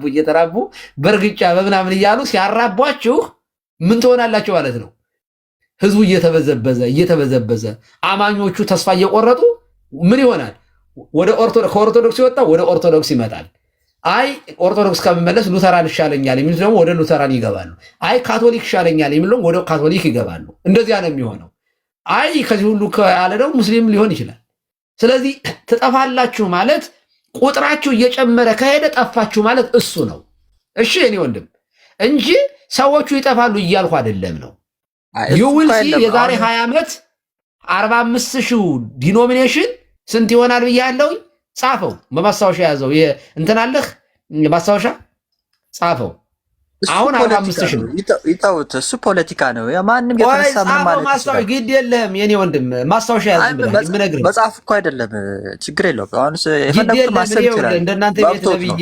እየተራቡ በእርግጫ በምናምን እያሉ ሲያራቧችሁ ምን ትሆናላችሁ ማለት ነው? ህዝቡ እየተበዘበዘ አማኞቹ ተስፋ እየቆረጡ ምን ይሆናል? ከኦርቶዶክስ ይወጣ ወደ ኦርቶዶክስ ይመጣል። አይ ኦርቶዶክስ ከመመለስ ሉተራን ይሻለኛል የሚሉ ደግሞ ወደ ሉተራን ይገባሉ። አይ ካቶሊክ ይሻለኛል የሚሉ ወደ ካቶሊክ ይገባሉ። እንደዚያ ነው የሚሆነው። አይ ከዚህ ሁሉ ያለ ደግሞ ሙስሊም ሊሆን ይችላል። ስለዚህ ትጠፋላችሁ ማለት ቁጥራችሁ እየጨመረ ከሄደ ጠፋችሁ ማለት እሱ ነው። እሺ እኔ ወንድም እንጂ ሰዎቹ ይጠፋሉ እያልኩ አይደለም ነው። ዩዊልሲ የዛሬ 20 ዓመት 45,000 ዲኖሚኔሽን ስንት ይሆናል ብያለሁ። ጻፈው፣ በማስታወሻ ያዘው። እንትን አለህ ማስታወሻ ጻፈው። አሁን 45,000 ይታውት እሱ ፖለቲካ ነው። ማንም የተነሳ ምን ማለት ነው? ማስታወሻ ግድ የለም የኔ ወንድም ማስታወሻ ያዝ ብለህ ምነግርህ መጽሐፍ እኮ አይደለም። ችግር የለውም። አሁን የፈለኩት ማሰብ ይችላል። እንደናንተ ቤት ነብይ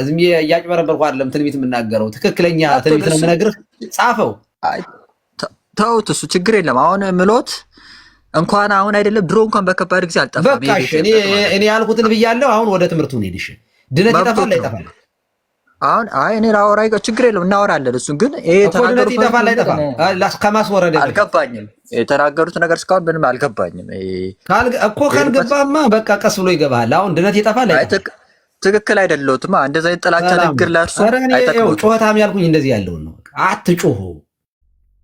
ዝም እያጭበረበርኩ አይደለም ትንቢት የምናገረው ትክክለኛ ትንቢት ነው የምነግርህ። ጻፈው። ተውት፣ እሱ ችግር የለም። አሁን ምሎት እንኳን አሁን አይደለም ድሮ እንኳን በከባድ ጊዜ አልጠፋም። በቃ እኔ ያልኩትን ብያለሁ። አሁን ወደ ትምህርቱ እንሂድ። እሺ ድነት ይጠፋል አይጠፋም? አሁን እኔ ላወራ ችግር የለውም እናወራለን። እሱን ግን ድነት ይጠፋል አይጠፋም ከማስወረድ አልገባኝም። የተናገሩት ነገር እስካሁን ምንም አልገባኝም እኮ። ካልገባማ በቃ ቀስ ብሎ ይገባሃል። አሁን ድነት ይጠፋል አይጠፋም? ትክክል አይደለሁትማ። እንደዛ ጥላቻ ንግግር ለእርሱ ጩኸታም ያልኩኝ እንደዚህ ያለውን ነው። አትጩሁ።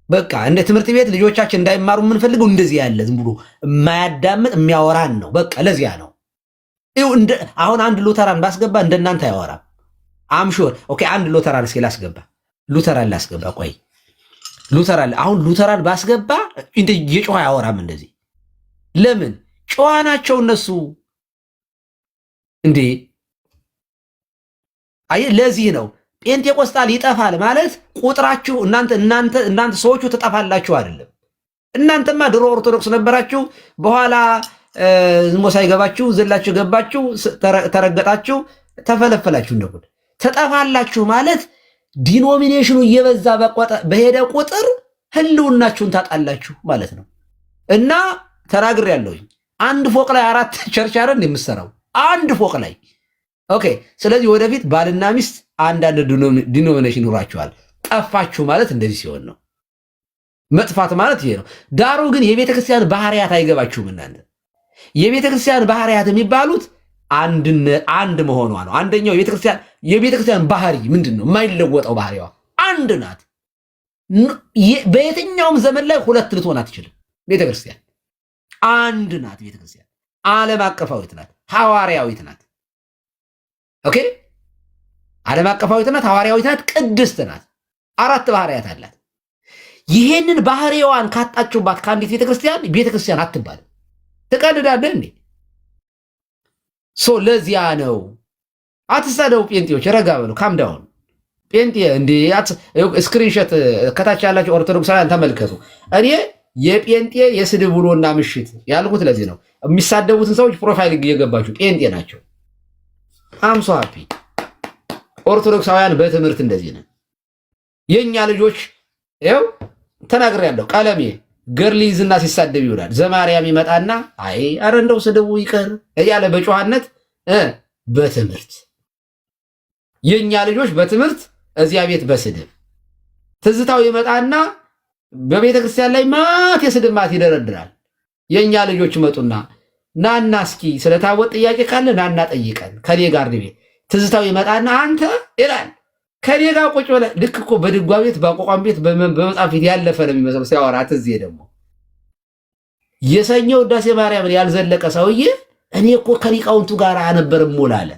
በቃ እንደ ትምህርት ቤት ልጆቻችን እንዳይማሩ የምንፈልገው እንደዚህ ያለ ዝም ብሎ የማያዳምጥ የሚያወራን ነው። በቃ ለዚያ ነው። አሁን አንድ ሉተራን ባስገባ እንደናንተ አያወራም። አምሹር ኦኬ። አንድ ሉተራን እስኪ ላስገባ፣ ሉተራን ላስገባ። ቆይ ሉተራን አሁን ሉተራን ባስገባ እንደ የጮህ አያወራም እንደዚህ። ለምን? ጨዋ ናቸው እነሱ እንዴ። አይ ለዚህ ነው ጴንጤቆስጣል ይጠፋል ማለት ቁጥራችሁ እናንተ ሰዎቹ ትጠፋላችሁ አይደለም። እናንተማ ድሮ ኦርቶዶክስ ነበራችሁ፣ በኋላ ዝሞ ሳይገባችሁ ዘላችሁ ገባችሁ፣ ተረገጣችሁ፣ ተፈለፈላችሁ። እንደጉድ ትጠፋላችሁ ማለት ዲኖሚኔሽኑ እየበዛ በሄደ ቁጥር ህልውናችሁን ታጣላችሁ ማለት ነው። እና ተናግሬያለሁኝ። አንድ ፎቅ ላይ 4 ቸርች አይደል የምትሰራው? አንድ ፎቅ ላይ ኦኬ። ስለዚህ ወደፊት ባልና ሚስት አንዳንድ ዲኖሚኔሽን ይኖራቸዋል። ጠፋችሁ ማለት እንደዚህ ሲሆን ነው። መጥፋት ማለት ይሄ ነው። ዳሩ ግን የቤተ ክርስቲያን ባህሪያት አይገባችሁም እናንተ። የቤተ ክርስቲያን ባህሪያት የሚባሉት አንድ መሆኗ ነው። አንደኛው የቤተ ክርስቲያን ባህሪ ምንድን ነው? የማይለወጠው ባህሪዋ አንድ ናት። በየትኛውም ዘመን ላይ ሁለት ልትሆን አትችልም። ቤተ ክርስቲያን አንድ ናት። ቤተ ክርስቲያን ዓለም አቀፋዊት ናት፣ ሐዋርያዊት ናት። ኦኬ ዓለም አቀፋዊት ናት፣ ሐዋርያዊት ናት፣ ቅድስት ናት። 4 ባህሪያት አላት። ይሄንን ባህሪዋን ካጣችሁባት ከአንዲት ቤተክርስቲያን አትባልም። ትቀልዳለህ እንዴ? ለዚያ ነው። አትሳደቡ ጴንጤዎች፣ ረጋ በሉ፣ ካም ዳውን። ጴንጤ እንዴ ስክሪንሾት ከታች ያላችሁ ኦርቶዶክሳውያን ተመልከቱ። እኔ የጴንጤ የስድብ ውሎና ምሽት ያልኩት ለዚህ ነው። የሚሳደቡትን ሰዎች ፕሮፋይል እየገባችሁ ጴንጤ ናቸው። አምሶ ሃፒ ኦርቶዶክሳውያን በትምህርት እንደዚህ ነን። የኛ ልጆች ይኸው ተናግሬያለሁ። ቀለሜ ገርል ይዝና ሲሳደብ ይውላል። ዘማርያም ይመጣና አይ አረ እንደው ስድቡ ይቀር እያለ በጨዋነት በትምህርት የኛ ልጆች በትምህርት እዚያ ቤት በስድብ ትዝታው ይመጣና በቤተ ክርስቲያን ላይ ማት የስድብ ማት ይደረድራል። የኛ ልጆች መጡና ናና እስኪ ስለታወት ጥያቄ ካለ ናና ጠይቀን ከኔ ጋር ቤት ትዝታው ይመጣና አንተ ይላል ከኔ ጋር ቁጭ ብለህ ልክ እኮ በድጓ ቤት በአቋቋም ቤት በመጽሐፍ ፊት ያለፈ ነው የሚመስለው ሲያወራ። ትዝ ደግሞ የሰኞ ውዳሴ ማርያምን ያልዘለቀ ሰውዬ እኔ እኮ ከሊቃውንቱ ጋር አነበርም ሞላለ።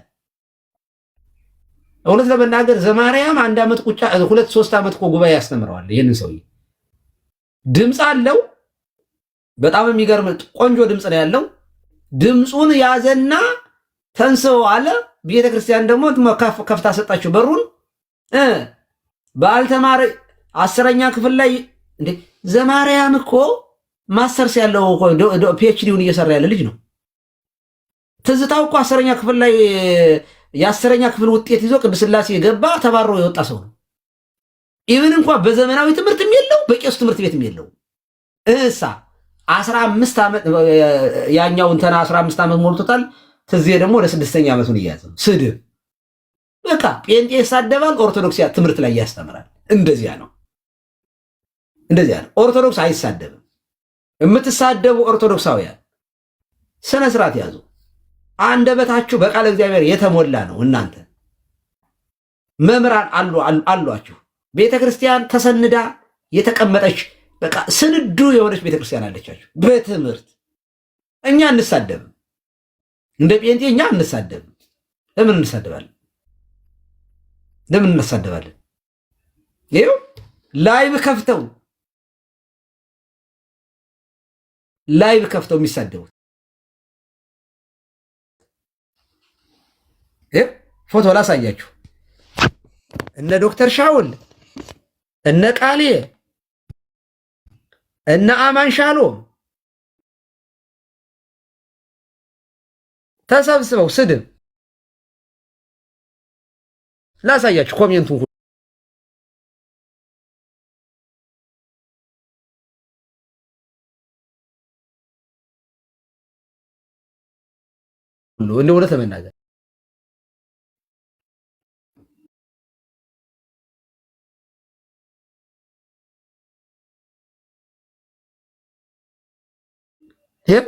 እውነት ለመናገር ዘማርያም 1 ዓመት ቁጫ 2-3 ዓመት እኮ ጉባኤ ያስተምረዋል። ይህንን ሰውዬ ድምፅ አለው፣ በጣም የሚገርም ቆንጆ ድምፅ ነው ያለው። ድምፁን ያዘና ተንሰው አለ። ቤተ ክርስቲያን ደግሞ ከፍታ ሰጣችሁ በሩን። ባልተማረ 10ኛ ክፍል ላይ እንዴ ዘማርያም እኮ ማስተርስ ያለው ፒኤችዲውን እየሰራ ያለ ልጅ ነው። ትዝታው እኮ 10ኛ ክፍል ላይ የ10ኛ ክፍል ውጤት ይዞ ቅድስት ሥላሴ የገባ ተባሮ የወጣ ሰው ነው። ኢቭን እንኳን በዘመናዊ ትምህርትም የለው በቄሱ ትምህርት ቤትም የለው። 15 ዓመት ያኛው እንተና 15 ዓመት ሞልቶታል። ትዝ ደግሞ ወደ 6ኛ ዓመቱን እያዘ ነው። ስድብ በቃ ጴንጤ ይሳደባል፣ ኦርቶዶክስ ትምህርት ላይ ያስተምራል። እንደዚያ ነው። ኦርቶዶክስ አይሳደብም። የምትሳደቡ ኦርቶዶክሳውያን ስነ ስርዓት ያዙ። አንደበታችሁ በቃለ እግዚአብሔር የተሞላ ነው። እናንተ መምህራን አሏችሁ። ቤተክርስቲያን ተሰንዳ የተቀመጠች በቃ ስንዱ የሆነች ቤተክርስቲያን አለቻችሁ። በትምህርት እኛ እንሳደብም። እንደ ጴንጤ እኛ እንሳደብም። ለምን እንሳደባለን? ለምን እንሳደባለን? ይኸው ላይቭ ከፍተው የሚሳደቡት ፎቶ ላሳያችሁ። እነ ዶክተር ሻውል እነ ቃሌ እነ አማን ሻሎም ተሰብስበው ስድብ ላሳያችሁ። ኮሜንቱን ሁሉ እንደሆነ ተመናገር ይሄ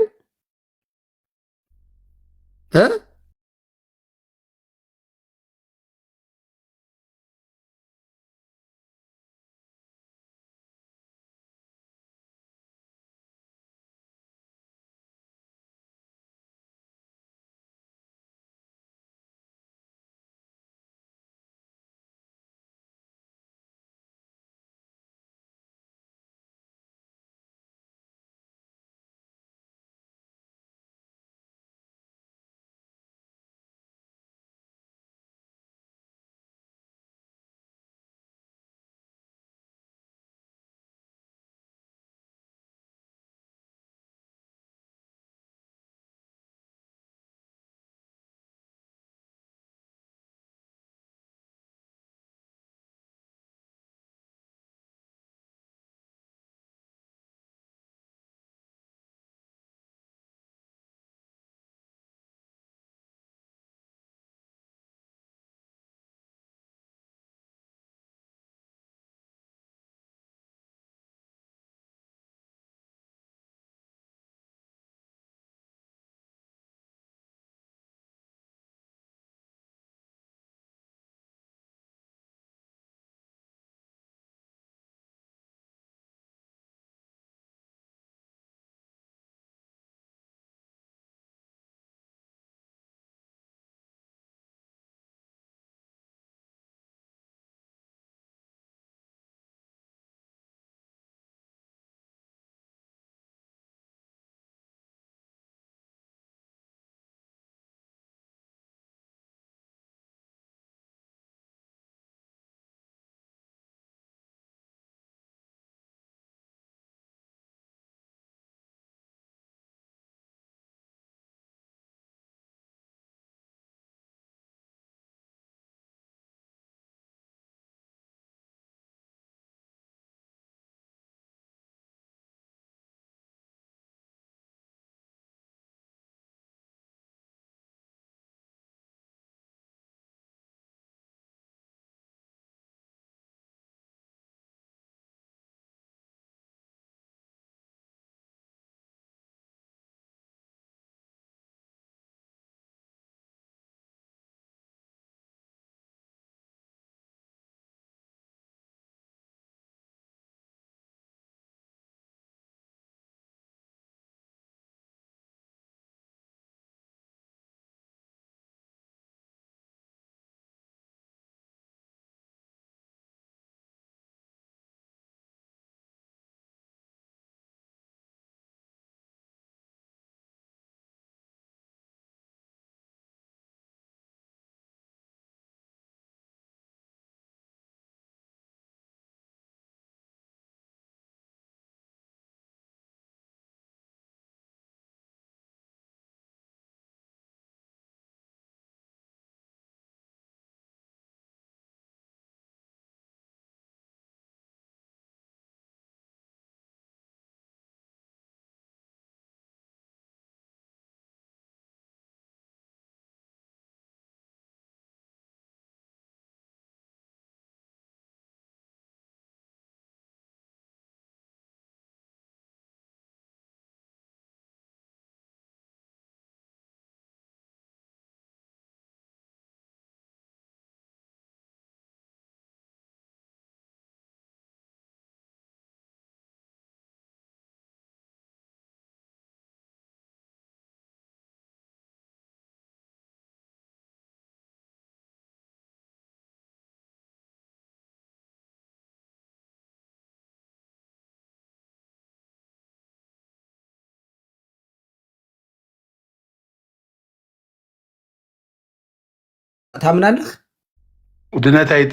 ታምናለህ?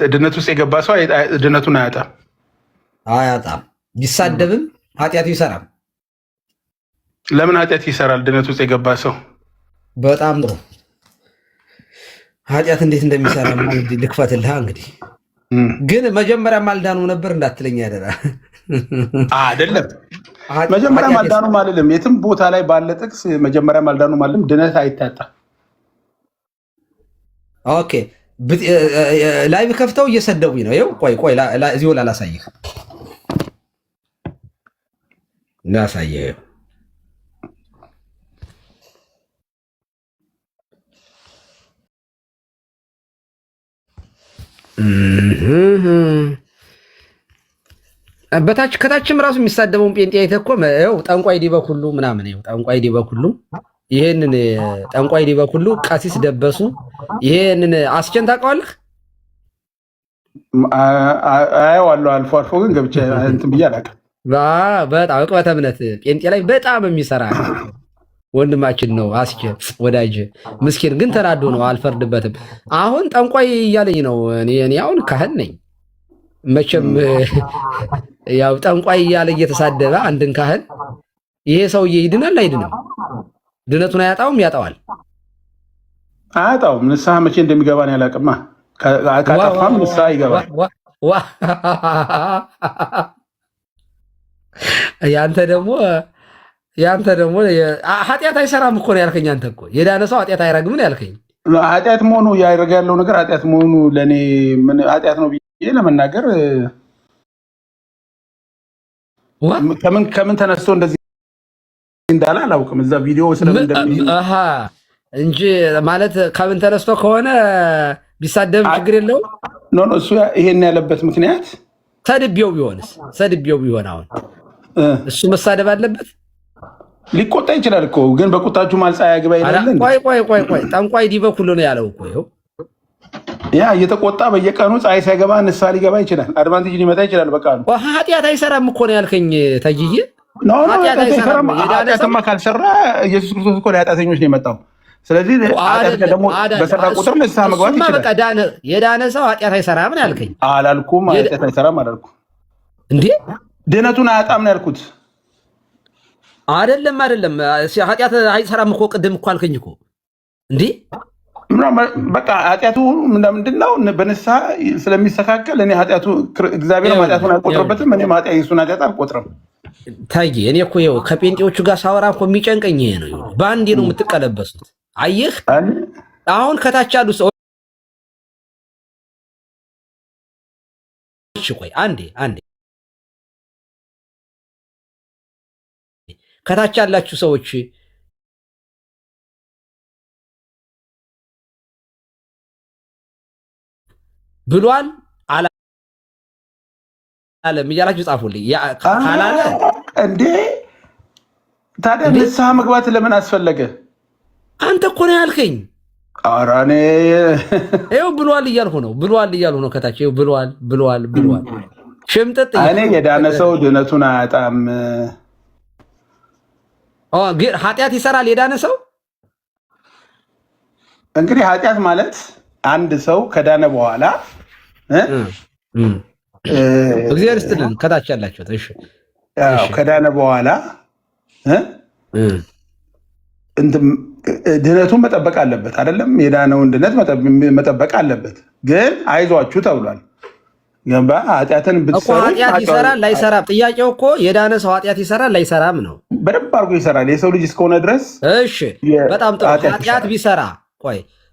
ድነት ውስጥ የገባ ሰው ድነቱን አያጣም። አያጣም። ቢሳደብም ኃጢአቱ ይሰራል። ለምን ኃጢአት ይሰራል? ድነት ውስጥ የገባ ሰው በጣም ጥሩ። ኃጢአት እንዴት እንደሚሰራ ልክፈትልህ። እንግዲህ ግን መጀመሪያ ማልዳኑ ነበር እንዳትለኝ ያደራ አይደለም። መጀመሪያ ማልዳኑ ማለልም የትም ቦታ ላይ ባለ ጥቅስ መጀመሪያ ማልዳኑ ማለልም ድነት አይታጣም። ኦኬ ላይቭ ከፍተው እየሰደቡኝ ነው። ይኸው ቆይ እዚሁ ላሳይህ ላሳየህ። በታች ከታችም ራሱ የሚሳደበውን ጴንጤ አይተህ እኮ ይኸው ጠንቋይ ዲበኩሉ ምናምን ይኸው ጠንቋይ ዲበኩሉ ይሄንን ጠንቋይ ዲበኩሉ ቀሲስ ደበሱ ይሄንን አስቸን ታውቀዋለህ? አየዋለሁ አልፎ አልፎ ግን ገብቼ እንትን ብዬ አላውቅም። በጣም ዕቅበተ እምነት ጴንጤ ላይ በጣም የሚሰራ ወንድማችን ነው። አስቸ ወዳጅ ምስኪን ግን ተናዶ ነው። አልፈርድበትም። አሁን ጠንቋይ እያለኝ ነው። እኔ አሁን ካህን ነኝ መቼም ያው ጠንቋይ እያለ እየተሳደበ አንድን ካህን ይሄ ሰውዬ ይድናል አይድንም? ድነቱን አያጣውም? ያጣዋል። አያጣውም። ንስሐ መቼ እንደሚገባ ነው ያላቅማ። ካጠፋም ንስሐ ይገባል። ያንተ ደግሞ ኃጢአት አይሰራም እኮ ነው ያልከኝ። አንተ እኮ የዳነ ሰው ኃጢአት አይረግም ነው ያልከኝ። ኃጢአት መሆኑ ያደረገ ያለው ነገር ኃጢአት መሆኑ ለእኔ ምን ኃጢአት ነው ብዬ ለመናገር ከምን ተነስቶ እንደዚህ እንዳለ አላውቅም። እዛ ቪዲዮ ስለምን እንጂ ማለት ከምን ተነስቶ ከሆነ ቢሳደብ ችግር የለው። ኖ እሱ ይሄን ያለበት ምክንያት ሰድቤው ቢሆን አሁን እሱ መሳደብ አለበት? ሊቆጣ ይችላል እኮ ግን በቁጣችሁ ማልጻያ ያግባ ይላል። ቆይ ጠንቋይ ዲበኩሉ ነው ያለው እኮ ይኸው ያ እየተቆጣ በየቀኑ ፀሐይ ሳይገባ ንስሐ ሊገባ ይችላል። አድቫንቴጅ ሊመጣ ይችላል። በቃ ነው ኃጢአት አይሰራም እኮ ነው ያልከኝ ተጅዬ። ኃጢአትማ ካልሰራ ኢየሱስ ክርስቶስ እኮ ለኃጢአተኞች ነው የመጣው። ስለዚህ ኃጢአት ደግሞ በሰራ ቁጥር ንስሐ መግባት ይችላል። በቃ የዳነ ሰው ኃጢአት አይሰራም ነው ያልከኝ። አላልኩም ኃጢአት አይሰራም አላልኩም እንዴ። ድነቱን አያጣም ነው ያልኩት። አይደለም ኃጢአት አይሰራም እኮ ቅድም እኮ አልከኝ እኮ እንዴ። በቃ ኃጢአቱ ምንድን ነው? በንስሐ ስለሚስተካከል እኔ ኃጢአቱ እግዚአብሔር ኃጢአቱን አልቆጥርበትም። እኔ የሱን ኃጢአት አልቆጥርም። ታዬ እኔ እኮ ይኸው ከጴንጤዎቹ ጋር ሳወራ እኮ የሚጨንቀኝ ይሄ ነው። በአንዴ ነው የምትቀለበሱት። አየህ አሁን ከታች ያሉ ሰዎች ቆይ አንዴ ከታች ያላችሁ ሰዎች ብሏል አላለም እያላችሁ ጻፉልኝ። ካላለ እንዴ ታዲያ ንስሐ መግባት ለምን አስፈለገ? አንተ እኮ ነው ያልከኝ። ኧረ እኔ ይኸው ብሏል እያልሁ ነው። ከታች ይኸው ብሏል ሽምጥጥ። እኔ የዳነ ሰው ድነቱን አያጣም። ግን ኃጢአት ይሰራል የዳነ ሰው። እንግዲህ ኃጢአት ማለት አንድ ሰው ከዳነ በኋላ እግዚአብሔር ይስጥልን ከታች ያላችሁት እሺ፣ ከዳነ በኋላ ድነቱን መጠበቅ አለበት አይደለም? የዳነውን ድነት መጠበቅ አለበት። ግን አይዟችሁ ተብሏል። ገባ? ኃጢአትን ብትሰሩ ኃጢአት ይሰራል ላይሰራም? ጥያቄው እኮ የዳነ ሰው ኃጢአት ይሰራል ላይሰራም ነው። በደንብ አድርጎ ይሰራል የሰው ልጅ እስከሆነ ድረስ። እሺ በጣም ጥሩ።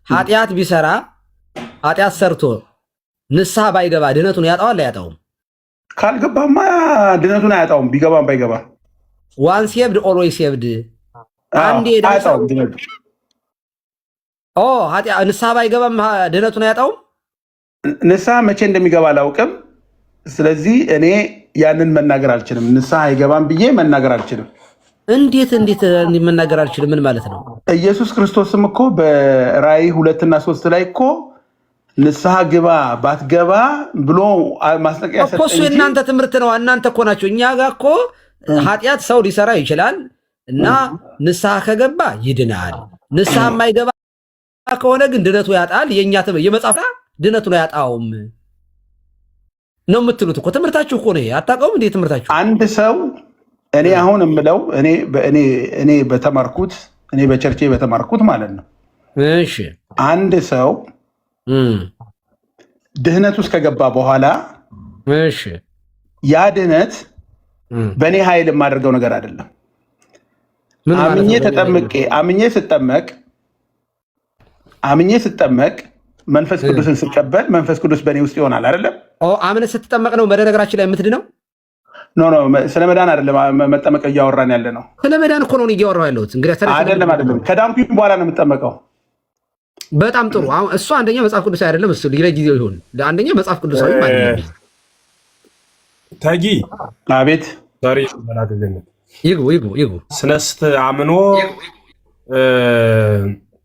ኃጢአት ቢሰራ ኃጢአት ሰርቶ ንስሐ ባይገባ ድነቱን ያጣዋል አያጣውም? ካልገባማ ድነቱን አያጣውም። ቢገባም ባይገባ ዋን ሴቭድ ኦልዌይስ ሴቭድ። አንዴ ንስሐ ባይገባም ድነቱን አያጣውም? ንስሐ መቼ እንደሚገባ አላውቅም። ስለዚህ እኔ ያንን መናገር አልችልም። ንስሐ አይገባም ብዬ መናገር አልችልም። እንዴት መናገር አልችልም? ምን ማለት ነው? ኢየሱስ ክርስቶስም እኮ በራእይ 2 እና 3 ላይ እኮ ንስሐ ግባ ባትገባ ብሎ ማስጠንቀቂያ ሰጠ። እሱ የእናንተ ትምህርት ነው። እናንተ እኮ ናቸው። እኛ ጋር እኮ ኃጢአት ሰው ሊሰራ ይችላል እና ንስሐ ከገባ ይድናል። ንስሐ የማይገባ ከሆነ ግን ድነቱ ያጣል። የኛ የመጽሐፍ ድነቱን አያጣውም ነው የምትሉት እኮ ትምህርታችሁ እኮ ነው። አታውቀውም እንዴ ትምህርታችሁ? አንድ ሰው እኔ አሁን የምለው እኔ በተማርኩት እኔ በቸርቼ በተማርኩት ማለት ነው። እሺ አንድ ሰው ድህነት ውስጥ ከገባ በኋላ እሺ ያ ድህነት በእኔ ኃይል የማደርገው ነገር አይደለም። አምኜ ስጠመቅ መንፈስ ቅዱስን ስቀበል መንፈስ ቅዱስ በእኔ ውስጥ ይሆናል አይደለም? አምነህ ስትጠመቅ ነው በነገራችን ላይ የምትድነው? ኖ ስለ መዳን አይደለም መጠመቅ እያወራን ያለ ነው። ስለ መዳን እኮ ነው እያወራሁ ያለሁት። እንግዲህ አይደለም ከዳንኩኝ በኋላ ነው የምጠመቀው። በጣም ጥሩ። አሁን እሱ አንደኛ መጽሐፍ ቅዱሳዊ አይደለም። እሱ ለጊዜው ይሁን። አንደኛ መጽሐፍ ቅዱሳዊ አይደለም። ተጊ አቤት ዛሬ መላገነት ይግቡ ስነስት አምኖ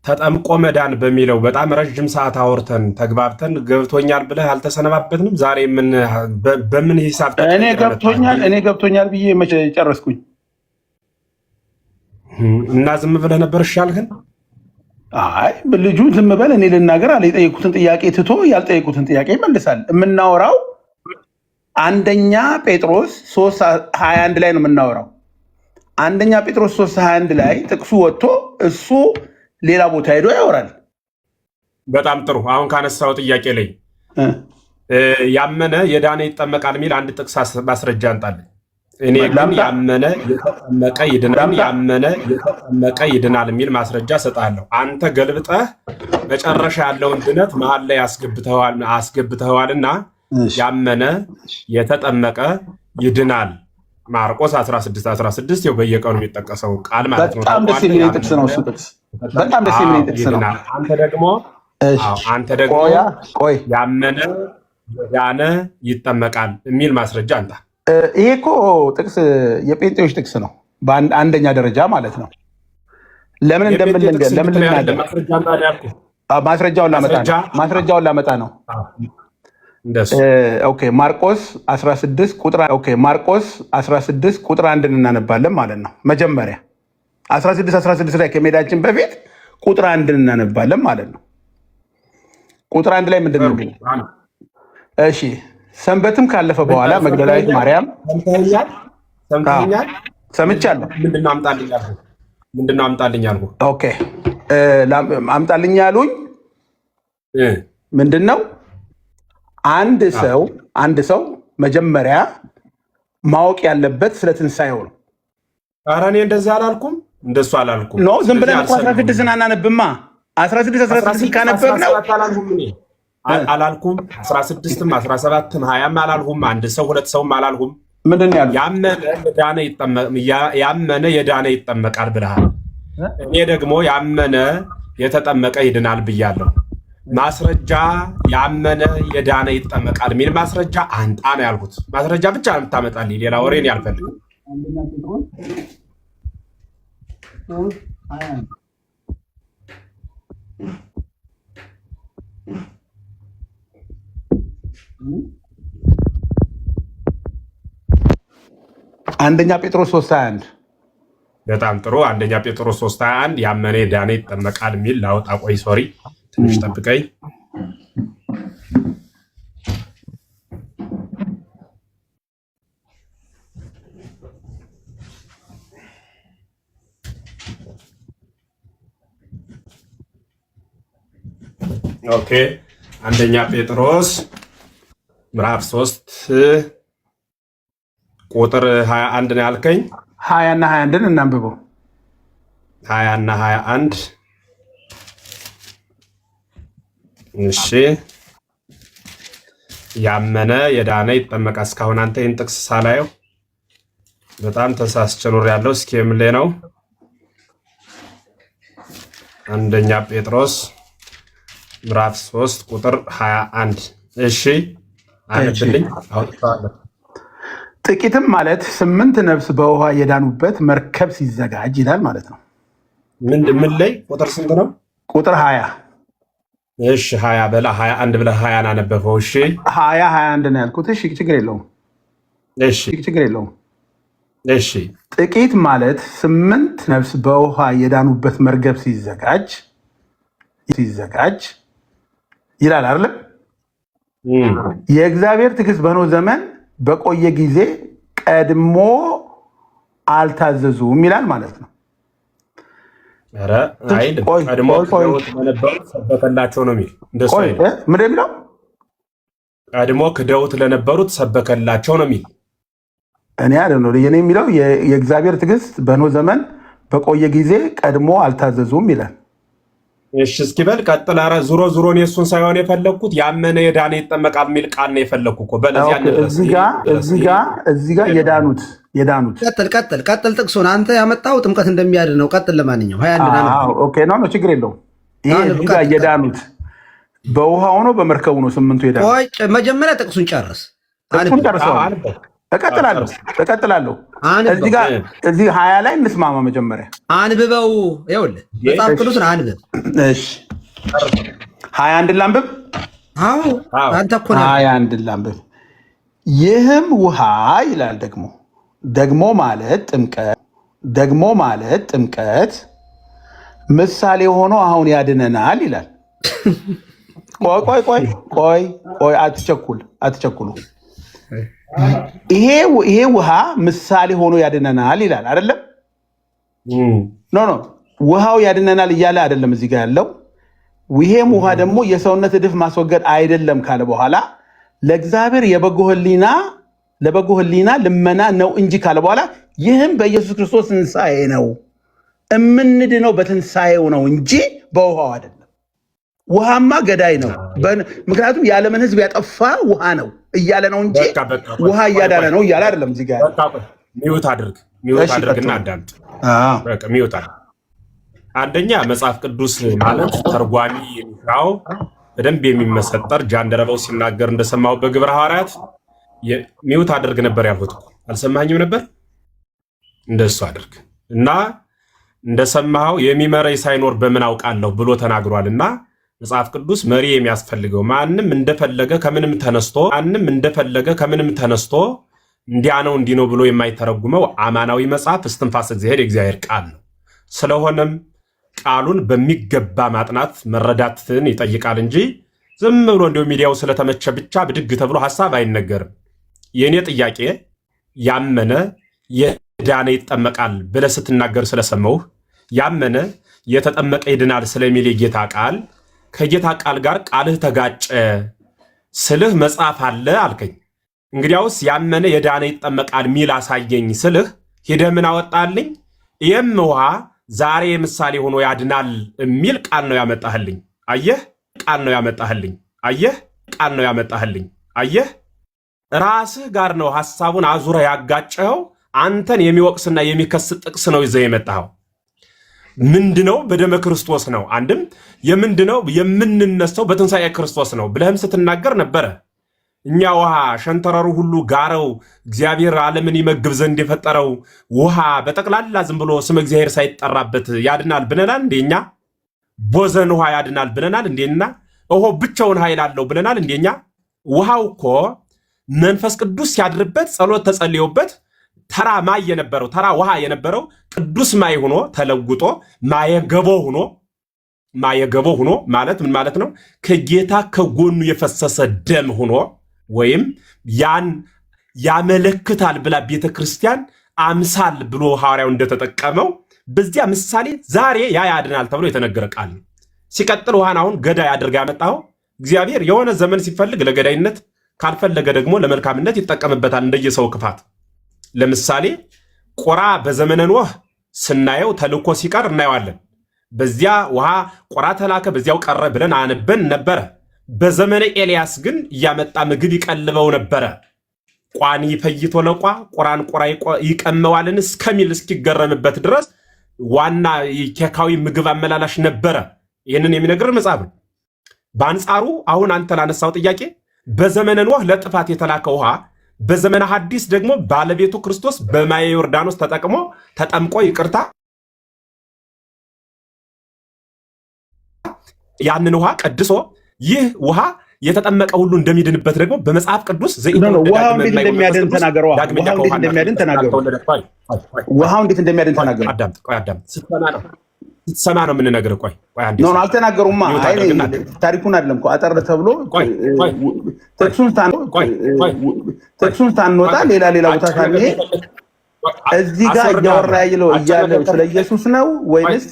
ተጠምቆ መዳን በሚለው በጣም ረጅም ሰዓት አወርተን ተግባብተን ገብቶኛል ብለህ አልተሰነባበትንም። ዛሬ በምን ሂሳብ እኔ ገብቶኛል ብዬ መቼ ጨረስኩኝ? እና ዝም ብለህ ነበር ይሻልህን? አይ ልጁ ዝም በል እኔ ልናገር አለ። የጠየቁትን ጥያቄ ትቶ ያልጠየቁትን ጥያቄ ይመልሳል። የምናወራው አንደኛ ጴጥሮስ 3:21 ላይ ነው የምናወራው። አንደኛ ጴጥሮስ 3:21 ላይ ጥቅሱ ወጥቶ እሱ ሌላ ቦታ ሄዶ ያወራል። በጣም ጥሩ። አሁን ካነሳው ጥያቄ ላይ ያመነ የዳነ ይጠመቃል የሚል አንድ ጥቅስ ማስረጃ አንጣለን። እኔ ግን ያመነ የተጠመቀ ይድናል፣ ያመነ የተጠመቀ ይድናል የሚል ማስረጃ ሰጣለሁ። አንተ ገልብጠህ መጨረሻ ያለውን ድነት መሀል ላይ አስገብተዋልና ያመነ የተጠመቀ ይድናል ማርቆስ 16:16 ይኸው በየቀኑ የሚጠቀሰው ቃል ማለት ነው። በጣም ደስ የሚል ጥቅስ ነው እሱ ጥቅስ። በጣም ደስ የሚል ጥቅስ ነው። አንተ ደግሞ ያመነ ያነ ይጠመቃል የሚል ማስረጃ አንተ። ይሄ እኮ ጥቅስ የጴንጤዎች ጥቅስ ነው በአንደኛ ደረጃ ማለት ነው። ለምን እንደምንልንገር ለምን ልናገር? ማስረጃውን ላመጣ ነው። ማርቆስ 16 ቁጥር 1 እናነባለን ማለት ነው። መጀመሪያ 16 ላይ ከሜዳችን በፊት ቁጥር 1 እናነባለን ማለት ነው። ቁጥር 1 ላይ ምንድን ነው የሚለው? እሺ ሰንበትም ካለፈ በኋላ መግደላዊት ማርያም ሰምቻለሁ። ምንድነው አምጣልኝ ያልኩህ? ኦኬ አምጣልኝ ያሉኝ ምንድን ነው? አንድ ሰው መጀመሪያ ማወቅ ያለበት ስለ ትንሣኤው ነው። ኧረ እኔ እንደዚህ አላልኩም፣ እንደሱ አላልኩም። ኖ ዝም ብለን እኮ 16 አናነብማ። 16 ካነበብ ነው አላልኩም። 16ም 17ም 20ም አላልኩም። አንድ ሰው ሁለት ሰውም አላልኩም። ምንድን ነው ያልኩት? ያመነ የዳነ ይጠመቃል ብለሃል። እኔ ደግሞ ያመነ የተጠመቀ ይድናል ብያለሁ። ማስረጃ ያመነ የዳነ ይጠመቃል የሚል ማስረጃ አንጣ ነው ያልኩት። ማስረጃ ብቻ ነው የምታመጣልኝ፣ ሌላ ወሬ እኔ አልፈልግም። አንደኛ ጴጥሮስ 3:21 በጣም ጥሩ። አንደኛ ጴጥሮስ 3:21 ያመነ የዳነ ይጠመቃል የሚል ላውጣ። ቆይ ሶሪ ትንሽ ጠብቀኝ። ኦኬ አንደኛ ጴጥሮስ ምዕራፍ 3 ቁጥር 21 ነው ያልከኝ። 20 እና 21 እናንብበው። 20 እና 21 እሺ። ያመነ የዳነ ይጠመቃ። እስካሁን አንተ ይህን ጥቅስ ሳላየው በጣም ተሳስቼ ኖሬያለሁ። እስኪ የምሌ ነው አንደኛ ጴጥሮስ ምዕራፍ 3 ቁጥር 21 እሺ፣ አንብልኝ። አውጥቷለሁ። ጥቂትም ማለት 8 ነፍስ በውሃ የዳኑበት መርከብ ሲዘጋጅ ይላል ማለት ነው። ምን ላይ ቁጥር ስንት ነው? ቁጥር 20 እሺ 20 በላ 21 ብለህ 20 አነበበው። እሺ 21 ነው ያልኩት። እሺ ችግር የለውም። እሺ ችግር የለውም። እሺ ጥቂት ማለት 8 ነፍስ በውሃ የዳኑበት መርከብ ሲዘጋጅ ሲዘጋጅ ይላል አይደለም? የእግዚአብሔር ትዕግስት በኖህ ዘመን በቆየ ጊዜ ቀድሞ አልታዘዙም ይላል ማለት ነው። ቀድሞ ክደውት ለነበሩት ሰበከላቸው ነው የሚል። ምንድን የሚለው? ቀድሞ ክደውት ለነበሩት ሰበከላቸው ነው የሚል። እኔ አይደለም የኔ የሚለው የእግዚአብሔር ትዕግስት በኖህ ዘመን በቆየ ጊዜ ቀድሞ አልታዘዙም ይላል። እሺ እስኪ በል ቀጥል። ኧረ ዙሮ እኔ እሱን ሳይሆን የፈለግኩት ያመነ የዳነ ይጠመቃል የሚል ቃል ነው የፈለግኩ እኮ። እዚህ ጋር የዳኑት ቀጥል። ጥቅሱን አንተ ያመጣው ጥምቀት እንደሚያድን ነው። ቀጥል። ለማንኛውም 21 ነው ችግር የለውም። ይሄ እዚህ ጋር የዳኑት በውሃ ሆኖ በመርከቡ ነው 8ቱ የዳኑት። መጀመሪያ ጥቅሱን ጨርስ። እቀጥላለሁ። እዚህ 20 ላይ እንስማማ። መጀመሪያ አንብበው። ይኸውልህ መጽሐፍ ቅዱስን አንብብ። እሺ 21 ላንብብ። አንተ እኮ 21 ላንብብ። ይህም ውሃ ይላል ደግሞ ማለት ጥምቀት ምሳሌ ሆኖ አሁን ያድነናል ይላል። ቆይ አትቸኩሉ። ይሄ ውሃ ምሳሌ ሆኖ ያድነናል ይላል አይደለም? ኖ ውሃው ያድነናል እያለ አይደለም እዚህ ጋር ያለው። ይሄም ውሃ ደግሞ የሰውነት እድፍ ማስወገድ አይደለም ካለ በኋላ ለእግዚአብሔር ለበጎ ሕሊና ልመና ነው እንጂ ካለ በኋላ ይህም በኢየሱስ ክርስቶስ ትንሣኤ ነው፣ እምንድነው በትንሣኤው ነው እንጂ በውሃው አይደለም። ውሃማ ገዳይ ነው። ምክንያቱም የዓለምን ሕዝብ ያጠፋ ውሃ ነው እያለ ነው እንጂ ውሃ እያዳነ ነው እያለ አይደለም። እዚህ ጋር ሚውት አድርግና አዳምጥ። ሚውት አድርግ። አንደኛ መጽሐፍ ቅዱስ ማለት ተርጓሚ የሚሻው በደንብ የሚመሰጠር ጃንደረባው ሲናገር እንደሰማው በግብረ ሐዋርያት ሚውት አድርግ ነበር ያልኩት። አልሰማኝም ነበር? እንደሱ አድርግ እና እንደሰማው የሚመረኝ ሳይኖር በምን አውቃለሁ ብሎ ተናግሯልና መጽሐፍ ቅዱስ መሪ የሚያስፈልገው ማንም እንደፈለገ ከምንም ተነስቶ እንዲያ ነው እንዲህ ነው ብሎ የማይተረጉመው አማናዊ መጽሐፍ እስትንፋሰ እግዚአብሔር የእግዚአብሔር ቃል ነው። ስለሆነም ቃሉን በሚገባ ማጥናት መረዳትን ይጠይቃል እንጂ ዝም ብሎ እንደው ሚዲያው ስለተመቸ ብቻ ብድግ ተብሎ ሐሳብ አይነገርም። የኔ ጥያቄ ያመነ የዳነ ይጠመቃል ብለህ ስትናገር ስለሰማሁህ ያመነ የተጠመቀ ይድናል ስለሚል የጌታ ቃል ከጌታ ቃል ጋር ቃልህ ተጋጨ ስልህ መጽሐፍ አለ አልከኝ። እንግዲያውስ ያመነ የዳነ ይጠመቃል ሚል አሳየኝ ስልህ ሄደህ ምን አወጣልኝ? ይህም ውሃ ዛሬ ምሳሌ ሆኖ ያድናል የሚል ቃል ነው ያመጣህልኝ። አየህ፣ ቃል ነው ያመጣህልኝ። አየህ፣ ራስህ ጋር ነው ሐሳቡን አዙረህ ያጋጨኸው። አንተን የሚወቅስና የሚከስ ጥቅስ ነው ይዘህ የመጣኸው። ምንድነው? በደመ ክርስቶስ ነው። አንድም የምንድነው የምንነሳው በትንሣኤ ክርስቶስ ነው ብለህም ስትናገር ነበረ። እኛ ውሃ ሸንተረሩ ሁሉ ጋረው እግዚአብሔር ዓለምን ይመግብ ዘንድ የፈጠረው ውሃ በጠቅላላ ዝም ብሎ ስም እግዚአብሔር ሳይጠራበት ያድናል ብለናል እንደኛ? ቦዘን ውሃ ያድናል ብለናል እንደኛ? እሆ ብቻውን ኃይል አለው ብለናል እንደኛ? ውሃው እኮ መንፈስ ቅዱስ ሲያድርበት ጸሎት ተጸልዮበት ተራ ውሃ የነበረው ቅዱስ ማይ ሆኖ ተለውጦ ማየገቦ ሆኖ ማለት ምን ማለት ነው? ከጌታ ከጎኑ የፈሰሰ ደም ሆኖ ወይም ያን ያመለክታል ብላ ቤተክርስቲያን አምሳል ብሎ ሐዋርያው እንደተጠቀመው በዚያ ምሳሌ ዛሬ ያ ያድናል ተብሎ የተነገረ ቃል ነው። ሲቀጥል ውሃን አሁን ገዳይ አድርጋ ያመጣው እግዚአብሔር የሆነ ዘመን ሲፈልግ ለገዳይነት ካልፈለገ ደግሞ ለመልካምነት ይጠቀምበታል እንደየሰው ክፋት። ለምሳሌ ቆራ በዘመነ ኖህ ስናየው ተልኮ ሲቀር እናየዋለን። በዚያ ውሃ ቆራ ተላከ በዚያው ቀረ ብለን አንበን ነበረ። በዘመነ ኤልያስ ግን እያመጣ ምግብ ይቀልበው ነበረ። ቋን ይፈይቶ ለቋ ቆራን ቆራ ይቀመዋልን እስከሚል እስኪገረምበት ድረስ ዋና ኬካዊ ምግብ አመላላሽ ነበረ። ይህንን የሚነግር መጽሐፍ ነው። በአንጻሩ አሁን አንተ ላነሳው ጥያቄ በዘመነ ኖህ ለጥፋት የተላከ ውሃ በዘመነ ሐዲስ ደግሞ ባለቤቱ ክርስቶስ በማየ ዮርዳኖስ ተጠምቆ ይቅርታ ያንን ውሃ ቀድሶ ይህ ውሃ የተጠመቀ ሁሉ እንደሚድንበት ደግሞ በመጽሐፍ ቅዱስ ውሃው እንዴት እንደሚያድን ተናገሩ። ውሃው እንዴት እንደሚያድን ተናገሩ። ስትሰማ ነው የምንነግርህ። ቆይ አንዴ ነው አልተናገሩማ። አይ ታሪኩን አይደለም እኮ አጠር ተብሎ ጥቅሱን ታንወጣ ሌላ ቦታ ታኔ እዚህ ጋር እያወራ ያለው እያለ ስለ ኢየሱስ ነው ወይንስ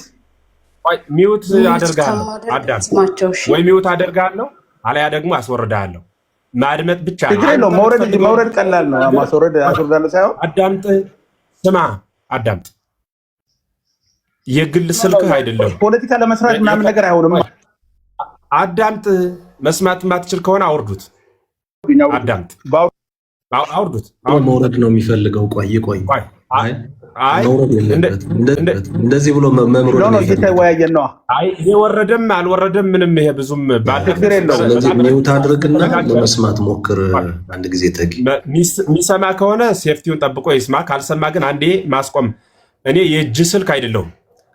ሚውት አደርጋለሁ? አዳም ወይ ሚውት አደርጋለሁ አለያ ደግሞ አስወርዳለሁ። ማድመጥ ብቻ ነው። ትግሬ ነው መውረድ ቀላል ነው። ማስወረድ አስወርዳለሁ ሳይሆን አዳምጥ፣ ስማ፣ አዳምጥ። የግል ስልክህ አይደለም። ፖለቲካ ለመስራት ምናምን ነገር አይሆንም። አዳምጥ። መስማት ማትችል ከሆነ አውርዱት። አዳምጥ፣ አውርዱት። መውረድ ነው የሚፈልገው። ቆይ እንደዚህ ብሎ መምሩ ነው እየተወያየን ነው። አይ የወረደም አልወረደም ምንም ይሄ ብዙም ችግር የለውም። ስለዚህ ሚውት አድርግና ለመስማት ሞክር። አንድ ጊዜ ተጊ የሚሰማ ከሆነ ሴፍቲውን ጠብቆ ይስማ። ካልሰማ ግን አንዴ ማስቆም። እኔ የእጅ ስልክ አይደለሁም።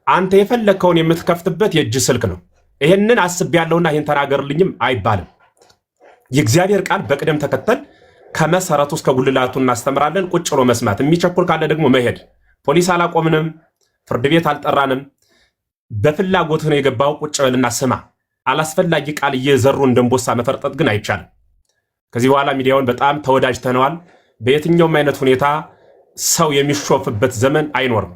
አንተ የፈለግከውን የምትከፍትበት የእጅ ስልክ ነው። ይሄንን አስቤያለሁና ይሄን ተናገርልኝም አይባልም። የእግዚአብሔር ቃል በቅደም ተከተል ከመሰረቱ እስከ ጉልላቱ እናስተምራለን። ቁጭ ብሎ መስማት። የሚቸኩል ካለ ደግሞ መሄድ። ፖሊስ አላቆምንም፣ ፍርድ ቤት አልጠራንም። በፍላጎት ነው የገባው። ቁጭ በልና ስማ። አላስፈላጊ ቃል እየዘሩ እንደንቦሳ መፈርጠጥ ግን አይቻልም። ከዚህ በኋላ ሚዲያውን በጣም ተወዳጅተነዋል። በየትኛውም አይነት ሁኔታ ሰው የሚሾፍበት ዘመን አይኖርም።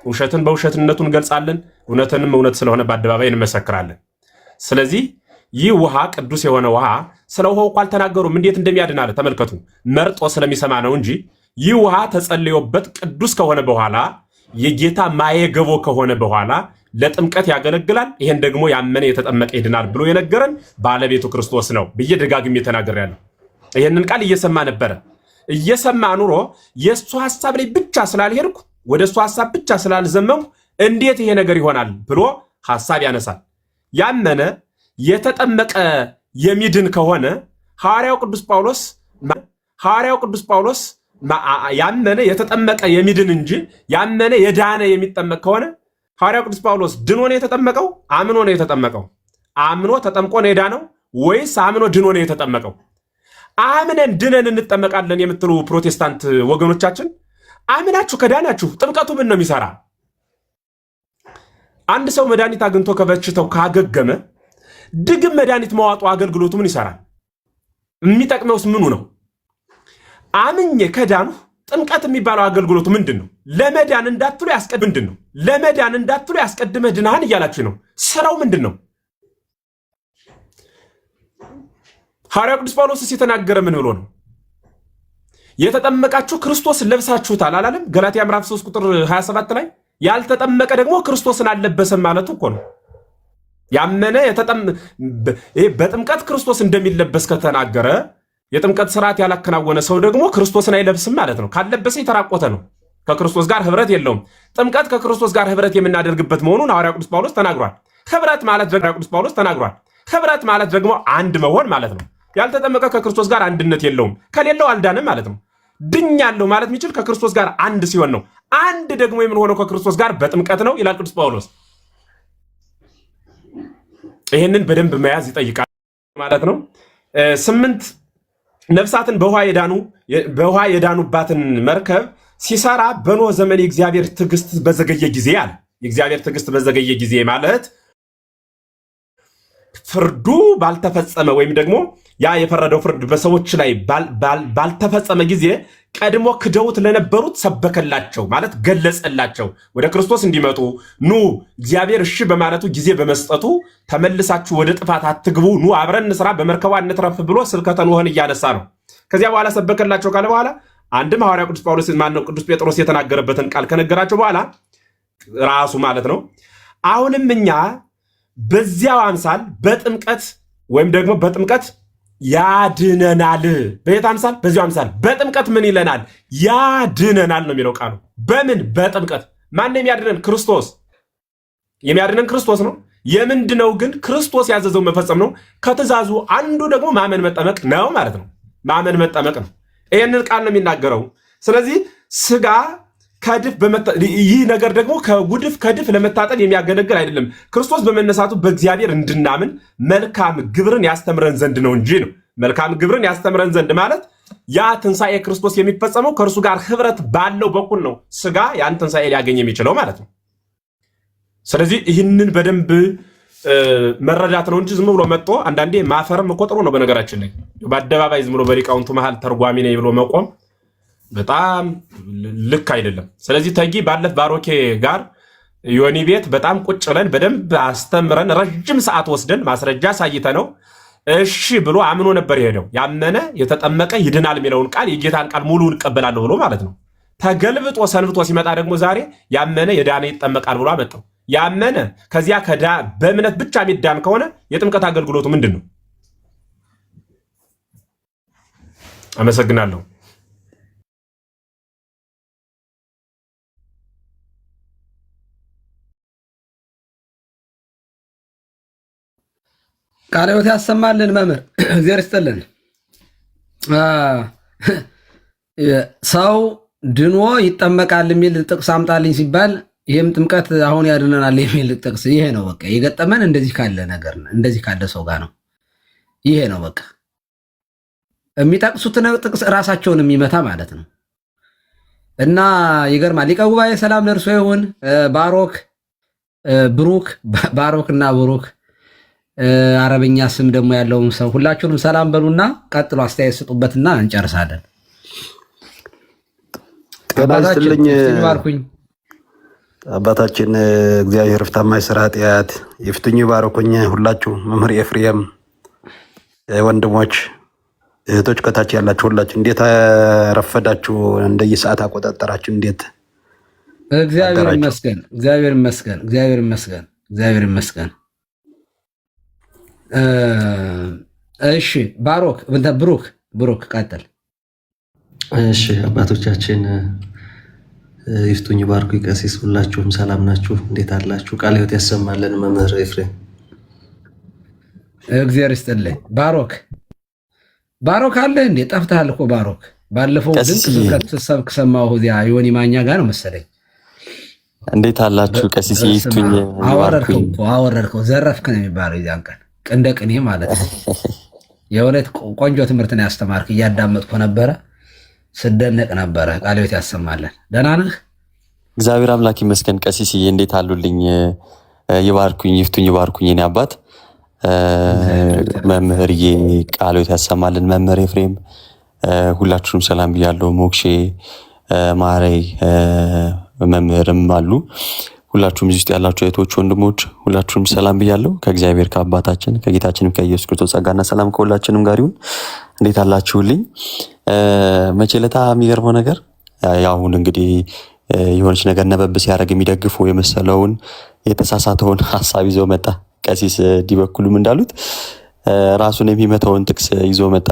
ውሸትን በውሸትነቱ እንገልጻለን፣ እውነትንም እውነት ስለሆነ በአደባባይ እንመሰክራለን። ስለዚህ ይህ ውሃ ቅዱስ የሆነ ውሃ፣ ስለ ውሃው እኮ አልተናገሩም እንዴት እንደሚያድን አለ። ተመልከቱ፣ መርጦ ስለሚሰማ ነው እንጂ ይህ ውሃ ተጸልዮበት ቅዱስ ከሆነ በኋላ የጌታ ማየገቦ ከሆነ በኋላ ለጥምቀት ያገለግላል። ይሄን ደግሞ ያመነ የተጠመቀ ይድናል ብሎ የነገረን ባለቤቱ ክርስቶስ ነው ብዬ ደጋግሜ ተናግሬያለሁ። ይሄንን ቃል እየሰማ ነበረ። እየሰማ ኑሮ የእሱ ሐሳብ ላይ ብቻ ስላልሄድኩ ወደ እሱ ሐሳብ ብቻ ስላልዘመምኩ እንዴት ይሄ ነገር ይሆናል ብሎ ሐሳብ ያነሳል። ያመነ የተጠመቀ የሚድን ከሆነ ሐዋርያው ቅዱስ ጳውሎስ ያመነ የተጠመቀ የሚድን እንጂ ያመነ የዳነ የሚጠመቅ ከሆነ ሐዋርያው ቅዱስ ጳውሎስ ድኖ ነው የተጠመቀው? አምኖ ነው የተጠመቀው? አምኖ ተጠምቆ ነው የዳነው ወይስ አምኖ ድኖ ነው የተጠመቀው? አምነን ድነን እንጠመቃለን የምትሉ ፕሮቴስታንት ወገኖቻችን አምናችሁ ከዳናችሁ ጥምቀቱ ምን ነው የሚሰራ? አንድ ሰው መድኃኒት አግኝቶ ከበሽታው ካገገመ ድግም መድኃኒት መዋጡ አገልግሎቱ ምን ይሰራል? የሚጠቅመውስ ምኑ ነው? አምኜ ከዳኑ ጥምቀት የሚባለው አገልግሎቱ ምንድን ነው? ለመዳን እንዳትሉ ያስቀድመህ ድናህን እያላችሁ ነው። ስራው ምንድን ነው? ሐዋርያው ቅዱስ ጳውሎስስ የተናገረ ምን ብሎ ነው? የተጠመቃችሁ ክርስቶስን ለብሳችሁታል አላለም? ገላትያ ምዕራፍ 3 ቁጥር 27 ላይ ያልተጠመቀ ደግሞ ክርስቶስን አልለበሰም ማለቱ እኮ ነው። ያመነ በጥምቀት ክርስቶስ እንደሚለበስ ከተናገረ የጥምቀት ስርዓት ያላከናወነ ሰው ደግሞ ክርስቶስን አይለብስም ማለት ነው። ካልለበሰ የተራቆተ ነው፣ ከክርስቶስ ጋር ህብረት የለውም። ጥምቀት ከክርስቶስ ጋር ህብረት የምናደርግበት መሆኑን ሐዋርያው ቅዱስ ጳውሎስ ተናግሯል። ህብረት ማለት ደግሞ አንድ መሆን ማለት ነው። ያልተጠመቀ ከክርስቶስ ጋር አንድነት የለውም፣ ከሌለው አልዳንም ማለት ነው። ድኛለሁ ማለት የሚችል ከክርስቶስ ጋር አንድ ሲሆን ነው። አንድ ደግሞ የምንሆነው ከክርስቶስ ጋር በጥምቀት ነው ይላል ቅዱስ ጳውሎስ። ይህንን በደንብ መያዝ ይጠይቃል ማለት ነው። 8 ነፍሳትን በውሃ የዳኑባትን መርከብ ሲሰራ በኖህ ዘመን የእግዚአብሔር ትዕግስት በዘገየ ጊዜ አለ። የእግዚአብሔር ትዕግስት በዘገየ ጊዜ ማለት ፍርዱ ባልተፈጸመ ወይም ደግሞ ያ የፈረደው ፍርድ በሰዎች ላይ ባልተፈጸመ ጊዜ ቀድሞ ክደውት ለነበሩት ሰበከላቸው ማለት ገለጸላቸው። ወደ ክርስቶስ እንዲመጡ ኑ እግዚአብሔር እሺ በማለቱ ጊዜ በመስጠቱ ተመልሳችሁ ወደ ጥፋት አትግቡ፣ ኑ አብረን እንስራ፣ በመርከቧ እንትረፍ ብሎ ስብከተ ኖህን እያነሳ ነው። ከዚያ በኋላ ሰበከላቸው ካለ በኋላ አንድም ሐዋርያ ቅዱስ ጳውሎስ ማነው ቅዱስ ጴጥሮስ የተናገረበትን ቃል ከነገራቸው በኋላ ራሱ ማለት ነው አሁንም እኛ በዚያው አምሳል በጥምቀት ወይም ደግሞ በጥምቀት ያድነናል። በየት አምሳል? በዚያው አምሳል በጥምቀት ምን ይለናል? ያድነናል ነው የሚለው ቃሉ። በምን? በጥምቀት። ማን የሚያድነን? ክርስቶስ። የሚያድነን ክርስቶስ ነው። የምንድነው ግን? ክርስቶስ ያዘዘው መፈጸም ነው። ከትእዛዙ አንዱ ደግሞ ማመን መጠመቅ ነው ማለት ነው። ማመን መጠመቅ ነው። ይህንን ቃል ነው የሚናገረው። ስለዚህ ስጋ ይህ ነገር ደግሞ ከድፍ ለመታጠብ የሚያገለግል አይደለም። ክርስቶስ በመነሳቱ በእግዚአብሔር እንድናምን መልካም ግብርን ያስተምረን ዘንድ ነው እንጂ ነው። መልካም ግብርን ያስተምረን ዘንድ ማለት ያ ትንሣኤ ክርስቶስ የሚፈጸመው ከእርሱ ጋር ህብረት ባለው በኩል ነው። ስጋ ያን ትንሣኤ ሊያገኝ የሚችለው ማለት ነው። ስለዚህ ይህንን በደንብ መረዳት ነው እንጂ ዝም ብሎ መጥቶ አንዳንዴ ማፈርም እኮ ጥሩ ነው። በነገራችን ላይ በአደባባይ ዝም ብሎ በሊቃውንቱ መሃል ተርጓሚ ነኝ ብሎ መቆም በጣም ልክ አይደለም። ስለዚህ ተጊ ባለፈ ባሮኬ ጋር ዮኒ ቤት በጣም ቁጭ ብለን በደንብ አስተምረን ረጅም ሰዓት ወስደን ማስረጃ ሳይተ ነው እሺ ብሎ አምኖ ነበር የሄደው። ያመነ የተጠመቀ ይድናል የሚለውን ቃል የጌታን ቃል ሙሉውን እቀበላለሁ ብሎ ማለት ነው። ተገልብጦ ሰንብቶ ሲመጣ ደግሞ ዛሬ ያመነ የዳነ ይጠመቃል ብሎ አመጣው። ያመነ ከዚያ በእምነት ብቻ የሚዳን ከሆነ የጥምቀት አገልግሎቱ ምንድን ነው? አመሰግናለሁ። ቃለ ሕይወት ያሰማልን መምህር እግዚአብሔር ይስጥልን። ሰው ድኖ ይጠመቃል የሚል ጥቅስ አምጣልኝ ሲባል ይህም ጥምቀት አሁን ያድነናል የሚል ጥቅስ ይሄ ነው። በቃ የገጠመን እንደዚህ ካለ ነገር እንደዚህ ካለ ሰው ጋር ነው። ይሄ ነው በቃ የሚጠቅሱት ጥቅስ ራሳቸውን የሚመታ ማለት ነው። እና ይገርማል። ሊቀ ጉባኤ ሰላም ለእርሶ ይሁን። ባሮክ እና ብሩክ አረበኛ ስም ደግሞ ያለውን ሰው ሁላችሁንም ሰላም በሉና ቀጥሎ አስተያየት ስጡበትና እንጨርሳለን። አባታችን እግዚአብሔር ፍታማይ ስራ ኃጢአት ይፍትኙ ባረኩኝ። ሁላችሁ መምህር ኤፍሬም ወንድሞች እህቶች ከታች ያላችሁ ሁላችሁ እንዴት ረፈዳችሁ? እንደየሰዓት አቆጣጠራችሁ እንዴት? እግዚአብሔር ይመስገን፣ እግዚአብሔር ይመስገን፣ እግዚአብሔር ይመስገን፣ እግዚአብሔር ይመስገን። እሺ ብሩክ ቀጥል። እሺ አባቶቻችን ይፍቱኝ ባርኩ ቀሲስ ሁላችሁም ሰላም ናችሁ? እንዴት አላችሁ? ቃለ ሕይወት ያሰማልን መምህር ኤፍሬም እግዚአብሔር ይስጥልኝ። ባሮክ አለ እንዴ? ጠፍተሃል እኮ ባሮክ። ባለፈው ድንቅ ስብከት ስትሰብክ ሰማሁ። እዚያ ዮኒ ማኛ ጋር ነው መሰለኝ። እንዴት አላችሁ? ቀሲስ ይፍቱኝ አወረድከው ዘረፍክ ነው የሚባለው የዚያን ቀን እንደ ቅኔ ማለት ነው። የእውነት ቆንጆ ትምህርት ነው ያስተማርክ። እያዳመጥኩ ነበረ፣ ስደነቅ ነበረ። ቃለ ሕይወት ያሰማለን። ደህና ነህ? እግዚአብሔር አምላክ ይመስገን። ቀሲስዬ እንዴት አሉልኝ? ይባርኩኝ ይፍቱኝ ይባርኩኝ የኔ አባት መምህርዬ ቃለ ሕይወት ያሰማልን። መምህር ኤፍሬም ሁላችሁም ሰላም ብያለሁ። ሞክሼ ማረይ መምህርም አሉ። ሁላችሁም እዚህ ውስጥ ያላችሁ እህቶች ወንድሞች ሁላችሁም ሰላም ብያለሁ። ከእግዚአብሔር ከአባታችን ከጌታችንም ከኢየሱስ ክርስቶስ ጸጋና ሰላም ከሁላችንም ጋር ይሁን። እንዴት አላችሁልኝ? መቼ ለታ የሚገርመው ነገር አሁን እንግዲህ የሆነች ነገር ነበብ ሲያደርግ የሚደግፈው የመሰለውን የተሳሳተውን ሀሳብ ይዞ መጣ። ቀሲስ ዲበኩሉም እንዳሉት ራሱን የሚመታውን ጥቅስ ይዞ መጣ።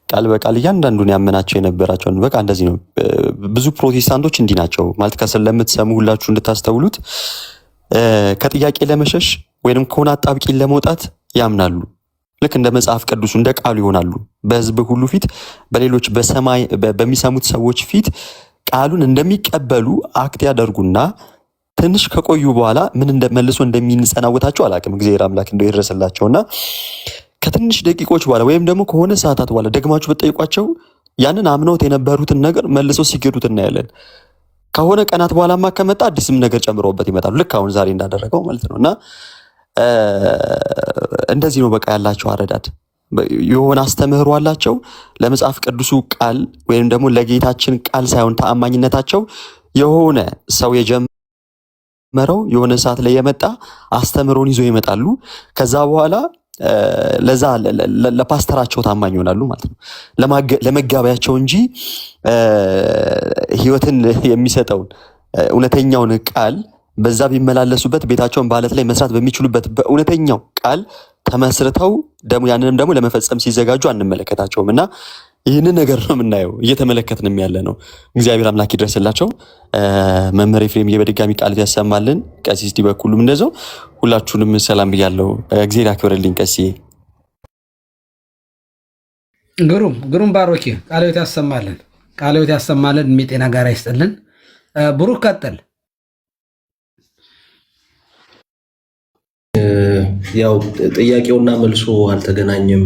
ቃል በቃል እያንዳንዱን ያመናቸው የነበራቸውን በቃ እንደዚህ ነው። ብዙ ፕሮቴስታንቶች እንዲህ ናቸው ማለት ከስር ለምትሰሙ ሁላችሁ እንድታስተውሉት ከጥያቄ ለመሸሽ ወይንም ከሆነ አጣብቂኝ ለመውጣት ያምናሉ። ልክ እንደ መጽሐፍ ቅዱሱ እንደ ቃሉ ይሆናሉ። በሕዝብ ሁሉ ፊት በሌሎች በሰማይ በሚሰሙት ሰዎች ፊት ቃሉን እንደሚቀበሉ አክት ያደርጉና ትንሽ ከቆዩ በኋላ ምን እንደመልሶ እንደሚንጸናወታቸው አላውቅም። እግዚአብሔር አምላክ እንደው ይድረስላቸውና ከትንሽ ደቂቆች በኋላ ወይም ደግሞ ከሆነ ሰዓታት በኋላ ደግማችሁ ብትጠይቋቸው ያንን አምነውት የነበሩትን ነገር መልሰው ሲገዱት እናያለን። ከሆነ ቀናት በኋላማ ከመጣ አዲስም ነገር ጨምረውበት ይመጣሉ። ልክ አሁን ዛሬ እንዳደረገው ማለት ነውና እንደዚህ ነው በቃ ያላቸው አረዳድ። የሆነ አስተምህሮ አላቸው ለመጽሐፍ ቅዱሱ ቃል ወይም ደግሞ ለጌታችን ቃል ሳይሆን ተአማኝነታቸው የሆነ ሰው የጀመረው የሆነ ሰዓት ላይ የመጣ አስተምህሮን ይዞ ይመጣሉ። ከዛ በኋላ ለዛ ለፓስተራቸው ታማኝ ይሆናሉ ማለት ነው። ለመጋቢያቸው እንጂ ሕይወትን የሚሰጠውን እውነተኛውን ቃል በዛ ቢመላለሱበት ቤታቸውን በአለት ላይ መስራት በሚችሉበት በእውነተኛው ቃል ተመስርተው ያንንም ደግሞ ለመፈጸም ሲዘጋጁ አንመለከታቸውም እና ይህንን ነገር ነው የምናየው፣ እየተመለከትንም ያለ ነው። እግዚአብሔር አምላክ ይድረስላቸው። መምህር ኤፍሬም በድጋሚ ቃል ያሰማልን። ቀሲስ ዲበኩሉም እንደዛው ሁላችሁንም ሰላም ብያለሁ። እግዚአብሔር ያክብርልኝ። ቀሲዬ ግሩም ባሮኬ ቃለ ሕይወት ያሰማልን። ቃለ ሕይወት ያሰማልን። እድሜ ጤና ጋር ይስጥልን። ብሩክ ቀጥል። ያው ጥያቄውና መልሶ አልተገናኘም።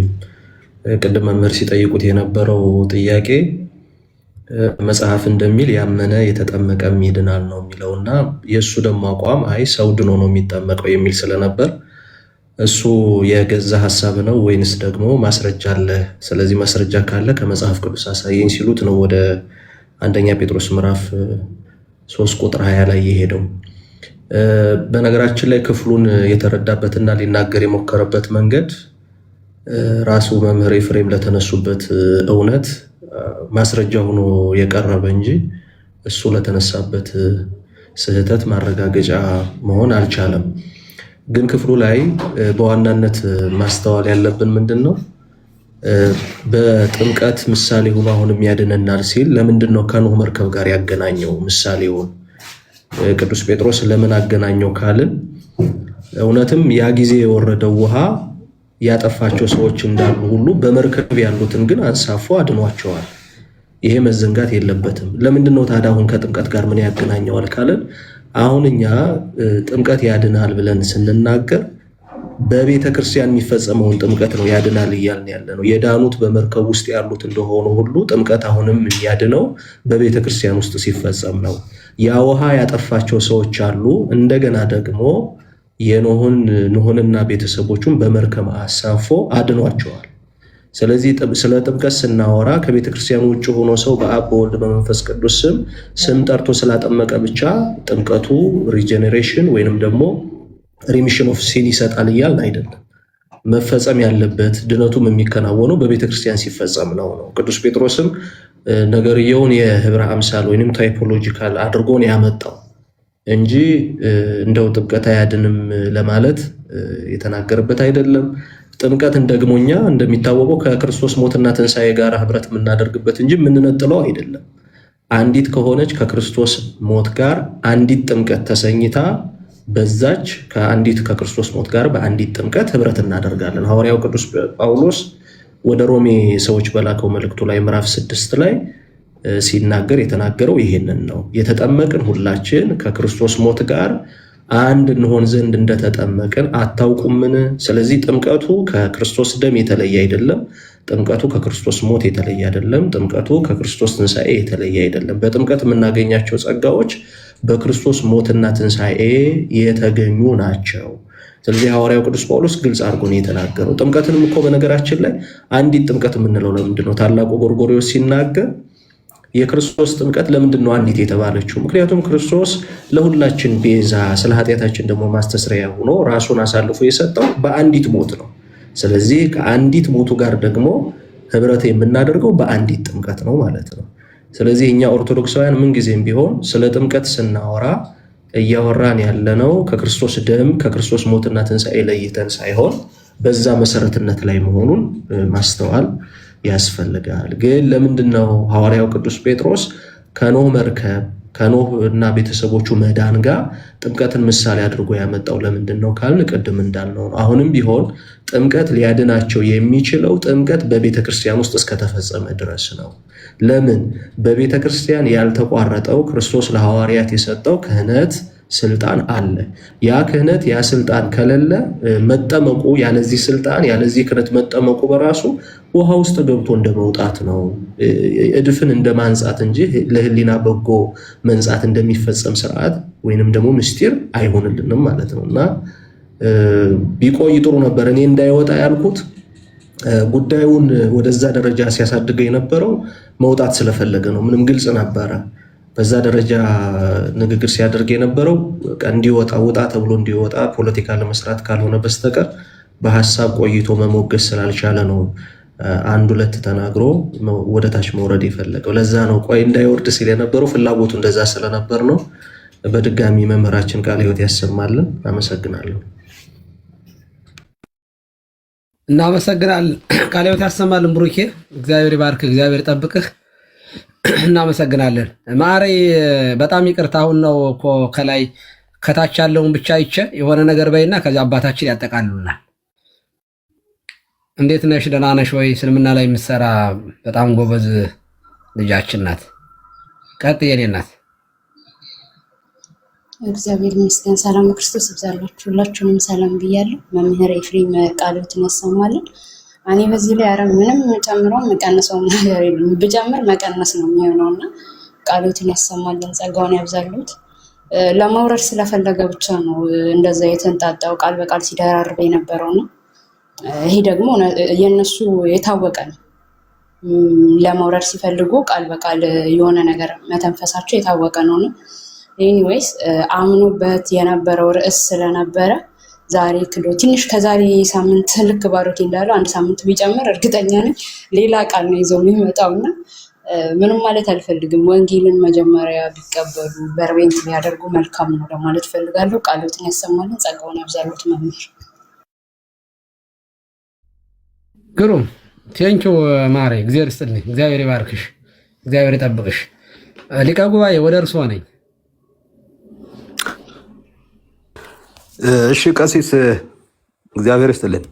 ቅድም መምህር ሲጠይቁት የነበረው ጥያቄ መጽሐፍ እንደሚል ያመነ የተጠመቀም ይድናል ነው የሚለውና የእሱ ደግሞ አቋም አይ ሰው ድኖ ነው የሚጠመቀው የሚል ስለነበር እሱ የገዛ ሐሳብ ነው ወይንስ ደግሞ ማስረጃ አለ? ስለዚህ ማስረጃ ካለ ከመጽሐፍ ቅዱስ አሳየኝ ሲሉት ነው ወደ አንደኛ ጴጥሮስ ምዕራፍ 3 ቁጥር 20 ላይ የሄደው። በነገራችን ላይ ክፍሉን የተረዳበትና ሊናገር የሞከረበት መንገድ ራሱ መምህር ኤፍሬም ለተነሱበት እውነት ማስረጃ ሆኖ የቀረበ እንጂ እሱ ለተነሳበት ስህተት ማረጋገጫ መሆን አልቻለም። ግን ክፍሉ ላይ በዋናነት ማስተዋል ያለብን ምንድነው? በጥምቀት ምሳሌ ሆኖ አሁንም ያድነናል ሲል ለምንድነው ከኖህ መርከብ ጋር ያገናኘው? ምሳሌውን ቅዱስ ጴጥሮስ ለምን አገናኘው ካልን እውነትም ያ ጊዜ የወረደው ውሃ ያጠፋቸው ሰዎች እንዳሉ ሁሉ በመርከብ ያሉትን ግን አንሳፎ አድኗቸዋል። ይሄ መዘንጋት የለበትም። ለምንድነው ታዲያ አሁን ከጥምቀት ጋር ምን ያገናኘዋል ካልን አሁን እኛ ጥምቀት ያድናል ብለን ስንናገር በቤተ ክርስቲያን የሚፈጸመውን ጥምቀት ነው ያድናል እያልን ያለ ነው። የዳኑት በመርከብ ውስጥ ያሉት እንደሆኑ ሁሉ ጥምቀት አሁንም የሚያድነው በቤተ ክርስቲያን ውስጥ ሲፈጸም ነው። ያ ውሃ ያጠፋቸው ሰዎች አሉ። እንደገና ደግሞ ኖህንና ቤተሰቦቹን በመርከብ አሳፎ አድኗቸዋል። ስለዚህ ስለ ጥምቀት ስናወራ ከቤተ ክርስቲያን ውጭ ሆኖ ሰው በአብ በወልድ በመንፈስ ቅዱስ ስም ጠርቶ ስላጠመቀ ብቻ ጥምቀቱ ሪጀኔሬሽን ወይንም ደግሞ ሪሚሽን ኦፍ ሲን ይሰጣል እያልን አይደለም። መፈጸም ያለበት ድነቱም የሚከናወነው በቤተ ክርስቲያን ሲፈጸም ነው። ቅዱስ ጴጥሮስም ነገርየውን የህብረ አምሳል ወይንም ታይፖሎጂካል አድርጎን ያመጣው እንጂ እንደው ጥምቀት አያድንም ለማለት የተናገረበት አይደለም። ጥምቀትን ደግሞኛ እንደሚታወቀው ከክርስቶስ ሞትና ትንሣኤ ጋር ህብረት የምናደርግበት እንጂ የምንነጥለው አይደለም። አንዲት ከሆነች ከክርስቶስ ሞት ጋር አንዲት ጥምቀት ተሰኝታ በዛች ከክርስቶስ ሞት ጋር በአንዲት ጥምቀት ህብረት እናደርጋለን። ሐዋርያው ቅዱስ ጳውሎስ ወደ ሮሜ ሰዎች በላከው መልእክቱ ላይ ምዕራፍ 6 ላይ ሲናገር የተናገረው ይሄንን ነው። የተጠመቅን ሁላችን ከክርስቶስ ሞት ጋር አንድ እንሆን ዘንድ እንደተጠመቅን አታውቁምን? ስለዚህ ጥምቀቱ ከክርስቶስ ደም የተለየ አይደለም። ጥምቀቱ ከክርስቶስ ሞት የተለየ አይደለም። ጥምቀቱ ከክርስቶስ ትንሣኤ የተለየ አይደለም። በጥምቀት የምናገኛቸው ጸጋዎች በክርስቶስ ሞትና ትንሣኤ የተገኙ ናቸው። ስለዚህ ሐዋርያው ቅዱስ ጳውሎስ ግልጽ አድርጎ ነው የተናገረው። ጥምቀትንም እኮ በነገራችን ላይ አንዲት ጥምቀት የምንለው ለምንድን ነው? ታላቁ ጎርጎርዮስ ሲናገር የክርስቶስ ጥምቀት ለምንድን ነው አንዲት የተባለችው? ምክንያቱም ክርስቶስ ለሁላችን ቤዛ ስለ ኃጢአታችን ደግሞ ማስተስሪያ ሆኖ ራሱን አሳልፎ የሰጠው በአንዲት ሞት ነው። ስለዚህ ከአንዲት ሞቱ ጋር ደግሞ ህብረት የምናደርገው በአንዲት ጥምቀት ነው ማለት ነው። ስለዚህ እኛ ኦርቶዶክሳውያን ምንጊዜም ቢሆን ስለ ጥምቀት ስናወራ እያወራን ያለነው ከክርስቶስ ደም ከክርስቶስ ሞትና ትንሣኤ ለይተን ሳይሆን በዛ መሰረትነት ላይ መሆኑን ማስተዋል ያስፈልጋል። ግን ለምንድነው ሐዋርያው ቅዱስ ጴጥሮስ ከኖህ መርከብ ከኖህ እና ቤተሰቦቹ መዳን ጋር ጥምቀትን ምሳሌ አድርጎ ያመጣው? ለምንድነው ካልን ቅድም እንዳልነው ነው። አሁንም ቢሆን ጥምቀት ሊያድናቸው የሚችለው ጥምቀት በቤተ ክርስቲያን ውስጥ እስከተፈጸመ ድረስ ነው። ለምን? በቤተ ክርስቲያን ያልተቋረጠው ክርስቶስ ለሐዋርያት የሰጠው ክህነት ስልጣን አለ። ያ ክህነት ያ ስልጣን ከሌለ መጠመቁ ያለዚህ ስልጣን ያለዚህ ክህነት መጠመቁ በራሱ ውሃ ውስጥ ገብቶ እንደመውጣት ነው። እድፍን እንደማንጻት እንጂ ለህሊና በጎ መንጻት እንደሚፈጸም ስርዓት ወይንም ደግሞ ምስጢር አይሆንልንም ማለት ነው። እና ቢቆይ ጥሩ ነበር። እኔ እንዳይወጣ ያልኩት ጉዳዩን ወደዛ ደረጃ ሲያሳድገው የነበረው መውጣት ስለፈለገ ነው። ምንም ግልጽ ነበረ። በዛ ደረጃ ንግግር ሲያደርግ የነበረው እንዲወጣ ውጣ ተብሎ እንዲወጣ ፖለቲካ ለመስራት ካልሆነ በስተቀር በሐሳብ ቆይቶ መሞገስ ስላልቻለ ነው አንድ ሁለት ተናግሮ ወደ ታች መውረድ የፈለገው። ለዛ ነው ቆይ እንዳይወርድ ሲል የነበረው ፍላጎቱ እንደዛ ስለነበር ነው። በድጋሚ መምህራችን ቃለ ሕይወት ያሰማልን። አመሰግናለሁ። እናመሰግናለን። ቃለ ሕይወት ያሰማልን። ብሩኬ እግዚአብሔር ይባርክ፣ እግዚአብሔር ይጠብቅህ። እናመሰግናለን። ማሬ በጣም ይቅርታ። አሁን ነው እኮ ከላይ ከታች ያለውን ብቻ አይቼ የሆነ ነገር በይና ከዚያ አባታችን ያጠቃልሉናል። እንዴት ነሽ? ደህና ነሽ ወይ? እስልምና ላይ የምትሰራ በጣም ጎበዝ ልጃችን ናት። ቀጥይ የኔ ናት። እግዚአብሔር ይመስገን። ሰላም ክርስቶስ ይብዛላችሁ። ሁላችሁንም ሰላም ብያለሁ። መምህር ኤፍሬም ቃለ ሕይወትን ያሰማልን። እኔ በዚህ ላይ ኧረ ምንም ጨምረው መቀነሰው ነገር የለም። ብጨምር መቀነስ ነው የሚሆነውና ቃሎትን ያሰማልን ጸጋውን ያብዛሉት። ለማውረድ ስለፈለገ ብቻ ነው እንደዛ የተንጣጣው ቃል በቃል ሲደራርብ የነበረውና ይሄ ደግሞ የነሱ የታወቀ ነው። ለማውረድ ሲፈልጉ ቃል በቃል የሆነ ነገር መተንፈሳቸው የታወቀ ነው። ኤኒዌይስ አምኖበት የነበረው ርዕስ ስለነበረ ዛሬ ክዶ ትንሽ ከዛሬ ሳምንት ልክ ባሮቴ እንዳለው አንድ ሳምንት ቢጨምር እርግጠኛ ነኝ ሌላ ቃል ነው ይዘው የሚመጣውና ምንም ማለት አልፈልግም። ወንጌልን መጀመሪያ ቢቀበሉ በርቤንት ቢያደርጉ መልካም ነው ለማለት ፈልጋለሁ። ቃሎትን ያሰማልን ጸጋውን ያብዛሉት መምህር። ግሩም ቴንኪው ማሬ፣ እግዚአብሔር ይስጥልኝ፣ እግዚአብሔር ይባርክሽ፣ እግዚአብሔር ይጠብቅሽ። ሊቀ ጉባኤ ወደ እርስዎ ነኝ። እሺ ቀሲስ እግዚአብሔር ይስጥልን።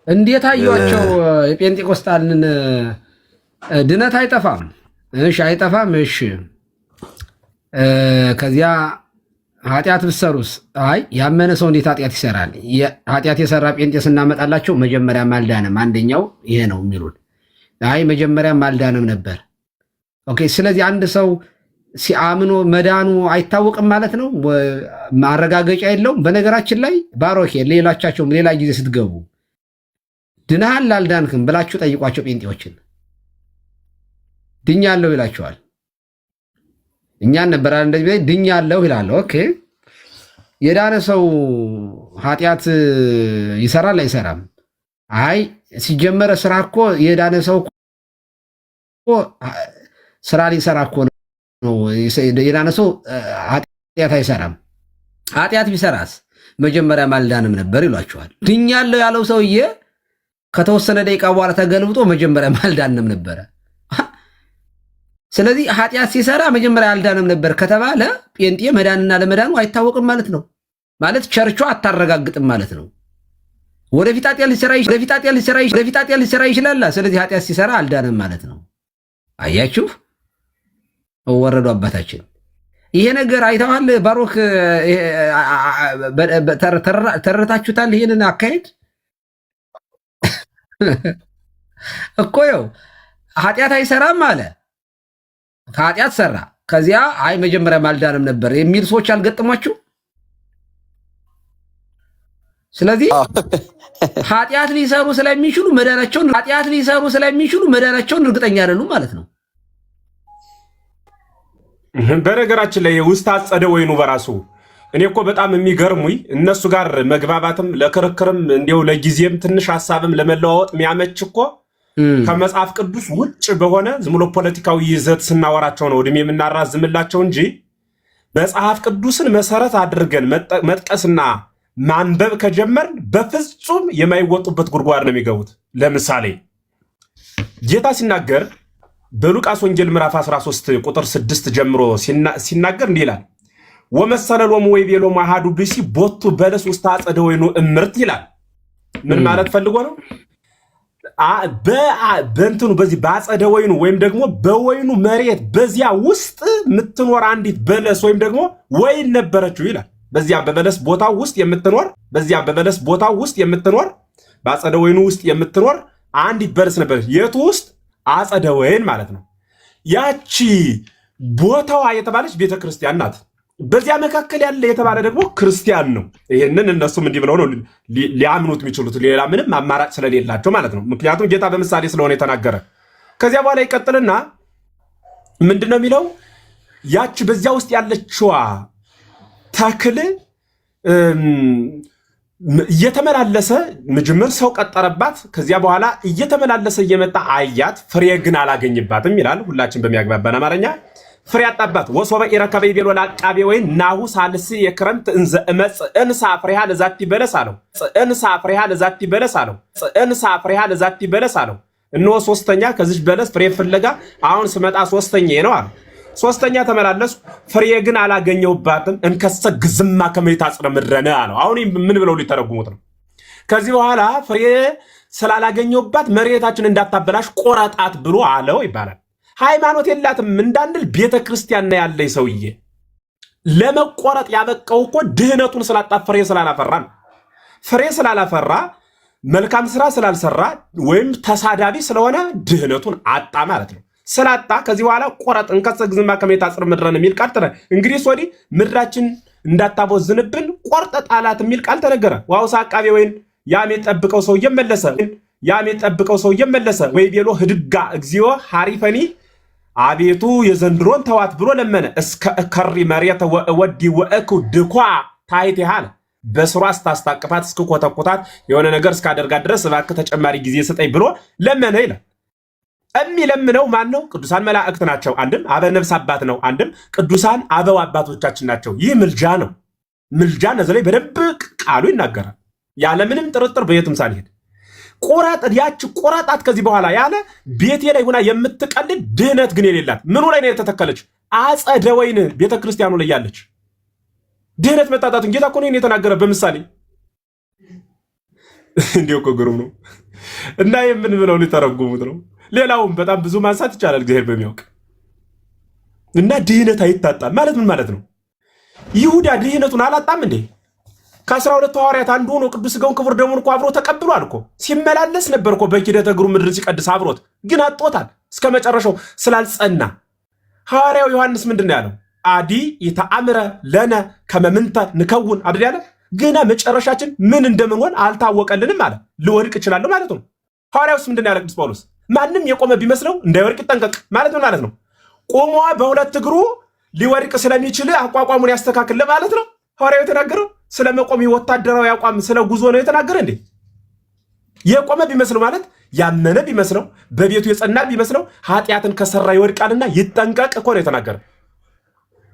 እንዴት አዩአቸው? የጴንጤቆስጣልን ድነት አይጠፋም። እሺ አይጠፋም። እሺ ከዚያ ኃጢአት ብትሰሩስ? አይ ያመነ ሰው እንዴት ኃጢአት ይሰራል? ኃጢአት የሰራ ጴንጤ ስናመጣላቸው መጀመሪያም አልዳነም። አንደኛው ይሄ ነው የሚሉን። አይ መጀመሪያም አልዳነም ነበር። ኦኬ። ስለዚህ አንድ ሰው ሲአምኖ መዳኑ አይታወቅም ማለት ነው። ማረጋገጫ የለውም። በነገራችን ላይ ባሮኬ ሌላቻቸውም ሌላ ጊዜ ስትገቡ ድነሃል አልዳንክም ብላችሁ ጠይቋቸው። ጴንጤዎችን ድኛለሁ ይላቸዋል። እኛን ነበር እንደዚህ ድኛለሁ ይላል። ኦኬ የዳነ ሰው ኃጢአት ይሰራል አይሰራም? አይ ሲጀመረ ስራ እኮ የዳነ ሰው እኮ ስራ ሊሰራ እኮ ነው። የዳነ ሰው ኃጢአት አይሰራም። ኃጢአት ቢሰራስ መጀመሪያም አልዳንም ነበር ይሏቸዋል። ድኛለሁ ያለው ሰውዬ ከተወሰነ ደቂቃ በኋላ ተገልብጦ መጀመሪያም አልዳንም ነበረ። ስለዚህ ኃጢአት ሲሰራ መጀመሪያ አልዳንም ነበር ከተባለ ጴንጤ መዳንና ለመዳኑ አይታወቅም ማለት ነው። ማለት ቸርቿ አታረጋግጥም ማለት ነው። ወደፊት ኃጢአት ሊሰራ ይችላል። ስለዚህ ኃጢአት ሲሰራ አልዳንም ማለት ነው። አያችሁ ወረዱ አባታችን። ይሄ ነገር አይተዋል። ባሮክ ተረታችሁታል? ይሄንን አካሄድ እኮ ይኸው ኃጢአት አይሰራም አለ። ከኃጢአት ሰራ። ከዚያ አይ መጀመሪያ አልዳንም ነበር የሚል ሰዎች አልገጠሟችሁ? ስለዚህ ኃጢአት ሊሰሩ ስለሚችሉ መዳናቸውን እርግጠኛ አይደሉም ማለት ነው። በነገራችን ላይ ውስጥ አጸደ ወይኑ በራሱ እኔ እኮ በጣም የሚገርሙኝ እነሱ ጋር መግባባትም ለክርክርም እንዲው ለጊዜም ትንሽ ሐሳብም ለመለዋወጥ የሚያመች እኮ ከመጽሐፍ ቅዱስ ውጭ በሆነ ዝም ብሎ ፖለቲካዊ ይዘት ስናወራቸው ነው እድሜ የምናራዝምላቸው እንጂ መጽሐፍ ቅዱስን መሰረት አድርገን መጥቀስና ማንበብ ከጀመርን በፍጹም የማይወጡበት ጉድጓድ ነው የሚገቡት። ለምሳሌ ጌታ ሲናገር በሉቃስ ወንጌል ምዕራፍ 13 ቁጥር 6 ጀምሮ ሲናገር እንዲህ ይላል፣ ወመሰለሎሙ ወይቤሎሙ አሐዱ ብእሲ ቦቱ በለስ ውስተ አጸደ ወይኑ እምርት ይላል። ምን ማለት ፈልጎ ነው? በእንትኑ በዚህ በአጸደ ወይኑ ወይም ደግሞ በወይኑ መሬት በዚያ ውስጥ የምትኖር አንዲት በለስ ወይም ደግሞ ወይን ነበረችው ይላል። በዚያ በበለስ ቦታው ውስጥ የምትኖር በአጸደ ወይኑ ውስጥ የምትኖር አንዲት በለስ ነበረች። የቱ ውስጥ? አጸደ ወይን ማለት ነው። ያቺ ቦታዋ የተባለች ቤተክርስቲያን ናት። በዚያ መካከል ያለ የተባለ ደግሞ ክርስቲያን ነው። ይህንን እነሱም እንዲህ ብለው ነው ሊያምኑት የሚችሉት፣ ሌላ ምንም አማራጭ ስለሌላቸው ማለት ነው። ምክንያቱም ጌታ በምሳሌ ስለሆነ የተናገረ። ከዚያ በኋላ ይቀጥልና ምንድን ነው የሚለው? ያቺ በዚያ ውስጥ ያለችዋ ተክል እየተመላለሰ መጀመር ሰው ቀጠረባት። ከዚያ በኋላ እየተመላለሰ እየመጣ አያት፣ ፍሬ ግን አላገኝባትም ይላል። ሁላችን በሚያግባባን አማርኛ ፍሬ አጣባት። ወሶበ ኢረከበ ይቤሎ ለአቃቤ ወይን ናሁ ሳልስ የክረምት እንዘ እመጽ እንሳ ፍሬሃ ለዛቲ በለስ አለው። እነሆ ሶስተኛ ከዚህ በለስ ፍሬ ፍለጋ አሁን ስመጣ ሶስተኛ ነው አለ። ሶስተኛ ተመላለሱ፣ ፍሬ ግን አላገኘሁባትም። እንከሰ ግዝማ ከመሬት አጽረ ምድረነ አለው። አሁን ምን ብለው ሊተረጉሙት ነው? ከዚህ በኋላ ፍሬ ስላላገኘሁባት መሬታችን እንዳታበላሽ ቆረጣት ብሎ አለው ይባላል። ሃይማኖት የላትም እንዳንል ቤተክርስቲያን ያለ ሰውዬ ለመቆረጥ ያበቃው እኮ ድህነቱን ስላጣ ፍሬ ስላላፈራ ነው። ፍሬ ስላላፈራ መልካም ስራ ስላልሰራ ወይም ተሳዳቢ ስለሆነ ድህነቱን አጣ ማለት ነው። ስላጣ ከዚህ በኋላ ቆረጥ እንከሰ ግዝማ ከመታ ጽር ምድረን የሚል ቃል ተረ እንግዲህ ወዲህ ምድራችን እንዳታቦዝንብን ቆርጠ ጣላት የሚል ቃል ተነገረ። ዋውሳ አቃቤ ወይን ያም የጠብቀው ሰው እየመለሰ ወይ ቤሎ ህድጋ እግዚኦ ሐሪፈኒ አቤቱ የዘንድሮን ተዋት ብሎ ለመነ። እስከ ከሪ መሬት ወዲ ወእኩ ድኳ ታይቴሃል በስሯ ስታስታቅፋት እስከ ኮተኮታት የሆነ ነገር እስካደርጋት ድረስ እባክህ ተጨማሪ ጊዜ ስጠኝ ብሎ ለመነ ይላል። የሚለምነው ማን ነው? ቅዱሳን መላእክት ናቸው። አንድም አበ ነፍስ አባት ነው። አንድም ቅዱሳን አበው አባቶቻችን ናቸው። ይህ ምልጃ ነው። ምልጃ ነዘ ላይ በደንብ ቃሉ ይናገራል። ያለምንም ጥርጥር በየትም ሳልሄድ ያች ቆራጣት ከዚህ በኋላ ያለ ቤቴ ላይ ሆና የምትቀልድ ድህነት ግን የሌላት ምኑ ላይ ነው የተተከለች? አጸደ ወይን ቤተክርስቲያኑ ላይ ያለች ድህነት መጣጣቱን ጌታ እኮ ነው የተናገረ በምሳሌ። እንዲያው እኮ ግሩም ነው እና የምንብለው ሊተረጉሙት ነው። ሌላውም በጣም ብዙ ማንሳት ይቻላል እግዚአብሔር በሚያውቅ እና ድህነት አይታጣም ማለት ምን ማለት ነው? ይሁዳ ድህነቱን አላጣም እንዴ? ከ12 ሐዋርያት አንዱ ሆኖ ቅዱስ ሥጋውን ክቡር ደሙን እኮ አብሮ ተቀብሏል እኮ። ሲመላለስ ነበር እኮ በኪደተ እግሩ ምድር ሲቀድስ አብሮት፣ ግን አጦታል እስከ መጨረሻው ስላልጸና። ሐዋርያው ዮሐንስ ምንድን ያለው? አዲ ይተአምረ ለነ ከመምንተ ንከውን አይደል ያለ። ገና መጨረሻችን ምን እንደምንሆን አልታወቀልንም አለ። ልወድቅ እችላለሁ ማለት ነው። ሐዋርያውስ ምንድን ያለ ቅዱስ ጳውሎስ? ማንም የቆመ ቢመስለው እንዳይወድቅ ይጠንቀቅ ማለት ነው ማለት ነው። ቆሞ በሁለት እግሩ ሊወድቅ ስለሚችል አቋቋሙን ያስተካክል ማለት ነው። ሐዋርያው የተናገረው ስለ መቆም ወታደራዊ አቋም ስለ ጉዞ ነው የተናገረ እንዴ? የቆመ ቢመስለው ማለት ያመነ ቢመስለው በቤቱ የጸና ቢመስለው ኃጢአትን ከሰራ ይወድቃልና ይጠንቀቅ እኮ ነው የተናገረ።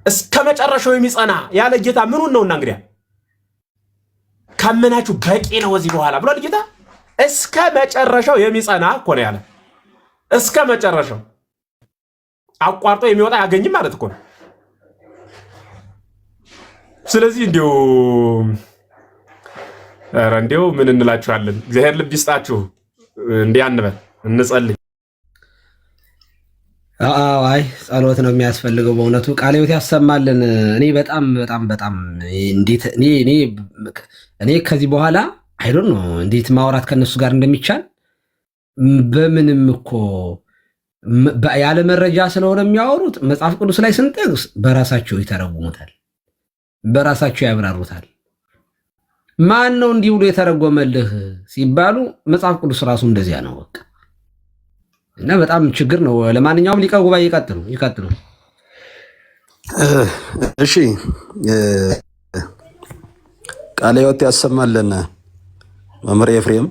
እስከ መጨረሻው የሚጸና ያለ ጌታ ምኑን ነውና እንግዲያ ካመናችሁ በቂ ነው እዚህ በኋላ ብሏል ጌታ። እስከ መጨረሻው የሚጸና እኮ ነው ያለ። እስከ መጨረሻው አቋርጦ የሚወጣ ያገኝም ማለት እኮ ነው። ስለዚህ እንዲው ምን እንላችኋለን? እግዚአብሔር ልብ ይስጣችሁ። እንዲያንበል እንጸልይ። አይ ጸሎት ነው የሚያስፈልገው በእውነቱ። ቃለ ሕይወት ያሰማልን። እኔ በጣም እንዴት እኔ ከዚህ በኋላ አይዶን ነው እንዴት ማውራት ከነሱ ጋር እንደሚቻል በምንም እኮ ያለ መረጃ ስለሆነ የሚያወሩት መጽሐፍ ቅዱስ ላይ ስንጠቅስ በራሳቸው ይተረጉሙታል፣ በራሳቸው ያብራሩታል። ማን ነው እንዲህ ብሎ የተረጎመልህ ሲባሉ መጽሐፍ ቅዱስ ራሱ እንደዚያ ነው በቃ። እና በጣም ችግር ነው። ለማንኛውም ሊቀ ጉባኤ ይቀጥሉ። እሺ ቃለ ሕይወት ያሰማልን መምህር ኤፍሬም።